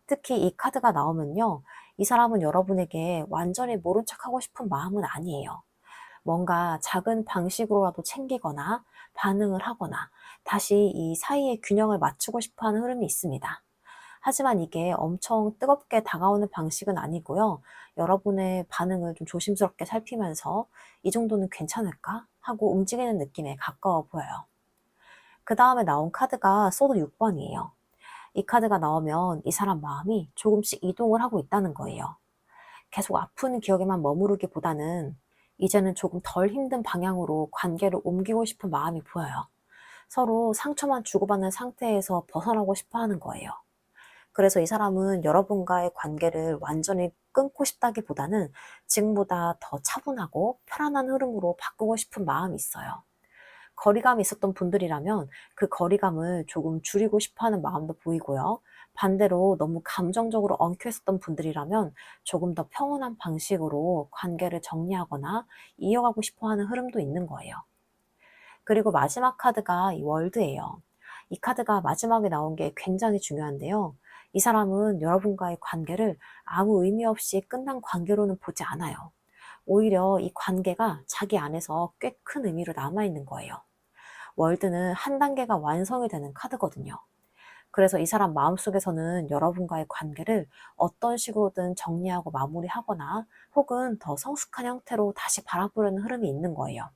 특히 이 카드가 나오면요, 이 사람은 여러분에게 완전히 모른 척하고 싶은 마음은 아니에요. 뭔가 작은 방식으로라도 챙기거나 반응을 하거나 다시 이 사이의 균형을 맞추고 싶어 하는 흐름이 있습니다. 하지만 이게 엄청 뜨겁게 다가오는 방식은 아니고요. 여러분의 반응을 좀 조심스럽게 살피면서 이 정도는 괜찮을까? 하고 움직이는 느낌에 가까워 보여요. 그 다음에 나온 카드가 소드 6번이에요. 이 카드가 나오면 이 사람 마음이 조금씩 이동을 하고 있다는 거예요. 계속 아픈 기억에만 머무르기보다는 이제는 조금 덜 힘든 방향으로 관계를 옮기고 싶은 마음이 보여요. 서로 상처만 주고받는 상태에서 벗어나고 싶어 하는 거예요. 그래서 이 사람은 여러분과의 관계를 완전히 끊고 싶다기보다는 지금보다 더 차분하고 편안한 흐름으로 바꾸고 싶은 마음이 있어요. 거리감이 있었던 분들이라면 그 거리감을 조금 줄이고 싶어 하는 마음도 보이고요. 반대로 너무 감정적으로 엉켜 있었던 분들이라면 조금 더 평온한 방식으로 관계를 정리하거나 이어가고 싶어 하는 흐름도 있는 거예요. 그리고 마지막 카드가 이 월드예요. 이 카드가 마지막에 나온 게 굉장히 중요한데요. 이 사람은 여러분과의 관계를 아무 의미 없이 끝난 관계로는 보지 않아요. 오히려 이 관계가 자기 안에서 꽤 큰 의미로 남아있는 거예요. 월드는 한 단계가 완성이 되는 카드거든요. 그래서 이 사람 마음속에서는 여러분과의 관계를 어떤 식으로든 정리하고 마무리하거나 혹은 더 성숙한 형태로 다시 바라보려는 흐름이 있는 거예요.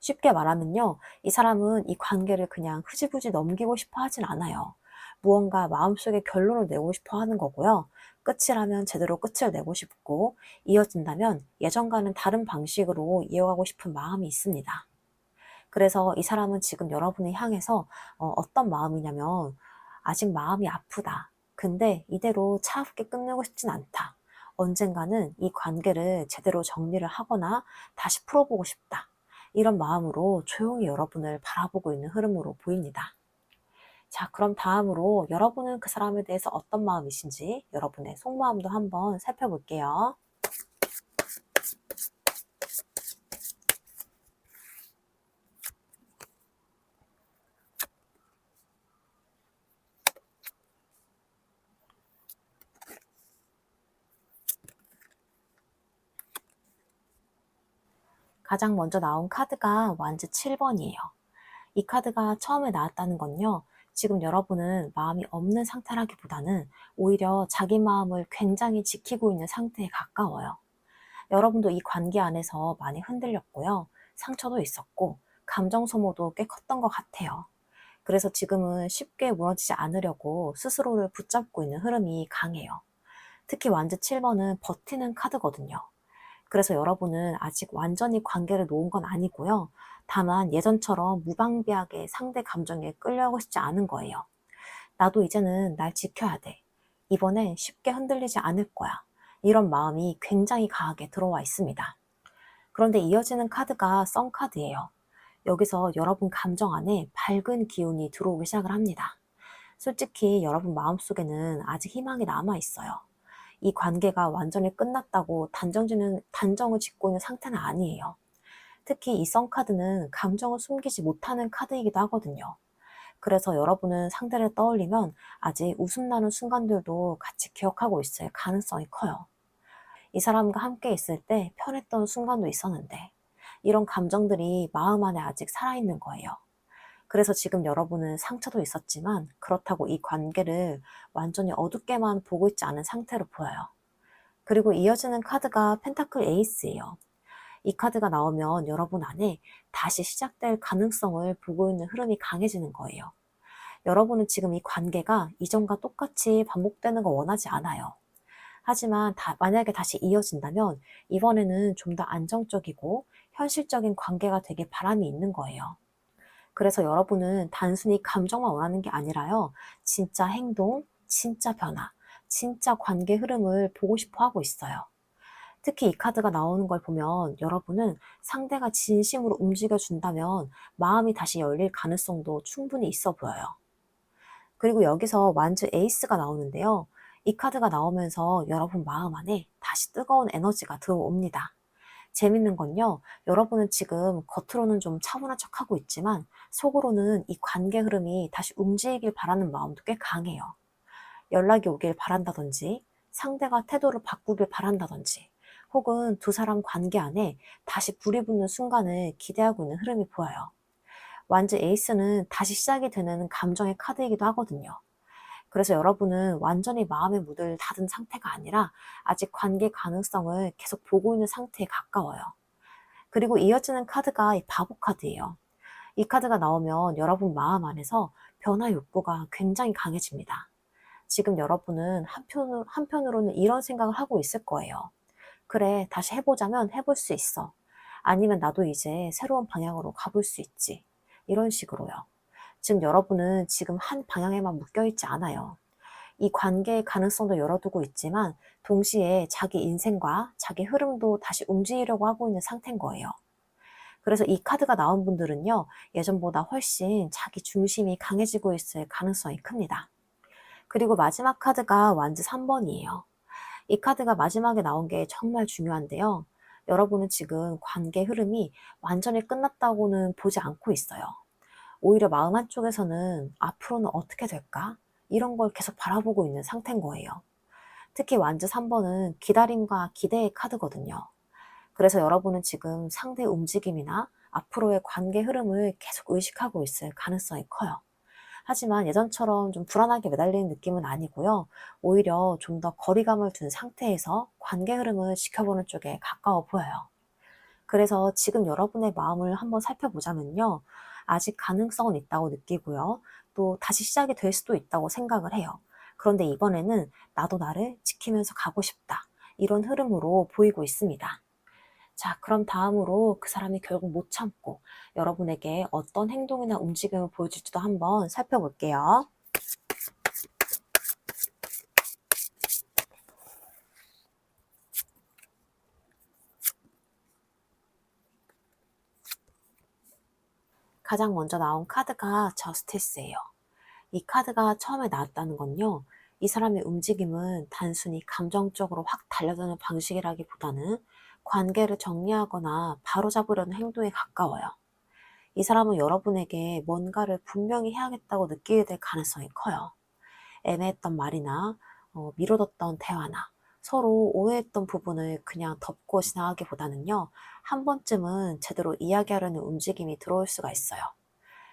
쉽게 말하면요, 이 사람은 이 관계를 그냥 흐지부지 넘기고 싶어 하진 않아요. 무언가 마음속에 결론을 내고 싶어 하는 거고요. 끝이라면 제대로 끝을 내고 싶고, 이어진다면 예전과는 다른 방식으로 이어가고 싶은 마음이 있습니다. 그래서 이 사람은 지금 여러분을 향해서 어떤 마음이냐면, 아직 마음이 아프다. 근데 이대로 차갑게 끝내고 싶진 않다. 언젠가는 이 관계를 제대로 정리를 하거나 다시 풀어보고 싶다. 이런 마음으로 조용히 여러분을 바라보고 있는 흐름으로 보입니다. 자, 그럼 다음으로 여러분은 그 사람에 대해서 어떤 마음이신지 여러분의 속마음도 한번 살펴볼게요. 가장 먼저 나온 카드가 완즈 7번이에요. 이 카드가 처음에 나왔다는 건요, 지금 여러분은 마음이 없는 상태라기보다는 오히려 자기 마음을 굉장히 지키고 있는 상태에 가까워요. 여러분도 이 관계 안에서 많이 흔들렸고요. 상처도 있었고, 감정 소모도 꽤 컸던 것 같아요. 그래서 지금은 쉽게 무너지지 않으려고 스스로를 붙잡고 있는 흐름이 강해요. 특히 완즈 7번은 버티는 카드거든요. 그래서 여러분은 아직 완전히 관계를 놓은 건 아니고요. 다만 예전처럼 무방비하게 상대 감정에 끌려가고 싶지 않은 거예요. 나도 이제는 날 지켜야 돼. 이번엔 쉽게 흔들리지 않을 거야. 이런 마음이 굉장히 강하게 들어와 있습니다. 그런데 이어지는 카드가 썬 카드예요. 여기서 여러분 감정 안에 밝은 기운이 들어오기 시작을 합니다. 솔직히 여러분 마음속에는 아직 희망이 남아 있어요. 이 관계가 완전히 끝났다고 단정을 짓고 있는 상태는 아니에요. 특히 이 썬카드는 감정을 숨기지 못하는 카드이기도 하거든요. 그래서 여러분은 상대를 떠올리면 아직 웃음 나는 순간들도 같이 기억하고 있을 가능성이 커요. 이 사람과 함께 있을 때 편했던 순간도 있었는데 이런 감정들이 마음 안에 아직 살아있는 거예요. 그래서 지금 여러분은 상처도 있었지만 그렇다고 이 관계를 완전히 어둡게만 보고 있지 않은 상태로 보여요. 그리고 이어지는 카드가 펜타클 에이스예요. 이 카드가 나오면 여러분 안에 다시 시작될 가능성을 보고 있는 흐름이 강해지는 거예요. 여러분은 지금 이 관계가 이전과 똑같이 반복되는 거 원하지 않아요. 하지만 만약에 다시 이어진다면 이번에는 좀 더 안정적이고 현실적인 관계가 되길 바람이 있는 거예요. 그래서 여러분은 단순히 감정만 원하는 게 아니라요. 진짜 행동, 진짜 변화, 진짜 관계 흐름을 보고 싶어 하고 있어요. 특히 이 카드가 나오는 걸 보면 여러분은 상대가 진심으로 움직여준다면 마음이 다시 열릴 가능성도 충분히 있어 보여요. 그리고 여기서 완즈 에이스가 나오는데요. 이 카드가 나오면서 여러분 마음 안에 다시 뜨거운 에너지가 들어옵니다. 재밌는 건요, 여러분은 지금 겉으로는 좀 차분한 척하고 있지만 속으로는 이 관계 흐름이 다시 움직이길 바라는 마음도 꽤 강해요. 연락이 오길 바란다든지, 상대가 태도를 바꾸길 바란다든지, 혹은 두 사람 관계 안에 다시 불이 붙는 순간을 기대하고 있는 흐름이 보여요. 완즈 에이스는 다시 시작이 되는 감정의 카드이기도 하거든요. 그래서 여러분은 완전히 마음의 문을 닫은 상태가 아니라 아직 관계 가능성을 계속 보고 있는 상태에 가까워요. 그리고 이어지는 카드가 이 바보 카드예요. 이 카드가 나오면 여러분 마음 안에서 변화 욕구가 굉장히 강해집니다. 지금 여러분은 한편으로는 이런 생각을 하고 있을 거예요. 그래, 다시 해보자면 해볼 수 있어. 아니면 나도 이제 새로운 방향으로 가볼 수 있지. 이런 식으로요. 지금 여러분은 지금 한 방향에만 묶여있지 않아요. 이 관계의 가능성도 열어두고 있지만 동시에 자기 인생과 자기 흐름도 다시 움직이려고 하고 있는 상태인 거예요. 그래서 이 카드가 나온 분들은요, 예전보다 훨씬 자기 중심이 강해지고 있을 가능성이 큽니다. 그리고 마지막 카드가 완즈 3번이에요. 이 카드가 마지막에 나온 게 정말 중요한데요. 여러분은 지금 관계 흐름이 완전히 끝났다고는 보지 않고 있어요. 오히려 마음 한쪽에서는 앞으로는 어떻게 될까? 이런 걸 계속 바라보고 있는 상태인 거예요. 특히 완즈 3번은 기다림과 기대의 카드거든요. 그래서 여러분은 지금 상대의 움직임이나 앞으로의 관계 흐름을 계속 의식하고 있을 가능성이 커요. 하지만 예전처럼 좀 불안하게 매달리는 느낌은 아니고요. 오히려 좀 더 거리감을 둔 상태에서 관계 흐름을 지켜보는 쪽에 가까워 보여요. 그래서 지금 여러분의 마음을 한번 살펴보자면요. 아직 가능성은 있다고 느끼고요. 또 다시 시작이 될 수도 있다고 생각을 해요. 그런데 이번에는 나도 나를 지키면서 가고 싶다. 이런 흐름으로 보이고 있습니다. 자, 그럼 다음으로 그 사람이 결국 못 참고 여러분에게 어떤 행동이나 움직임을 보여줄지도 한번 살펴볼게요. 가장 먼저 나온 카드가 저스티스예요. 이 카드가 처음에 나왔다는 건요, 이 사람의 움직임은 단순히 감정적으로 확 달려드는 방식이라기보다는 관계를 정리하거나 바로잡으려는 행동에 가까워요. 이 사람은 여러분에게 뭔가를 분명히 해야겠다고 느끼게 될 가능성이 커요. 애매했던 말이나 미뤄뒀던 대화나 서로 오해했던 부분을 그냥 덮고 지나가기보다는요, 한 번쯤은 제대로 이야기하려는 움직임이 들어올 수가 있어요.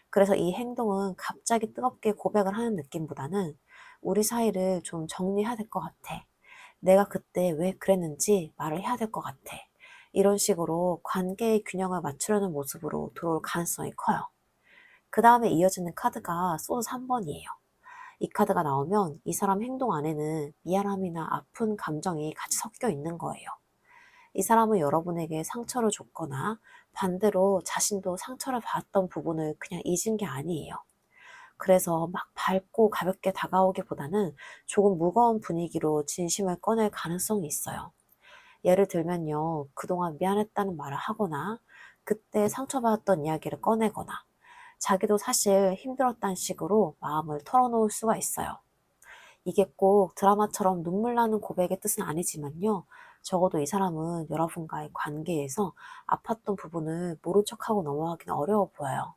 그래서 이 행동은 갑자기 뜨겁게 고백을 하는 느낌보다는 우리 사이를 좀 정리해야 될 것 같아. 내가 그때 왜 그랬는지 말을 해야 될 것 같아. 이런 식으로 관계의 균형을 맞추려는 모습으로 들어올 가능성이 커요. 그 다음에 이어지는 카드가 소드 3번이에요. 이 카드가 나오면 이 사람 행동 안에는 미안함이나 아픈 감정이 같이 섞여 있는 거예요. 이 사람은 여러분에게 상처를 줬거나 반대로 자신도 상처를 받았던 부분을 그냥 잊은 게 아니에요. 그래서 막 밝고 가볍게 다가오기보다는 조금 무거운 분위기로 진심을 꺼낼 가능성이 있어요. 예를 들면요, 그동안 미안했다는 말을 하거나 그때 상처받았던 이야기를 꺼내거나 자기도 사실 힘들었다는 식으로 마음을 털어놓을 수가 있어요. 이게 꼭 드라마처럼 눈물 나는 고백의 뜻은 아니지만요, 적어도 이 사람은 여러분과의 관계에서 아팠던 부분을 모른 척하고 넘어가기는 어려워 보여요.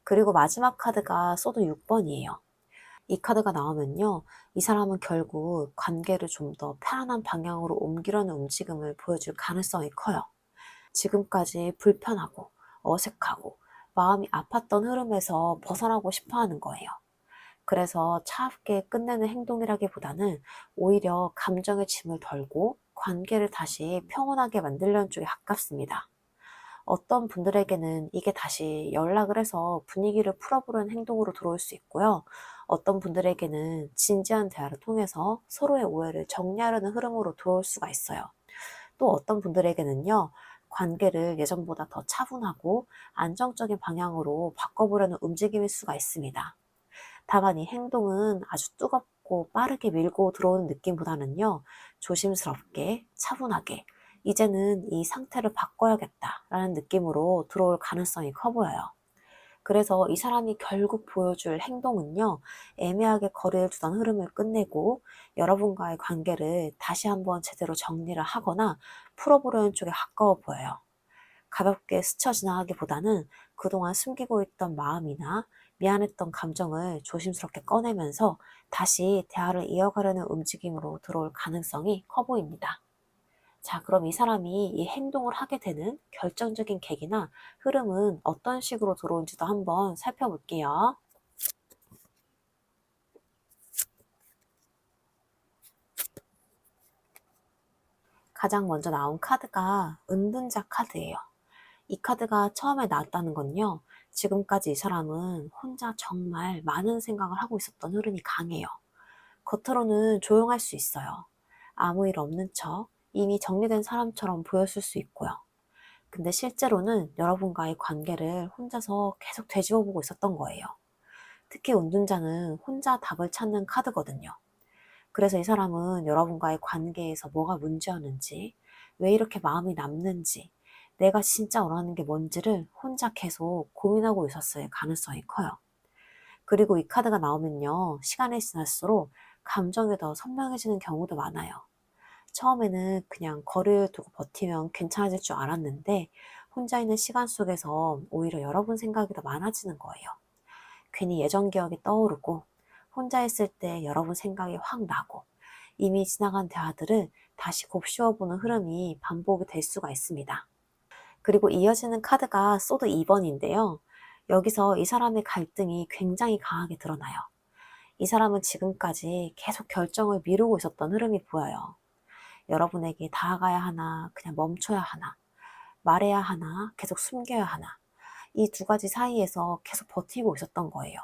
그리고 마지막 카드가 소드 6번이에요. 이 카드가 나오면요, 이 사람은 결국 관계를 좀 더 편안한 방향으로 옮기려는 움직임을 보여줄 가능성이 커요. 지금까지 불편하고 어색하고 마음이 아팠던 흐름에서 벗어나고 싶어 하는 거예요. 그래서 차갑게 끝내는 행동이라기보다는 오히려 감정의 짐을 덜고 관계를 다시 평온하게 만들려는 쪽에 가깝습니다. 어떤 분들에게는 이게 다시 연락을 해서 분위기를 풀어보려는 행동으로 들어올 수 있고요. 어떤 분들에게는 진지한 대화를 통해서 서로의 오해를 정리하려는 흐름으로 들어올 수가 있어요. 또 어떤 분들에게는요, 관계를 예전보다 더 차분하고 안정적인 방향으로 바꿔보려는 움직임일 수가 있습니다. 다만 이 행동은 아주 뜨겁고 빠르게 밀고 들어오는 느낌보다는요, 조심스럽게, 차분하게, 이제는 이 상태를 바꿔야겠다라는 느낌으로 들어올 가능성이 커 보여요. 그래서 이 사람이 결국 보여줄 행동은요, 애매하게 거리를 두던 흐름을 끝내고 여러분과의 관계를 다시 한번 제대로 정리를 하거나 풀어보려는 쪽에 가까워 보여요. 가볍게 스쳐 지나가기보다는 그동안 숨기고 있던 마음이나 미안했던 감정을 조심스럽게 꺼내면서 다시 대화를 이어가려는 움직임으로 들어올 가능성이 커 보입니다. 자, 그럼 이 사람이 이 행동을 하게 되는 결정적인 계기나 흐름은 어떤 식으로 들어온지도 한번 살펴볼게요. 가장 먼저 나온 카드가 은둔자 카드예요. 이 카드가 처음에 나왔다는 건요, 지금까지 이 사람은 혼자 정말 많은 생각을 하고 있었던 흐름이 강해요. 겉으로는 조용할 수 있어요. 아무 일 없는 척, 이미 정리된 사람처럼 보였을 수 있고요. 근데 실제로는 여러분과의 관계를 혼자서 계속 되짚어보고 있었던 거예요. 특히 운둔자는 혼자 답을 찾는 카드거든요. 그래서 이 사람은 여러분과의 관계에서 뭐가 문제였는지, 왜 이렇게 마음이 남는지, 내가 진짜 원하는 게 뭔지를 혼자 계속 고민하고 있었을 가능성이 커요. 그리고 이 카드가 나오면요, 시간이 지날수록 감정이 더 선명해지는 경우도 많아요. 처음에는 그냥 거리를 두고 버티면 괜찮아질 줄 알았는데 혼자 있는 시간 속에서 오히려 여러분 생각이 더 많아지는 거예요. 괜히 예전 기억이 떠오르고 혼자 있을 때 여러분 생각이 확 나고 이미 지나간 대화들을 다시 곱씹어보는 흐름이 반복이 될 수가 있습니다. 그리고 이어지는 카드가 소드 2번인데요. 여기서 이 사람의 갈등이 굉장히 강하게 드러나요. 이 사람은 지금까지 계속 결정을 미루고 있었던 흐름이 보여요. 여러분에게 다가가야 하나, 그냥 멈춰야 하나, 말해야 하나, 계속 숨겨야 하나. 이 두 가지 사이에서 계속 버티고 있었던 거예요.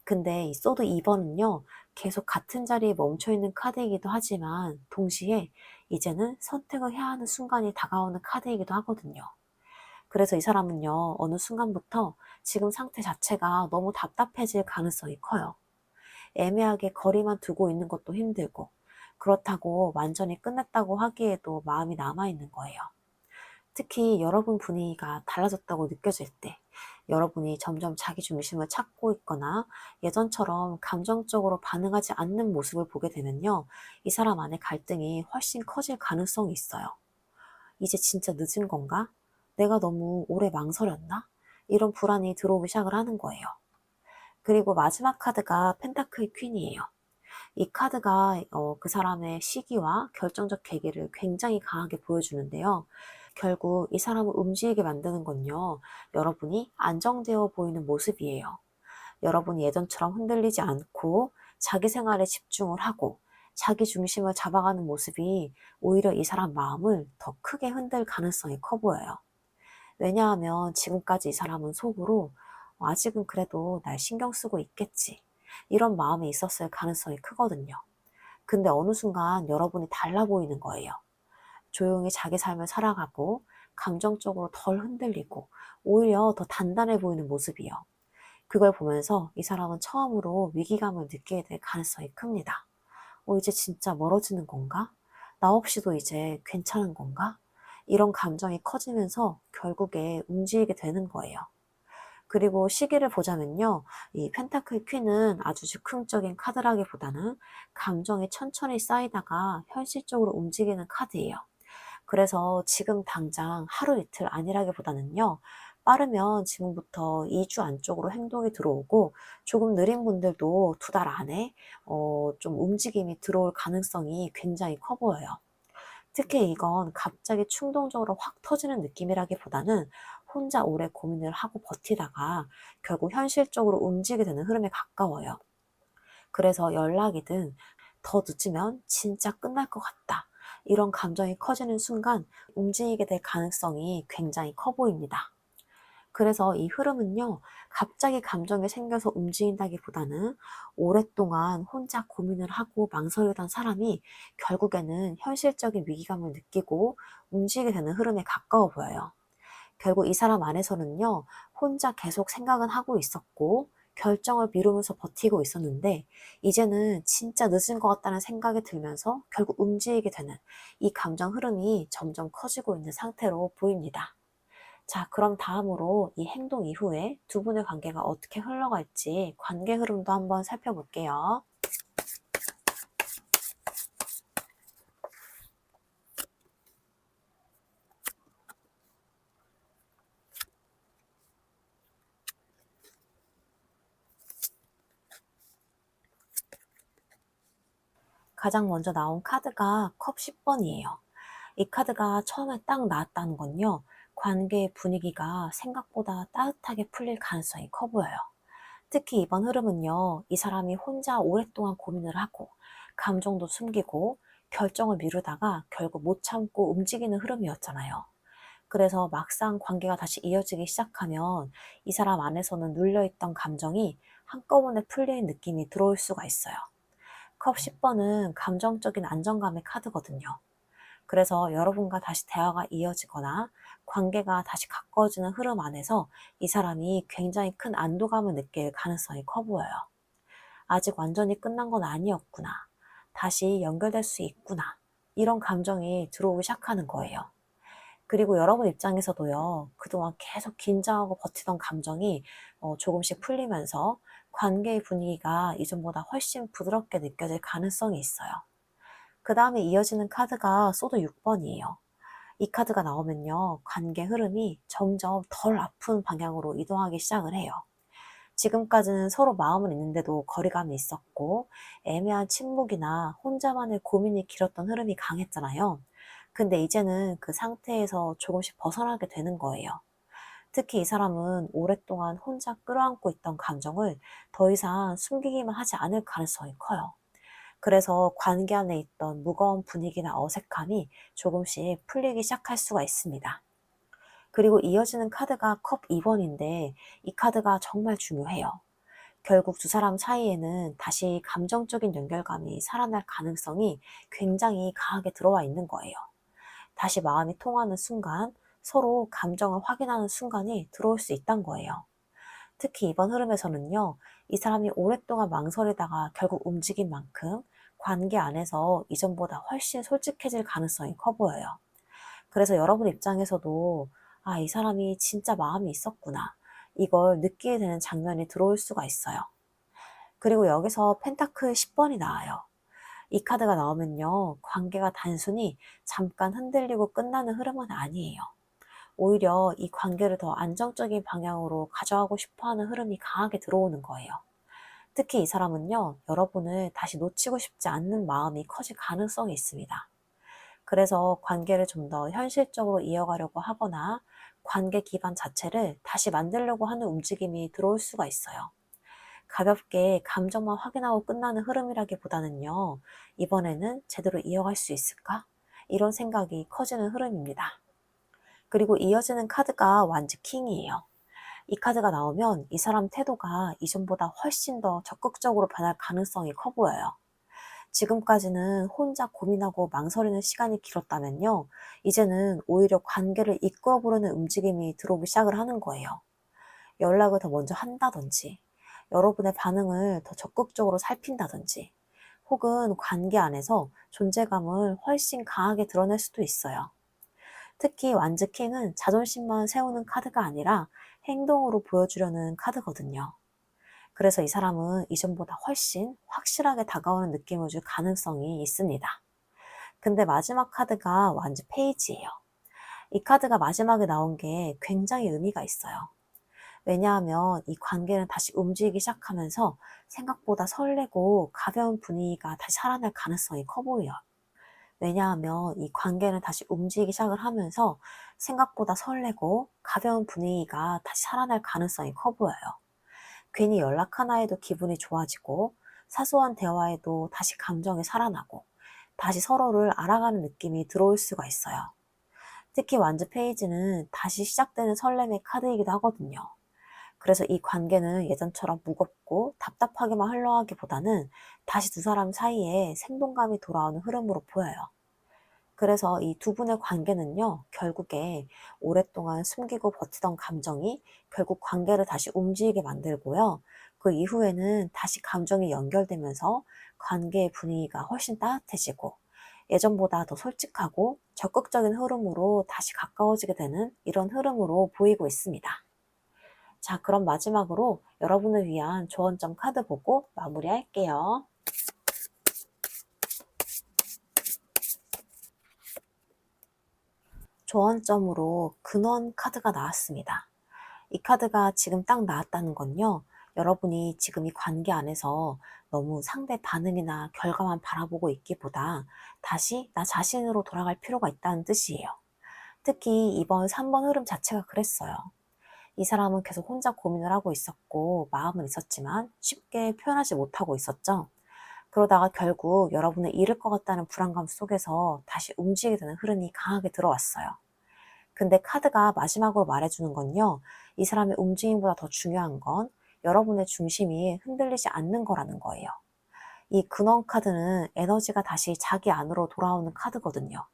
근데 이 소드 2번은요, 계속 같은 자리에 멈춰있는 카드이기도 하지만 동시에 이제는 선택을 해야 하는 순간이 다가오는 카드이기도 하거든요. 그래서 이 사람은요, 어느 순간부터 지금 상태 자체가 너무 답답해질 가능성이 커요. 애매하게 거리만 두고 있는 것도 힘들고, 그렇다고 완전히 끝냈다고 하기에도 마음이 남아있는 거예요. 특히 여러분 분위기가 달라졌다고 느껴질 때, 여러분이 점점 자기 중심을 찾고 있거나 예전처럼 감정적으로 반응하지 않는 모습을 보게 되면요. 이 사람 안에 갈등이 훨씬 커질 가능성이 있어요. 이제 진짜 늦은 건가? 내가 너무 오래 망설였나? 이런 불안이 들어오기 시작을 하는 거예요. 그리고 마지막 카드가 펜타클 퀸이에요. 이 카드가 그 사람의 시기와 결정적 계기를 굉장히 강하게 보여주는데요. 결국 이 사람을 움직이게 만드는 건요. 여러분이 안정되어 보이는 모습이에요. 여러분이 예전처럼 흔들리지 않고 자기 생활에 집중을 하고 자기 중심을 잡아가는 모습이 오히려 이 사람 마음을 더 크게 흔들 가능성이 커 보여요. 왜냐하면 지금까지 이 사람은 속으로 아직은 그래도 날 신경 쓰고 있겠지. 이런 마음이 있었을 가능성이 크거든요. 근데 어느 순간 여러분이 달라 보이는 거예요. 조용히 자기 삶을 살아가고 감정적으로 덜 흔들리고 오히려 더 단단해 보이는 모습이요. 그걸 보면서 이 사람은 처음으로 위기감을 느끼게 될 가능성이 큽니다. 이제 진짜 멀어지는 건가? 나 없이도 이제 괜찮은 건가? 이런 감정이 커지면서 결국에 움직이게 되는 거예요. 그리고 시기를 보자면요. 이 펜타클 퀸은 아주 즉흥적인 카드라기보다는 감정이 천천히 쌓이다가 현실적으로 움직이는 카드예요. 그래서 지금 당장 하루 이틀 아니라기보다는요. 빠르면 지금부터 2주 안쪽으로 행동이 들어오고 조금 느린 분들도 2달 안에 좀 움직임이 들어올 가능성이 굉장히 커 보여요. 특히 이건 갑자기 충동적으로 확 터지는 느낌이라기보다는 혼자 오래 고민을 하고 버티다가 결국 현실적으로 움직이게 되는 흐름에 가까워요. 그래서 연락이든 더 늦으면 진짜 끝날 것 같다. 이런 감정이 커지는 순간 움직이게 될 가능성이 굉장히 커 보입니다. 그래서 이 흐름은요, 갑자기 감정이 생겨서 움직인다기보다는 오랫동안 혼자 고민을 하고 망설이던 사람이 결국에는 현실적인 위기감을 느끼고 움직이게 되는 흐름에 가까워 보여요. 결국 이 사람 안에서는요, 혼자 계속 생각은 하고 있었고, 결정을 미루면서 버티고 있었는데, 이제는 진짜 늦은 것 같다는 생각이 들면서 결국 움직이게 되는 이 감정 흐름이 점점 커지고 있는 상태로 보입니다. 자, 그럼 다음으로 이 행동 이후에 두 분의 관계가 어떻게 흘러갈지 관계 흐름도 한번 살펴볼게요. 가장 먼저 나온 카드가 컵 10번이에요. 이 카드가 처음에 딱 나왔다는 건요. 관계의 분위기가 생각보다 따뜻하게 풀릴 가능성이 커 보여요. 특히 이번 흐름은요. 이 사람이 혼자 오랫동안 고민을 하고 감정도 숨기고 결정을 미루다가 결국 못 참고 움직이는 흐름이었잖아요. 그래서 막상 관계가 다시 이어지기 시작하면 이 사람 안에서는 눌려있던 감정이 한꺼번에 풀리는 느낌이 들어올 수가 있어요. 컵 10번은 감정적인 안정감의 카드거든요. 그래서 여러분과 다시 대화가 이어지거나 관계가 다시 가까워지는 흐름 안에서 이 사람이 굉장히 큰 안도감을 느낄 가능성이 커 보여요. 아직 완전히 끝난 건 아니었구나. 다시 연결될 수 있구나. 이런 감정이 들어오기 시작하는 거예요. 그리고 여러분 입장에서도요, 그동안 계속 긴장하고 버티던 감정이 조금씩 풀리면서 관계의 분위기가 이전보다 훨씬 부드럽게 느껴질 가능성이 있어요. 그 다음에 이어지는 카드가 소드 6번이에요. 이 카드가 나오면요, 관계 흐름이 점점 덜 아픈 방향으로 이동하기 시작을 해요. 지금까지는 서로 마음은 있는데도 거리감이 있었고 애매한 침묵이나 혼자만의 고민이 길었던 흐름이 강했잖아요. 근데 이제는 그 상태에서 조금씩 벗어나게 되는 거예요. 특히 이 사람은 오랫동안 혼자 끌어안고 있던 감정을 더 이상 숨기기만 하지 않을 가능성이 커요. 그래서 관계 안에 있던 무거운 분위기나 어색함이 조금씩 풀리기 시작할 수가 있습니다. 그리고 이어지는 카드가 컵 2번인데 이 카드가 정말 중요해요. 결국 두 사람 사이에는 다시 감정적인 연결감이 살아날 가능성이 굉장히 강하게 들어와 있는 거예요. 다시 마음이 통하는 순간, 서로 감정을 확인하는 순간이 들어올 수 있다는 거예요. 특히 이번 흐름에서는요, 이 사람이 오랫동안 망설이다가 결국 움직인 만큼 관계 안에서 이전보다 훨씬 솔직해질 가능성이 커 보여요. 그래서 여러분 입장에서도 이 사람이 진짜 마음이 있었구나. 이걸 느끼게 되는 장면이 들어올 수가 있어요. 그리고 여기서 펜타클 10번이 나와요. 이 카드가 나오면요, 관계가 단순히 잠깐 흔들리고 끝나는 흐름은 아니에요. 오히려 이 관계를 더 안정적인 방향으로 가져가고 싶어 하는 흐름이 강하게 들어오는 거예요. 특히 이 사람은요, 여러분을 다시 놓치고 싶지 않는 마음이 커질 가능성이 있습니다. 그래서 관계를 좀 더 현실적으로 이어가려고 하거나 관계 기반 자체를 다시 만들려고 하는 움직임이 들어올 수가 있어요. 가볍게 감정만 확인하고 끝나는 흐름이라기보다는요, 이번에는 제대로 이어갈 수 있을까? 이런 생각이 커지는 흐름입니다. 그리고 이어지는 카드가 완즈 킹이에요. 이 카드가 나오면 이 사람 태도가 이전보다 훨씬 더 적극적으로 변할 가능성이 커 보여요. 지금까지는 혼자 고민하고 망설이는 시간이 길었다면요, 이제는 오히려 관계를 이끌어보려는 움직임이 들어오기 시작을 하는 거예요. 연락을 더 먼저 한다든지, 여러분의 반응을 더 적극적으로 살핀다든지, 혹은 관계 안에서 존재감을 훨씬 강하게 드러낼 수도 있어요. 특히 완즈 킹은 자존심만 세우는 카드가 아니라 행동으로 보여주려는 카드거든요. 그래서 이 사람은 이전보다 훨씬 확실하게 다가오는 느낌을 줄 가능성이 있습니다. 근데 마지막 카드가 완즈 페이지예요. 이 카드가 마지막에 나온 게 굉장히 의미가 있어요. 왜냐하면 이 관계는 다시 움직이기 시작하면서 생각보다 설레고 가벼운 분위기가 다시 살아날 가능성이 커 보여요. 왜냐하면 이 관계는 다시 움직이기 시작을 하면서 생각보다 설레고 가벼운 분위기가 다시 살아날 가능성이 커 보여요. 괜히 연락 하나에도 기분이 좋아지고 사소한 대화에도 다시 감정이 살아나고 다시 서로를 알아가는 느낌이 들어올 수가 있어요. 특히 완즈 페이지는 다시 시작되는 설렘의 카드이기도 하거든요. 그래서 이 관계는 예전처럼 무겁고 답답하게만 흘러가기보다는 다시 두 사람 사이에 생동감이 돌아오는 흐름으로 보여요. 그래서 이 두 분의 관계는요, 결국에 오랫동안 숨기고 버티던 감정이 결국 관계를 다시 움직이게 만들고요. 그 이후에는 다시 감정이 연결되면서 관계의 분위기가 훨씬 따뜻해지고 예전보다 더 솔직하고 적극적인 흐름으로 다시 가까워지게 되는 이런 흐름으로 보이고 있습니다. 자, 그럼 마지막으로 여러분을 위한 조언점 카드 보고 마무리할게요. 조언점으로 근원 카드가 나왔습니다. 이 카드가 지금 딱 나왔다는 건요, 여러분이 지금 이 관계 안에서 너무 상대 반응이나 결과만 바라보고 있기보다 다시 나 자신으로 돌아갈 필요가 있다는 뜻이에요. 특히 이번 3번 흐름 자체가 그랬어요. 이 사람은 계속 혼자 고민을 하고 있었고 마음은 있었지만 쉽게 표현하지 못하고 있었죠. 그러다가 결국 여러분을 잃을 것 같다는 불안감 속에서 다시 움직이게 되는 흐름이 강하게 들어왔어요. 근데 카드가 마지막으로 말해주는 건요, 이 사람의 움직임보다 더 중요한 건 여러분의 중심이 흔들리지 않는 거라는 거예요. 이 근원 카드는 에너지가 다시 자기 안으로 돌아오는 카드거든요.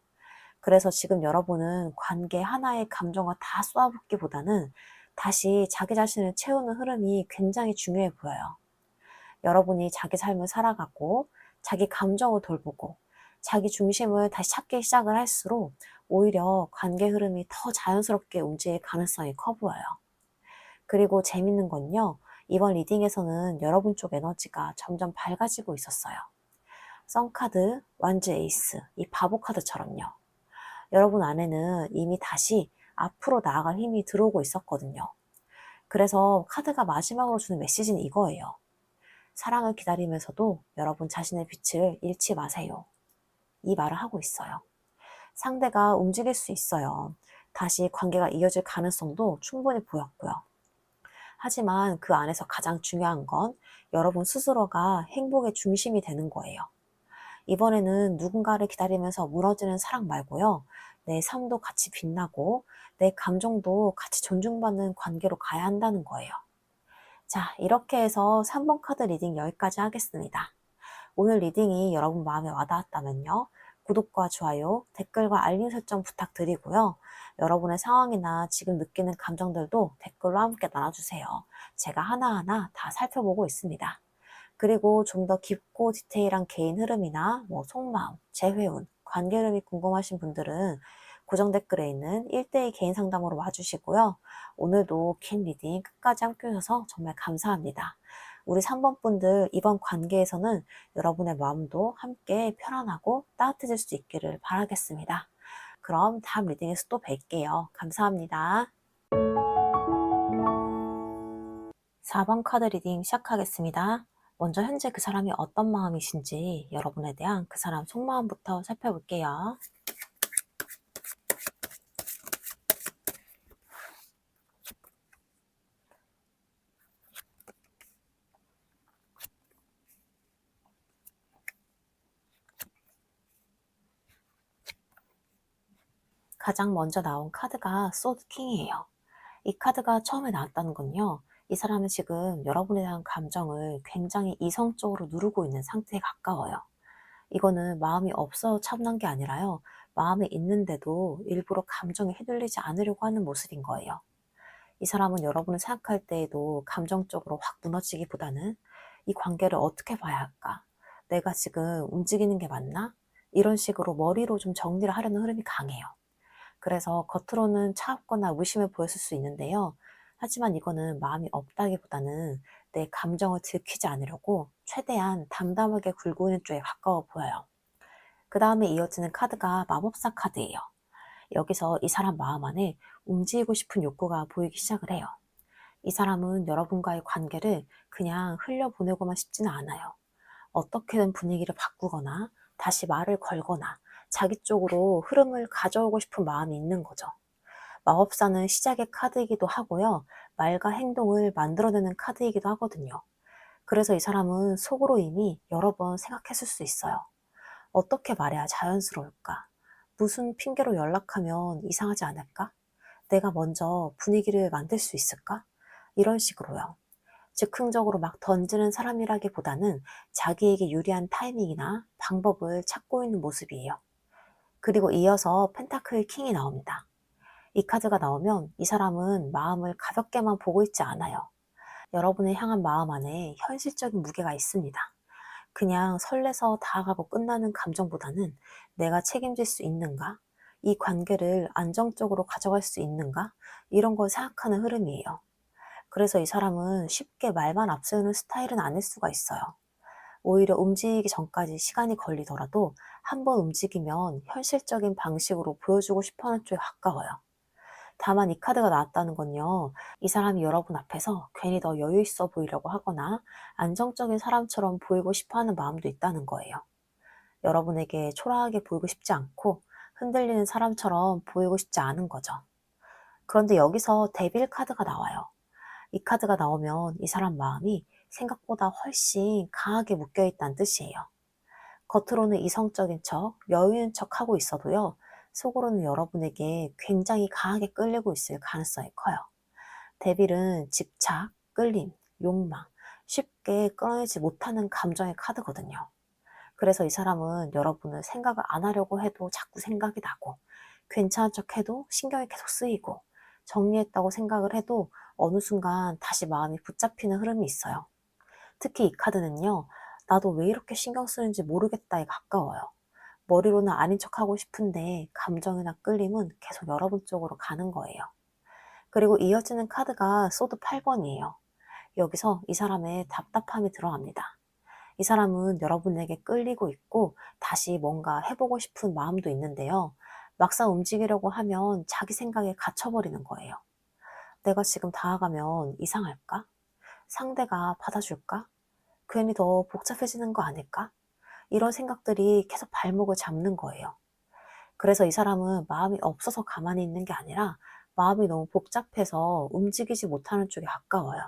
그래서 지금 여러분은 관계 하나의 감정을 다 쏟아붓기보다는 다시 자기 자신을 채우는 흐름이 굉장히 중요해 보여요. 여러분이 자기 삶을 살아가고 자기 감정을 돌보고 자기 중심을 다시 찾기 시작을 할수록 오히려 관계 흐름이 더 자연스럽게 움직일 가능성이 커 보여요. 그리고 재밌는 건요, 이번 리딩에서는 여러분 쪽 에너지가 점점 밝아지고 있었어요. 선카드, 완즈 에이스, 이 바보 카드처럼요. 여러분 안에는 이미 다시 앞으로 나아갈 힘이 들어오고 있었거든요. 그래서 카드가 마지막으로 주는 메시지는 이거예요. 사랑을 기다리면서도 여러분 자신의 빛을 잃지 마세요. 이 말을 하고 있어요. 상대가 움직일 수 있어요. 다시 관계가 이어질 가능성도 충분히 보였고요. 하지만 그 안에서 가장 중요한 건 여러분 스스로가 행복의 중심이 되는 거예요. 이번에는 누군가를 기다리면서 무너지는 사랑 말고요. 내 삶도 같이 빛나고 내 감정도 같이 존중받는 관계로 가야 한다는 거예요. 자, 이렇게 해서 3번 카드 리딩 여기까지 하겠습니다. 오늘 리딩이 여러분 마음에 와닿았다면요, 구독과 좋아요, 댓글과 알림 설정 부탁드리고요. 여러분의 상황이나 지금 느끼는 감정들도 댓글로 함께 나눠주세요. 제가 하나하나 다 살펴보고 있습니다. 그리고 좀 더 깊고 디테일한 개인 흐름이나 속마음, 재회운, 관계 흐름이 궁금하신 분들은 고정 댓글에 있는 1대1 개인 상담으로 와주시고요. 오늘도 긴 리딩 끝까지 함께 해주셔서 정말 감사합니다. 우리 3번 분들 이번 관계에서는 여러분의 마음도 함께 편안하고 따뜻해질 수 있기를 바라겠습니다. 그럼 다음 리딩에서 또 뵐게요. 감사합니다. 4번 카드 리딩 시작하겠습니다. 먼저 현재 그 사람이 어떤 마음이신지 여러분에 대한 그 사람 속마음부터 살펴볼게요. 가장 먼저 나온 카드가 소드 킹이에요. 이 카드가 처음에 나왔다는 건요. 이 사람은 지금 여러분에 대한 감정을 굉장히 이성적으로 누르고 있는 상태에 가까워요. 이거는 마음이 없어 차분한 게 아니라요. 마음이 있는데도 일부러 감정에 휘둘리지 않으려고 하는 모습인 거예요. 이 사람은 여러분을 생각할 때에도 감정적으로 확 무너지기보다는 이 관계를 어떻게 봐야 할까? 내가 지금 움직이는 게 맞나? 이런 식으로 머리로 좀 정리를 하려는 흐름이 강해요. 그래서 겉으로는 차갑거나 무심해 보였을 수 있는데요. 하지만 이거는 마음이 없다기보다는 내 감정을 들키지 않으려고 최대한 담담하게 굴고 있는 쪽에 가까워 보여요. 그 다음에 이어지는 카드가 마법사 카드예요. 여기서 이 사람 마음 안에 움직이고 싶은 욕구가 보이기 시작을 해요. 이 사람은 여러분과의 관계를 그냥 흘려보내고만 싶지는 않아요. 어떻게든 분위기를 바꾸거나 다시 말을 걸거나 자기 쪽으로 흐름을 가져오고 싶은 마음이 있는 거죠. 마법사는 시작의 카드이기도 하고요. 말과 행동을 만들어내는 카드이기도 하거든요. 그래서 이 사람은 속으로 이미 여러 번 생각했을 수 있어요. 어떻게 말해야 자연스러울까? 무슨 핑계로 연락하면 이상하지 않을까? 내가 먼저 분위기를 만들 수 있을까? 이런 식으로요. 즉흥적으로 막 던지는 사람이라기보다는 자기에게 유리한 타이밍이나 방법을 찾고 있는 모습이에요. 그리고 이어서 펜타클 킹이 나옵니다. 이 카드가 나오면 이 사람은 마음을 가볍게만 보고 있지 않아요. 여러분을 향한 마음 안에 현실적인 무게가 있습니다. 그냥 설레서 다가가고 끝나는 감정보다는 내가 책임질 수 있는가? 이 관계를 안정적으로 가져갈 수 있는가? 이런 걸 생각하는 흐름이에요. 그래서 이 사람은 쉽게 말만 앞세우는 스타일은 아닐 수가 있어요. 오히려 움직이기 전까지 시간이 걸리더라도 한번 움직이면 현실적인 방식으로 보여주고 싶어하는 쪽에 가까워요. 다만 이 카드가 나왔다는 건요. 이 사람이 여러분 앞에서 괜히 더 여유 있어 보이려고 하거나 안정적인 사람처럼 보이고 싶어하는 마음도 있다는 거예요. 여러분에게 초라하게 보이고 싶지 않고 흔들리는 사람처럼 보이고 싶지 않은 거죠. 그런데 여기서 데빌 카드가 나와요. 이 카드가 나오면 이 사람 마음이 생각보다 훨씬 강하게 묶여있다는 뜻이에요. 겉으로는 이성적인 척, 여유 있는 척 하고 있어도요, 속으로는 여러분에게 굉장히 강하게 끌리고 있을 가능성이 커요. 데빌은 집착, 끌림, 욕망, 쉽게 끊어내지 못하는 감정의 카드거든요. 그래서 이 사람은 여러분을 생각을 안 하려고 해도 자꾸 생각이 나고, 괜찮은 척 해도 신경이 계속 쓰이고, 정리했다고 생각을 해도 어느 순간 다시 마음이 붙잡히는 흐름이 있어요. 특히 이 카드는요, 나도 왜 이렇게 신경 쓰는지 모르겠다에 가까워요. 머리로는 아닌 척하고 싶은데 감정이나 끌림은 계속 여러분 쪽으로 가는 거예요. 그리고 이어지는 카드가 소드 8번이에요. 여기서 이 사람의 답답함이 드러납니다. 이 사람은 여러분에게 끌리고 있고 다시 뭔가 해보고 싶은 마음도 있는데요. 막상 움직이려고 하면 자기 생각에 갇혀버리는 거예요. 내가 지금 다가가면 이상할까? 상대가 받아줄까? 괜히 더 복잡해지는 거 아닐까? 이런 생각들이 계속 발목을 잡는 거예요. 그래서 이 사람은 마음이 없어서 가만히 있는 게 아니라 마음이 너무 복잡해서 움직이지 못하는 쪽에 가까워요.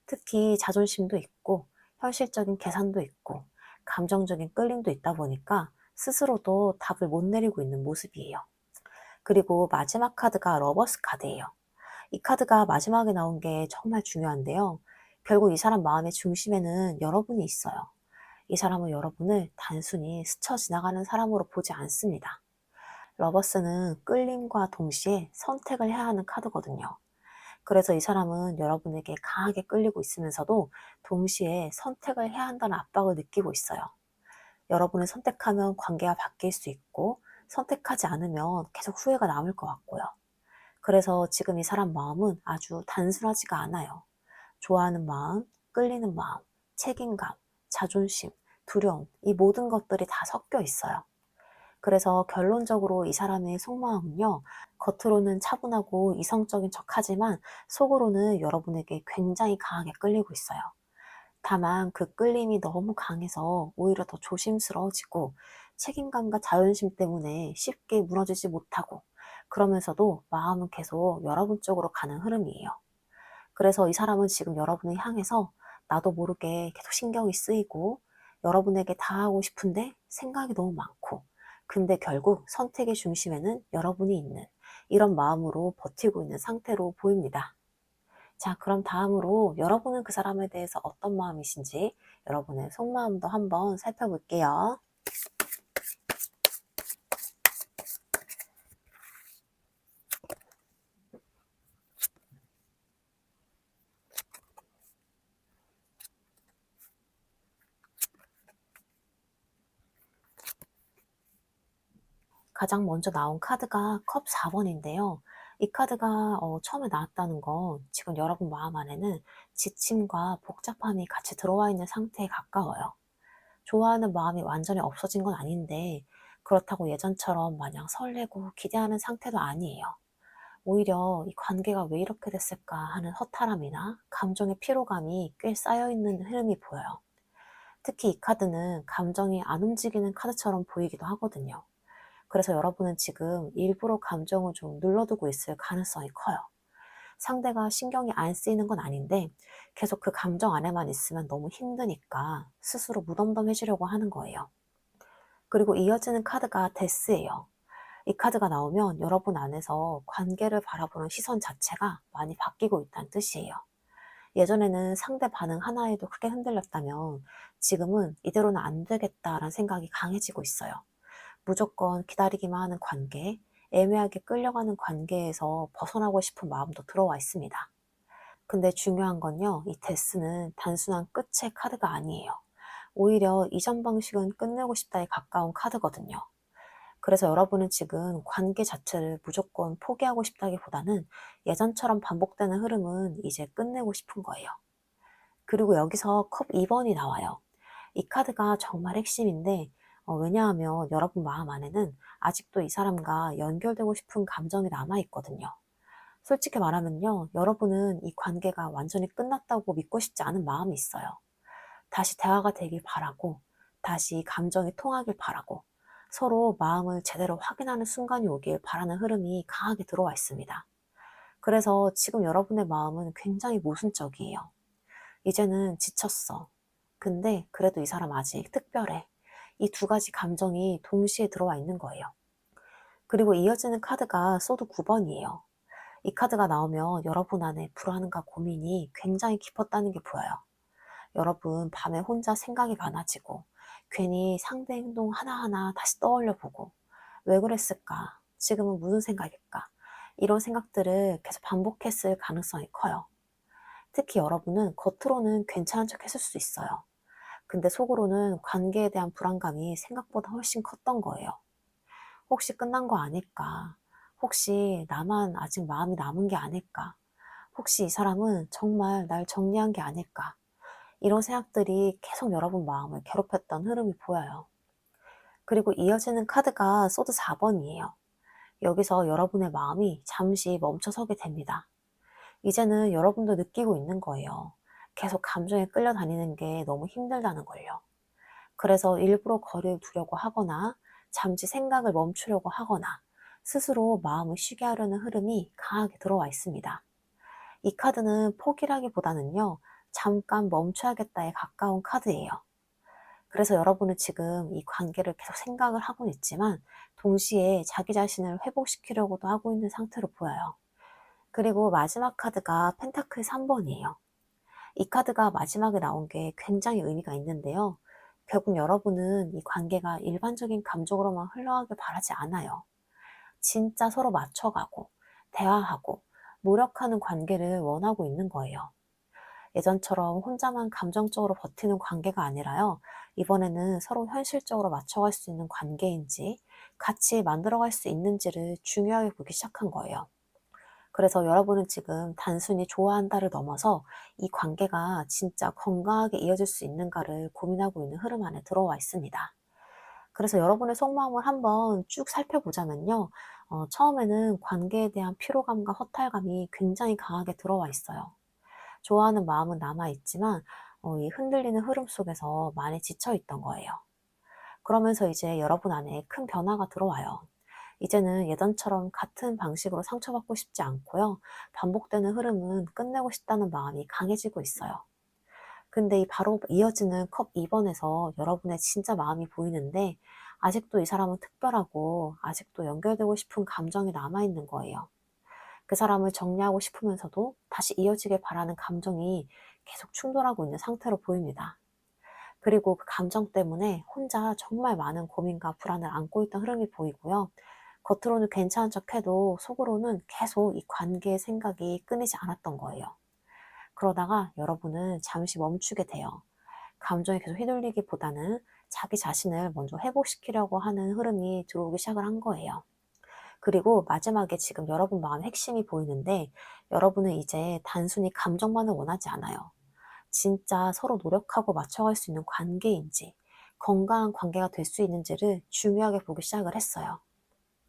특히 자존심도 있고 현실적인 계산도 있고 감정적인 끌림도 있다 보니까 스스로도 답을 못 내리고 있는 모습이에요. 그리고 마지막 카드가 러버스 카드예요. 이 카드가 마지막에 나온 게 정말 중요한데요. 결국 이 사람 마음의 중심에는 여러분이 있어요. 이 사람은 여러분을 단순히 스쳐 지나가는 사람으로 보지 않습니다. 러버스는 끌림과 동시에 선택을 해야 하는 카드거든요. 그래서 이 사람은 여러분에게 강하게 끌리고 있으면서도 동시에 선택을 해야 한다는 압박을 느끼고 있어요. 여러분을 선택하면 관계가 바뀔 수 있고 선택하지 않으면 계속 후회가 남을 것 같고요. 그래서 지금 이 사람 마음은 아주 단순하지가 않아요. 좋아하는 마음, 끌리는 마음, 책임감, 자존심, 두려움, 이 모든 것들이 다 섞여 있어요. 그래서 결론적으로 이 사람의 속마음은요, 겉으로는 차분하고 이성적인 척하지만 속으로는 여러분에게 굉장히 강하게 끌리고 있어요. 다만 그 끌림이 너무 강해서 오히려 더 조심스러워지고 책임감과 자존심 때문에 쉽게 무너지지 못하고, 그러면서도 마음은 계속 여러분 쪽으로 가는 흐름이에요. 그래서 이 사람은 지금 여러분을 향해서 나도 모르게 계속 신경이 쓰이고 여러분에게 다 하고 싶은데 생각이 너무 많고, 근데 결국 선택의 중심에는 여러분이 있는 이런 마음으로 버티고 있는 상태로 보입니다. 자, 그럼 다음으로 여러분은 그 사람에 대해서 어떤 마음이신지 여러분의 속마음도 한번 살펴볼게요. 가장 먼저 나온 카드가 컵 4번인데요. 이 카드가 처음에 나왔다는 건 지금 여러분 마음 안에는 지침과 복잡함이 같이 들어와 있는 상태에 가까워요. 좋아하는 마음이 완전히 없어진 건 아닌데 그렇다고 예전처럼 마냥 설레고 기대하는 상태도 아니에요. 오히려 이 관계가 왜 이렇게 됐을까 하는 허탈함이나 감정의 피로감이 꽤 쌓여있는 흐름이 보여요. 특히 이 카드는 감정이 안 움직이는 카드처럼 보이기도 하거든요. 그래서 여러분은 지금 일부러 감정을 좀 눌러두고 있을 가능성이 커요. 상대가 신경이 안 쓰이는 건 아닌데 계속 그 감정 안에만 있으면 너무 힘드니까 스스로 무덤덤해지려고 하는 거예요. 그리고 이어지는 카드가 데스예요. 이 카드가 나오면 여러분 안에서 관계를 바라보는 시선 자체가 많이 바뀌고 있다는 뜻이에요. 예전에는 상대 반응 하나에도 크게 흔들렸다면 지금은 이대로는 안 되겠다라는 생각이 강해지고 있어요. 무조건 기다리기만 하는 관계, 애매하게 끌려가는 관계에서 벗어나고 싶은 마음도 들어와 있습니다. 근데 중요한 건요, 이 데스는 단순한 끝의 카드가 아니에요. 오히려 이전 방식은 끝내고 싶다에 가까운 카드거든요. 그래서 여러분은 지금 관계 자체를 무조건 포기하고 싶다기보다는 예전처럼 반복되는 흐름은 이제 끝내고 싶은 거예요. 그리고 여기서 컵 2번이 나와요. 이 카드가 정말 핵심인데, 왜냐하면 여러분 마음 안에는 아직도 이 사람과 연결되고 싶은 감정이 남아있거든요. 솔직히 말하면요, 여러분은 이 관계가 완전히 끝났다고 믿고 싶지 않은 마음이 있어요. 다시 대화가 되길 바라고, 다시 감정이 통하길 바라고, 서로 마음을 제대로 확인하는 순간이 오길 바라는 흐름이 강하게 들어와 있습니다. 그래서 지금 여러분의 마음은 굉장히 모순적이에요. 이제는 지쳤어. 근데 그래도 이 사람 아직 특별해. 이 두 가지 감정이 동시에 들어와 있는 거예요. 그리고 이어지는 카드가 소드 9번이에요. 이 카드가 나오면 여러분 안에 불안과 고민이 굉장히 깊었다는 게 보여요. 여러분 밤에 혼자 생각이 많아지고 괜히 상대 행동 하나하나 다시 떠올려 보고 왜 그랬을까? 지금은 무슨 생각일까? 이런 생각들을 계속 반복했을 가능성이 커요. 특히 여러분은 겉으로는 괜찮은 척 했을 수 있어요. 근데 속으로는 관계에 대한 불안감이 생각보다 훨씬 컸던 거예요. 혹시 끝난 거 아닐까? 혹시 나만 아직 마음이 남은 게 아닐까? 혹시 이 사람은 정말 날 정리한 게 아닐까? 이런 생각들이 계속 여러분 마음을 괴롭혔던 흐름이 보여요. 그리고 이어지는 카드가 소드 4번이에요. 여기서 여러분의 마음이 잠시 멈춰서게 됩니다. 이제는 여러분도 느끼고 있는 거예요. 계속 감정에 끌려다니는 게 너무 힘들다는 걸요. 그래서 일부러 거리를 두려고 하거나 잠시 생각을 멈추려고 하거나 스스로 마음을 쉬게 하려는 흐름이 강하게 들어와 있습니다. 이 카드는 포기라기보다는요, 잠깐 멈춰야겠다에 가까운 카드예요. 그래서 여러분은 지금 이 관계를 계속 생각을 하고 있지만 동시에 자기 자신을 회복시키려고도 하고 있는 상태로 보여요. 그리고 마지막 카드가 펜타클 3번이에요. 이 카드가 마지막에 나온 게 굉장히 의미가 있는데요. 결국 여러분은 이 관계가 일반적인 감정으로만 흘러가길 바라지 않아요. 진짜 서로 맞춰가고, 대화하고, 노력하는 관계를 원하고 있는 거예요. 예전처럼 혼자만 감정적으로 버티는 관계가 아니라요. 이번에는 서로 현실적으로 맞춰갈 수 있는 관계인지, 같이 만들어갈 수 있는지를 중요하게 보기 시작한 거예요. 그래서 여러분은 지금 단순히 좋아한다를 넘어서 이 관계가 진짜 건강하게 이어질 수 있는가를 고민하고 있는 흐름 안에 들어와 있습니다. 그래서 여러분의 속마음을 한번 쭉 살펴보자면요. 처음에는 관계에 대한 피로감과 허탈감이 굉장히 강하게 들어와 있어요. 좋아하는 마음은 남아있지만 이 흔들리는 흐름 속에서 많이 지쳐있던 거예요. 그러면서 이제 여러분 안에 큰 변화가 들어와요. 이제는 예전처럼 같은 방식으로 상처받고 싶지 않고요. 반복되는 흐름은 끝내고 싶다는 마음이 강해지고 있어요. 근데 이 바로 이어지는 컵 2번에서 여러분의 진짜 마음이 보이는데 아직도 이 사람은 특별하고 아직도 연결되고 싶은 감정이 남아있는 거예요. 그 사람을 정리하고 싶으면서도 다시 이어지길 바라는 감정이 계속 충돌하고 있는 상태로 보입니다. 그리고 그 감정 때문에 혼자 정말 많은 고민과 불안을 안고 있던 흐름이 보이고요. 겉으로는 괜찮은 척해도 속으로는 계속 이 관계의 생각이 끊이지 않았던 거예요. 그러다가 여러분은 잠시 멈추게 돼요. 감정에 계속 휘둘리기보다는 자기 자신을 먼저 회복시키려고 하는 흐름이 들어오기 시작을 한 거예요. 그리고 마지막에 지금 여러분 마음의 핵심이 보이는데 여러분은 이제 단순히 감정만을 원하지 않아요. 진짜 서로 노력하고 맞춰갈 수 있는 관계인지, 건강한 관계가 될 수 있는지를 중요하게 보기 시작을 했어요.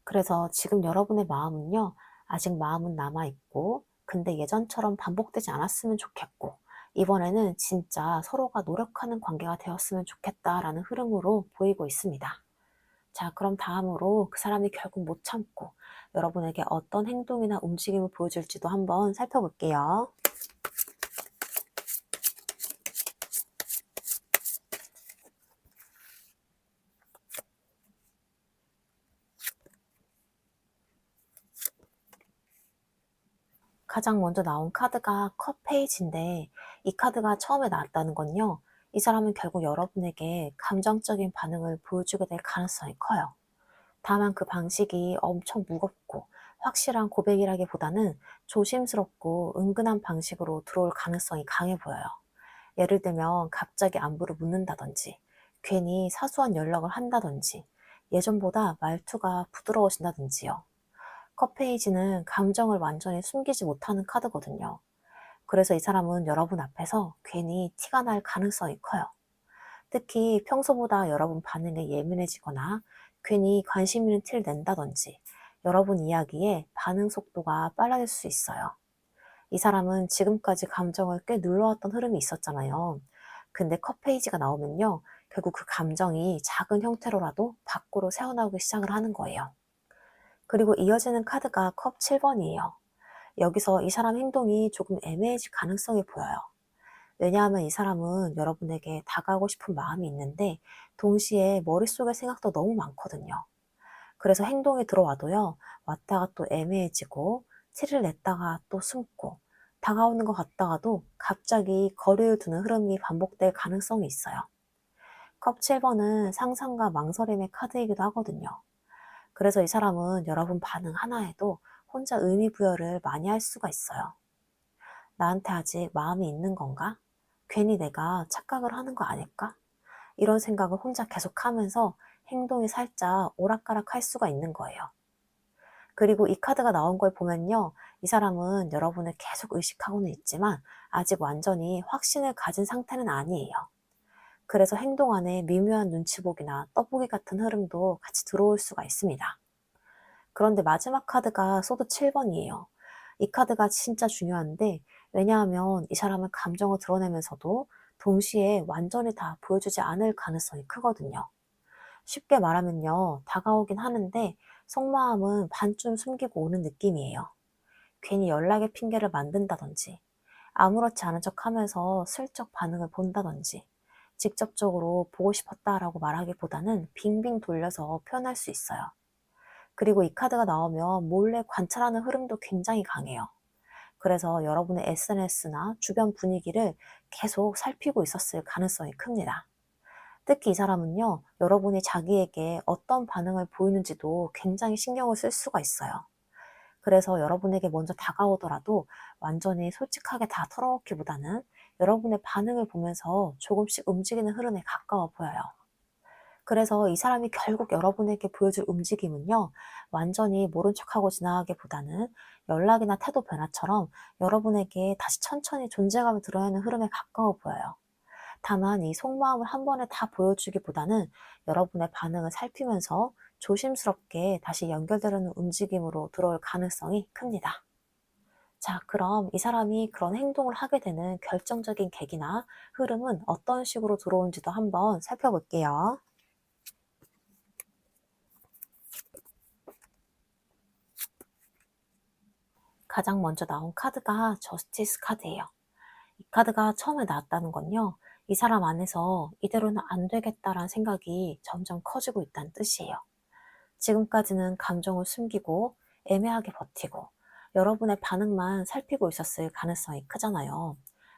그래서 지금 여러분의 마음은요, 아직 마음은 남아있고, 근데 예전처럼 반복되지 않았으면 좋겠고, 이번에는 진짜 서로가 노력하는 관계가 되었으면 좋겠다라는 흐름으로 보이고 있습니다. 자, 그럼 다음으로 그 사람이 결국 못 참고 여러분에게 어떤 행동이나 움직임을 보여줄지도 한번 살펴볼게요. 가장 먼저 나온 카드가 컵 페이지인데 이 카드가 처음에 나왔다는 건요. 이 사람은 결국 여러분에게 감정적인 반응을 보여주게 될 가능성이 커요. 다만 그 방식이 엄청 무겁고 확실한 고백이라기보다는 조심스럽고 은근한 방식으로 들어올 가능성이 강해 보여요. 예를 들면 갑자기 안부를 묻는다든지 괜히 사소한 연락을 한다든지 예전보다 말투가 부드러워진다든지요. 컵페이지는 감정을 완전히 숨기지 못하는 카드거든요. 그래서 이 사람은 여러분 앞에서 괜히 티가 날 가능성이 커요. 특히 평소보다 여러분 반응에 예민해지거나 괜히 관심 있는 티를 낸다든지 여러분 이야기에 반응 속도가 빨라질 수 있어요. 이 사람은 지금까지 감정을 꽤 눌러왔던 흐름이 있었잖아요. 근데 컵페이지가 나오면요. 결국 그 감정이 작은 형태로라도 밖으로 새어나오기 시작을 하는 거예요. 그리고 이어지는 카드가 컵 7번이에요. 여기서 이 사람 행동이 조금 애매해질 가능성이 보여요. 왜냐하면 이 사람은 여러분에게 다가오고 싶은 마음이 있는데 동시에 머릿속의 생각도 너무 많거든요. 그래서 행동이 들어와도요. 왔다가 또 애매해지고 티를 냈다가 또 숨고 다가오는 것 같다가도 갑자기 거리를 두는 흐름이 반복될 가능성이 있어요. 컵 7번은 상상과 망설임의 카드이기도 하거든요. 그래서 이 사람은 여러분 반응 하나에도 혼자 의미 부여를 많이 할 수가 있어요. 나한테 아직 마음이 있는 건가? 괜히 내가 착각을 하는 거 아닐까? 이런 생각을 혼자 계속하면서 행동이 살짝 오락가락 할 수가 있는 거예요. 그리고 이 카드가 나온 걸 보면요. 이 사람은 여러분을 계속 의식하고는 있지만 아직 완전히 확신을 가진 상태는 아니에요. 그래서 행동 안에 미묘한 눈치 보기나 떠보기 같은 흐름도 같이 들어올 수가 있습니다. 그런데 마지막 카드가 소드 7번이에요. 이 카드가 진짜 중요한데 왜냐하면 이 사람은 감정을 드러내면서도 동시에 완전히 다 보여주지 않을 가능성이 크거든요. 쉽게 말하면요. 다가오긴 하는데 속마음은 반쯤 숨기고 오는 느낌이에요. 괜히 연락의 핑계를 만든다든지 아무렇지 않은 척 하면서 슬쩍 반응을 본다든지 직접적으로 보고 싶었다라고 말하기보다는 빙빙 돌려서 표현할 수 있어요. 그리고 이 카드가 나오면 몰래 관찰하는 흐름도 굉장히 강해요. 그래서 여러분의 SNS나 주변 분위기를 계속 살피고 있었을 가능성이 큽니다. 특히 이 사람은요, 여러분이 자기에게 어떤 반응을 보이는지도 굉장히 신경을 쓸 수가 있어요. 그래서 여러분에게 먼저 다가오더라도 완전히 솔직하게 다 털어놓기보다는 여러분의 반응을 보면서 조금씩 움직이는 흐름에 가까워 보여요. 그래서 이 사람이 결국 여러분에게 보여줄 움직임은요, 완전히 모른 척하고 지나가기보다는 연락이나 태도 변화처럼 여러분에게 다시 천천히 존재감을 드러내는 흐름에 가까워 보여요. 다만 이 속마음을 한 번에 다 보여주기보다는 여러분의 반응을 살피면서 조심스럽게 다시 연결되려는 움직임으로 들어올 가능성이 큽니다. 자, 그럼 이 사람이 그런 행동을 하게 되는 결정적인 계기나 흐름은 어떤 식으로 들어오는지도 한번 살펴볼게요. 가장 먼저 나온 카드가 저스티스 카드예요. 이 카드가 처음에 나왔다는 건요, 이 사람 안에서 이대로는 안 되겠다라는 생각이 점점 커지고 있다는 뜻이에요. 지금까지는 감정을 숨기고 애매하게 버티고 여러분의 반응만 살피고 있었을 가능성이 크잖아요.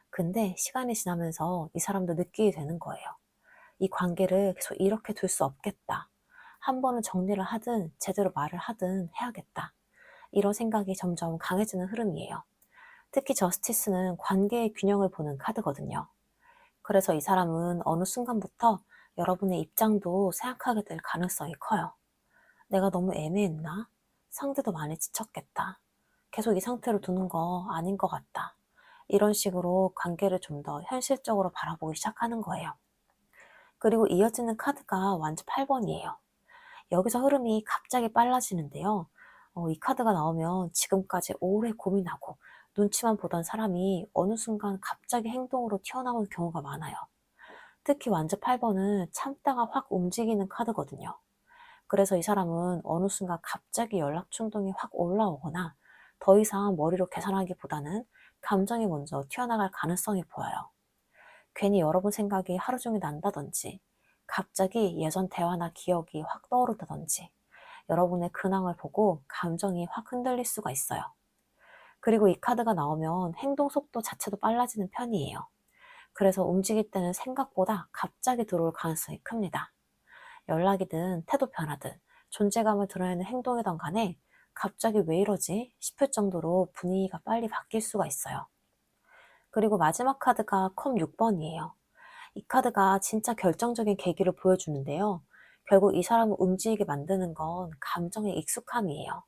근데 시간이 지나면서 이 사람도 느끼게 되는 거예요. 이 관계를 계속 이렇게 둘 수 없겠다. 한 번은 정리를 하든 제대로 말을 하든 해야겠다. 이런 생각이 점점 강해지는 흐름이에요. 특히 저스티스는 관계의 균형을 보는 카드거든요. 그래서 이 사람은 어느 순간부터 여러분의 입장도 생각하게 될 가능성이 커요. 내가 너무 애매했나? 상대도 많이 지쳤겠다. 계속 이 상태로 두는 거 아닌 것 같다. 이런 식으로 관계를 좀 더 현실적으로 바라보기 시작하는 거예요. 그리고 이어지는 카드가 완전 8번이에요. 여기서 흐름이 갑자기 빨라지는데요. 이 카드가 나오면 지금까지 오래 고민하고 눈치만 보던 사람이 어느 순간 갑자기 행동으로 튀어나오는 경우가 많아요. 특히 완전 8번은 참다가 확 움직이는 카드거든요. 그래서 이 사람은 어느 순간 갑자기 연락 충동이 확 올라오거나 더 이상 머리로 계산하기보다는 감정이 먼저 튀어나갈 가능성이 보여요. 괜히 여러분 생각이 하루 종일 난다든지, 갑자기 예전 대화나 기억이 확 떠오른다든지, 여러분의 근황을 보고 감정이 확 흔들릴 수가 있어요. 그리고 이 카드가 나오면 행동 속도 자체도 빨라지는 편이에요. 그래서 움직일 때는 생각보다 갑자기 들어올 가능성이 큽니다. 연락이든 태도 변화든 존재감을 드러내는 행동이든 간에 갑자기 왜 이러지 싶을 정도로 분위기가 빨리 바뀔 수가 있어요. 그리고 마지막 카드가 컵 6번이에요. 이 카드가 진짜 결정적인 계기를 보여주는데요. 결국 이 사람을 움직이게 만드는 건 감정의 익숙함이에요.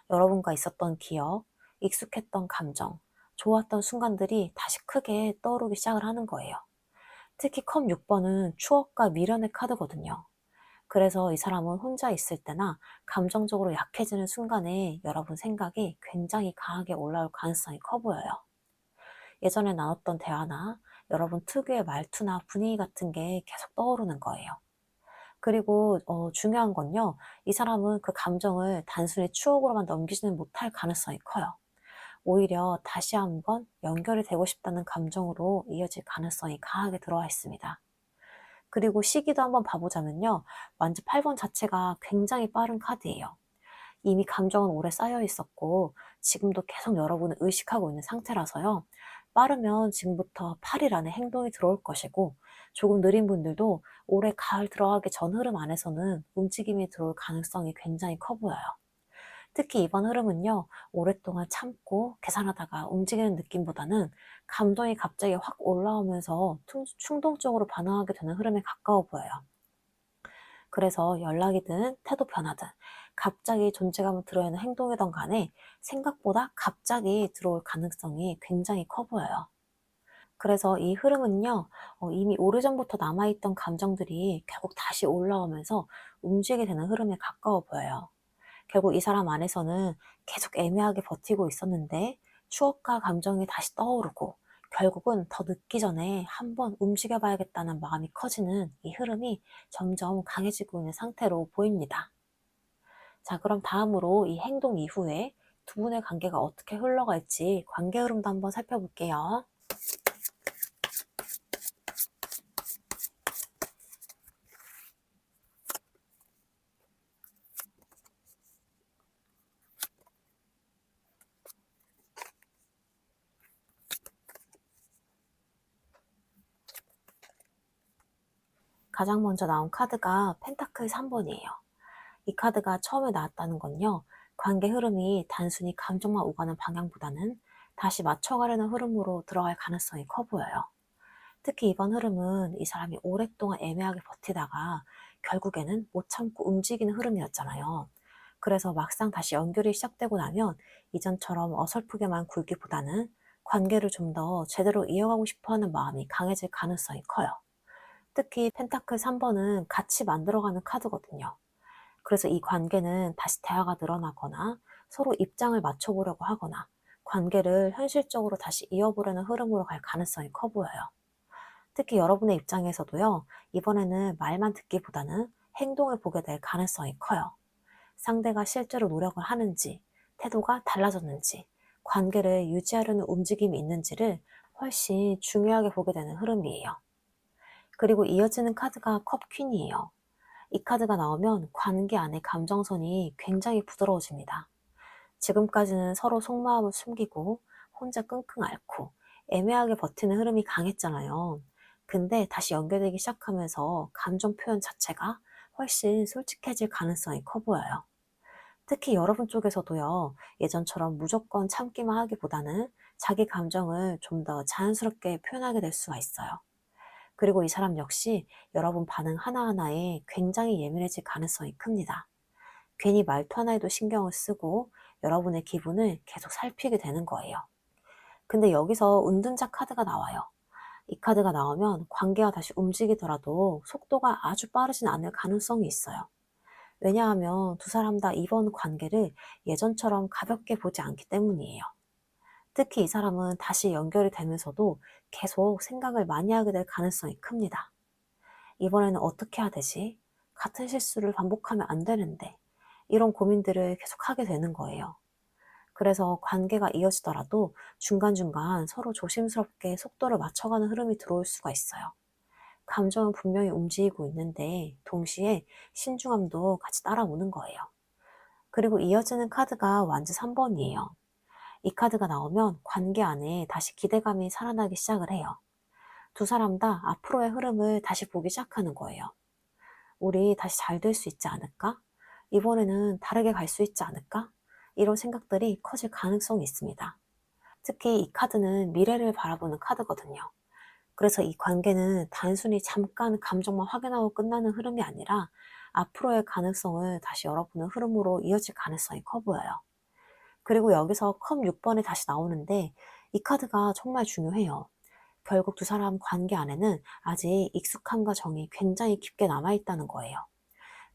여러분과 있었던 기억, 익숙했던 감정, 좋았던 순간들이 다시 크게 떠오르기 시작을 하는 거예요. 특히 컵 6번은 추억과 미련의 카드거든요. 그래서 이 사람은 혼자 있을 때나 감정적으로 약해지는 순간에 여러분 생각이 굉장히 강하게 올라올 가능성이 커 보여요. 예전에 나눴던 대화나 여러분 특유의 말투나 분위기 같은 게 계속 떠오르는 거예요. 그리고 중요한 건요, 이 사람은 그 감정을 단순히 추억으로만 넘기지는 못할 가능성이 커요. 오히려 다시 한번 연결이 되고 싶다는 감정으로 이어질 가능성이 강하게 들어와 있습니다. 그리고 시기도 한번 봐보자면요, 완전 8번 자체가 굉장히 빠른 카드예요. 이미 감정은 오래 쌓여 있었고 지금도 계속 여러분을 의식하고 있는 상태라서요. 빠르면 지금부터 8일 안에 행동이 들어올 것이고, 조금 느린 분들도 올해 가을 들어가기 전 흐름 안에서는 움직임이 들어올 가능성이 굉장히 커 보여요. 특히 이번 흐름은요, 오랫동안 참고 계산하다가 움직이는 느낌보다는 감정이 갑자기 확 올라오면서 충동적으로 반응하게 되는 흐름에 가까워 보여요. 그래서 연락이든 태도 변화든 갑자기 존재감을 드러내는 행동이든 간에 생각보다 갑자기 들어올 가능성이 굉장히 커 보여요. 그래서 이 흐름은요, 이미 오래전부터 남아있던 감정들이 결국 다시 올라오면서 움직이게 되는 흐름에 가까워 보여요. 결국 이 사람 안에서는 계속 애매하게 버티고 있었는데 추억과 감정이 다시 떠오르고 결국은 더 늦기 전에 한번 움직여 봐야겠다는 마음이 커지는 이 흐름이 점점 강해지고 있는 상태로 보입니다. 자, 그럼 다음으로 이 행동 이후에 두 분의 관계가 어떻게 흘러갈지 관계 흐름도 한번 살펴볼게요. 가장 먼저 나온 카드가 펜타클 3번이에요. 이 카드가 처음에 나왔다는 건요, 관계 흐름이 단순히 감정만 오가는 방향보다는 다시 맞춰가려는 흐름으로 들어갈 가능성이 커 보여요. 특히 이번 흐름은 이 사람이 오랫동안 애매하게 버티다가 결국에는 못 참고 움직이는 흐름이었잖아요. 그래서 막상 다시 연결이 시작되고 나면 이전처럼 어설프게만 굴기보다는 관계를 좀 더 제대로 이어가고 싶어 하는 마음이 강해질 가능성이 커요. 특히 펜타클 3번은 같이 만들어가는 카드거든요. 그래서 이 관계는 다시 대화가 늘어나거나 서로 입장을 맞춰보려고 하거나 관계를 현실적으로 다시 이어보려는 흐름으로 갈 가능성이 커 보여요. 특히 여러분의 입장에서도요, 이번에는 말만 듣기보다는 행동을 보게 될 가능성이 커요. 상대가 실제로 노력을 하는지, 태도가 달라졌는지, 관계를 유지하려는 움직임이 있는지를 훨씬 중요하게 보게 되는 흐름이에요. 그리고 이어지는 카드가 컵 퀸이에요. 이 카드가 나오면 관계 안의 감정선이 굉장히 부드러워집니다. 지금까지는 서로 속마음을 숨기고 혼자 끙끙 앓고 애매하게 버티는 흐름이 강했잖아요. 근데 다시 연결되기 시작하면서 감정 표현 자체가 훨씬 솔직해질 가능성이 커 보여요. 특히 여러분 쪽에서도요, 예전처럼 무조건 참기만 하기보다는 자기 감정을 좀 더 자연스럽게 표현하게 될 수가 있어요. 그리고 이 사람 역시 여러분 반응 하나하나에 굉장히 예민해질 가능성이 큽니다. 괜히 말투 하나에도 신경을 쓰고 여러분의 기분을 계속 살피게 되는 거예요. 근데 여기서 은둔자 카드가 나와요. 이 카드가 나오면 관계가 다시 움직이더라도 속도가 아주 빠르진 않을 가능성이 있어요. 왜냐하면 두 사람 다 이번 관계를 예전처럼 가볍게 보지 않기 때문이에요. 특히 이 사람은 다시 연결이 되면서도 계속 생각을 많이 하게 될 가능성이 큽니다. 이번에는 어떻게 해야 되지? 같은 실수를 반복하면 안 되는데. 이런 고민들을 계속 하게 되는 거예요. 그래서 관계가 이어지더라도 중간중간 서로 조심스럽게 속도를 맞춰가는 흐름이 들어올 수가 있어요. 감정은 분명히 움직이고 있는데 동시에 신중함도 같이 따라오는 거예요. 그리고 이어지는 카드가 완즈 3번이에요. 이 카드가 나오면 관계 안에 다시 기대감이 살아나기 시작을 해요. 두 사람 다 앞으로의 흐름을 다시 보기 시작하는 거예요. 우리 다시 잘 될 수 있지 않을까? 이번에는 다르게 갈 수 있지 않을까? 이런 생각들이 커질 가능성이 있습니다. 특히 이 카드는 미래를 바라보는 카드거든요. 그래서 이 관계는 단순히 잠깐 감정만 확인하고 끝나는 흐름이 아니라 앞으로의 가능성을 다시 열어보는 흐름으로 이어질 가능성이 커 보여요. 그리고 여기서 컵 6번이 다시 나오는데 이 카드가 정말 중요해요. 결국 두 사람 관계 안에는 아직 익숙함과 정이 굉장히 깊게 남아있다는 거예요.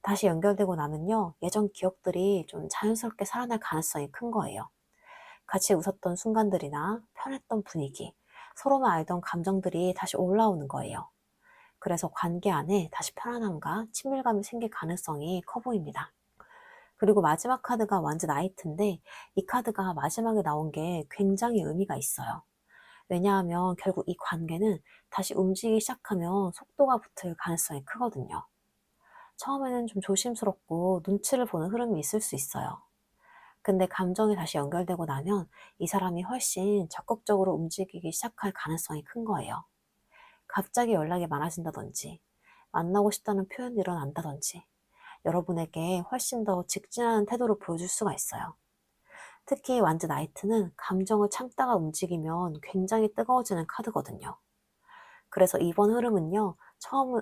다시 연결되고 나면요, 예전 기억들이 좀 자연스럽게 살아날 가능성이 큰 거예요. 같이 웃었던 순간들이나 편했던 분위기, 서로만 알던 감정들이 다시 올라오는 거예요. 그래서 관계 안에 다시 편안함과 친밀감이 생길 가능성이 커 보입니다. 그리고 마지막 카드가 완즈 나이트인데 이 카드가 마지막에 나온 게 굉장히 의미가 있어요. 왜냐하면 결국 이 관계는 다시 움직이기 시작하면 속도가 붙을 가능성이 크거든요. 처음에는 좀 조심스럽고 눈치를 보는 흐름이 있을 수 있어요. 근데 감정이 다시 연결되고 나면 이 사람이 훨씬 적극적으로 움직이기 시작할 가능성이 큰 거예요. 갑자기 연락이 많아진다든지, 만나고 싶다는 표현이 일어난다든지, 여러분에게 훨씬 더 직진하는 태도를 보여줄 수가 있어요. 특히 완즈 나이트는 감정을 참다가 움직이면 굉장히 뜨거워지는 카드거든요. 그래서 이번 흐름은요,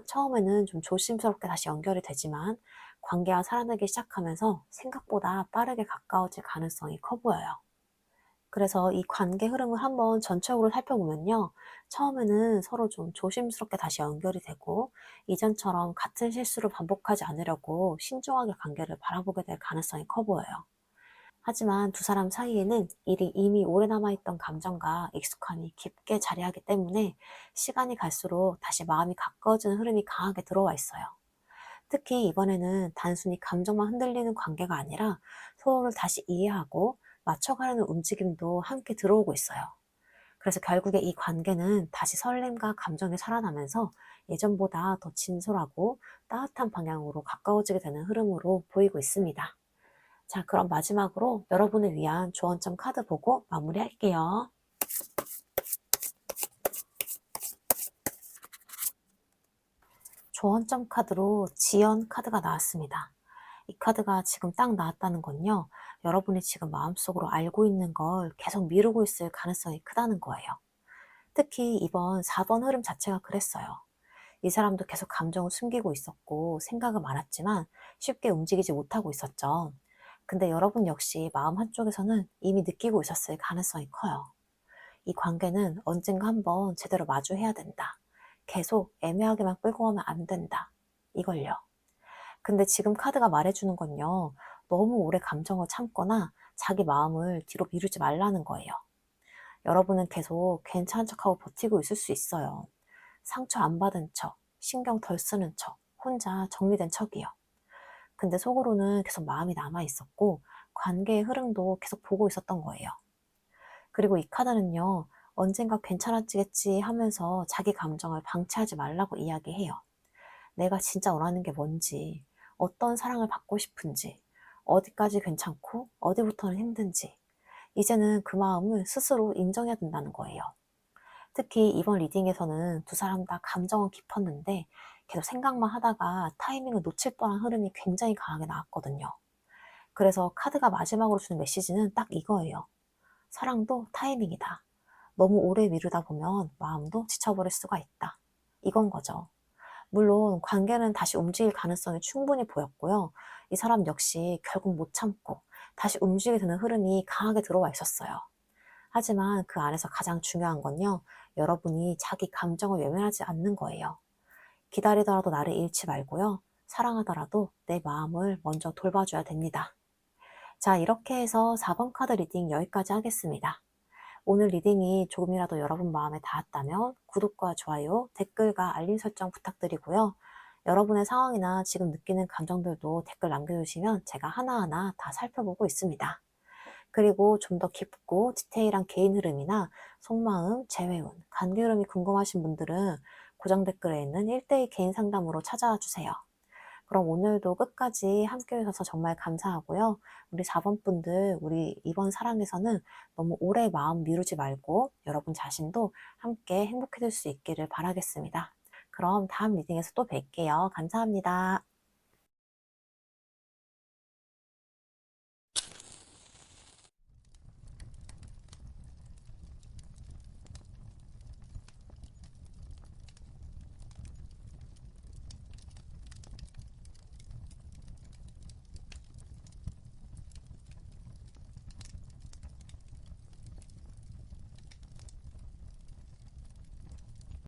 처음에는 좀 조심스럽게 다시 연결이 되지만 관계가 살아나기 시작하면서 생각보다 빠르게 가까워질 가능성이 커 보여요. 그래서 이 관계 흐름을 한번 전체적으로 살펴보면요, 처음에는 서로 좀 조심스럽게 다시 연결이 되고 이전처럼 같은 실수를 반복하지 않으려고 신중하게 관계를 바라보게 될 가능성이 커 보여요. 하지만 두 사람 사이에는 이미 오래 남아있던 감정과 익숙함이 깊게 자리하기 때문에 시간이 갈수록 다시 마음이 가까워지는 흐름이 강하게 들어와 있어요. 특히 이번에는 단순히 감정만 흔들리는 관계가 아니라 서로를 다시 이해하고 맞춰가려는 움직임도 함께 들어오고 있어요. 그래서 결국에 이 관계는 다시 설렘과 감정이 살아나면서 예전보다 더 진솔하고 따뜻한 방향으로 가까워지게 되는 흐름으로 보이고 있습니다. 자, 그럼 마지막으로 여러분을 위한 조언점 카드 보고 마무리할게요. 조언점 카드로 지연 카드가 나왔습니다. 이 카드가 지금 딱 나왔다는 건요, 여러분이 지금 마음속으로 알고 있는 걸 계속 미루고 있을 가능성이 크다는 거예요. 특히 이번 4번 흐름 자체가 그랬어요. 이 사람도 계속 감정을 숨기고 있었고 생각은 많았지만 쉽게 움직이지 못하고 있었죠. 근데 여러분 역시 마음 한쪽에서는 이미 느끼고 있었을 가능성이 커요. 이 관계는 언젠가 한번 제대로 마주해야 된다. 계속 애매하게만 끌고 가면 안 된다. 이걸요. 근데 지금 카드가 말해주는 건요. 너무 오래 감정을 참거나 자기 마음을 뒤로 미루지 말라는 거예요. 여러분은 계속 괜찮은 척하고 버티고 있을 수 있어요. 상처 안 받은 척, 신경 덜 쓰는 척, 혼자 정리된 척이요. 근데 속으로는 계속 마음이 남아 있었고 관계의 흐름도 계속 보고 있었던 거예요. 그리고 이 카드는요. 언젠가 괜찮아지겠지 하면서 자기 감정을 방치하지 말라고 이야기해요. 내가 진짜 원하는 게 뭔지, 어떤 사랑을 받고 싶은지, 어디까지 괜찮고 어디부터는 힘든지, 이제는 그 마음을 스스로 인정해야 된다는 거예요. 특히 이번 리딩에서는 두 사람 다 감정은 깊었는데 계속 생각만 하다가 타이밍을 놓칠 뻔한 흐름이 굉장히 강하게 나왔거든요. 그래서 카드가 마지막으로 주는 메시지는 딱 이거예요. 사랑도 타이밍이다. 너무 오래 미루다 보면 마음도 지쳐버릴 수가 있다. 이건 거죠. 물론 관계는 다시 움직일 가능성이 충분히 보였고요. 이 사람 역시 결국 못 참고 다시 움직이게 되는 흐름이 강하게 들어와 있었어요. 하지만 그 안에서 가장 중요한 건요. 여러분이 자기 감정을 외면하지 않는 거예요. 기다리더라도 나를 잃지 말고요. 사랑하더라도 내 마음을 먼저 돌봐줘야 됩니다. 자, 이렇게 해서 4번 카드 리딩 여기까지 하겠습니다. 오늘 리딩이 조금이라도 여러분 마음에 닿았다면 구독과 좋아요, 댓글과 알림 설정 부탁드리고요. 여러분의 상황이나 지금 느끼는 감정들도 댓글 남겨주시면 제가 하나하나 다 살펴보고 있습니다. 그리고 좀 더 깊고 디테일한 개인 흐름이나 속마음, 재회운, 관계 흐름이 궁금하신 분들은 고정 댓글에 있는 1대1 개인 상담으로 찾아와 주세요. 그럼 오늘도 끝까지 함께 해주셔서 정말 감사하고요. 우리 4번 분들, 우리 이번 사랑에서는 너무 오래 마음 미루지 말고 여러분 자신도 함께 행복해질 수 있기를 바라겠습니다. 그럼 다음 리딩에서 또 뵐게요. 감사합니다.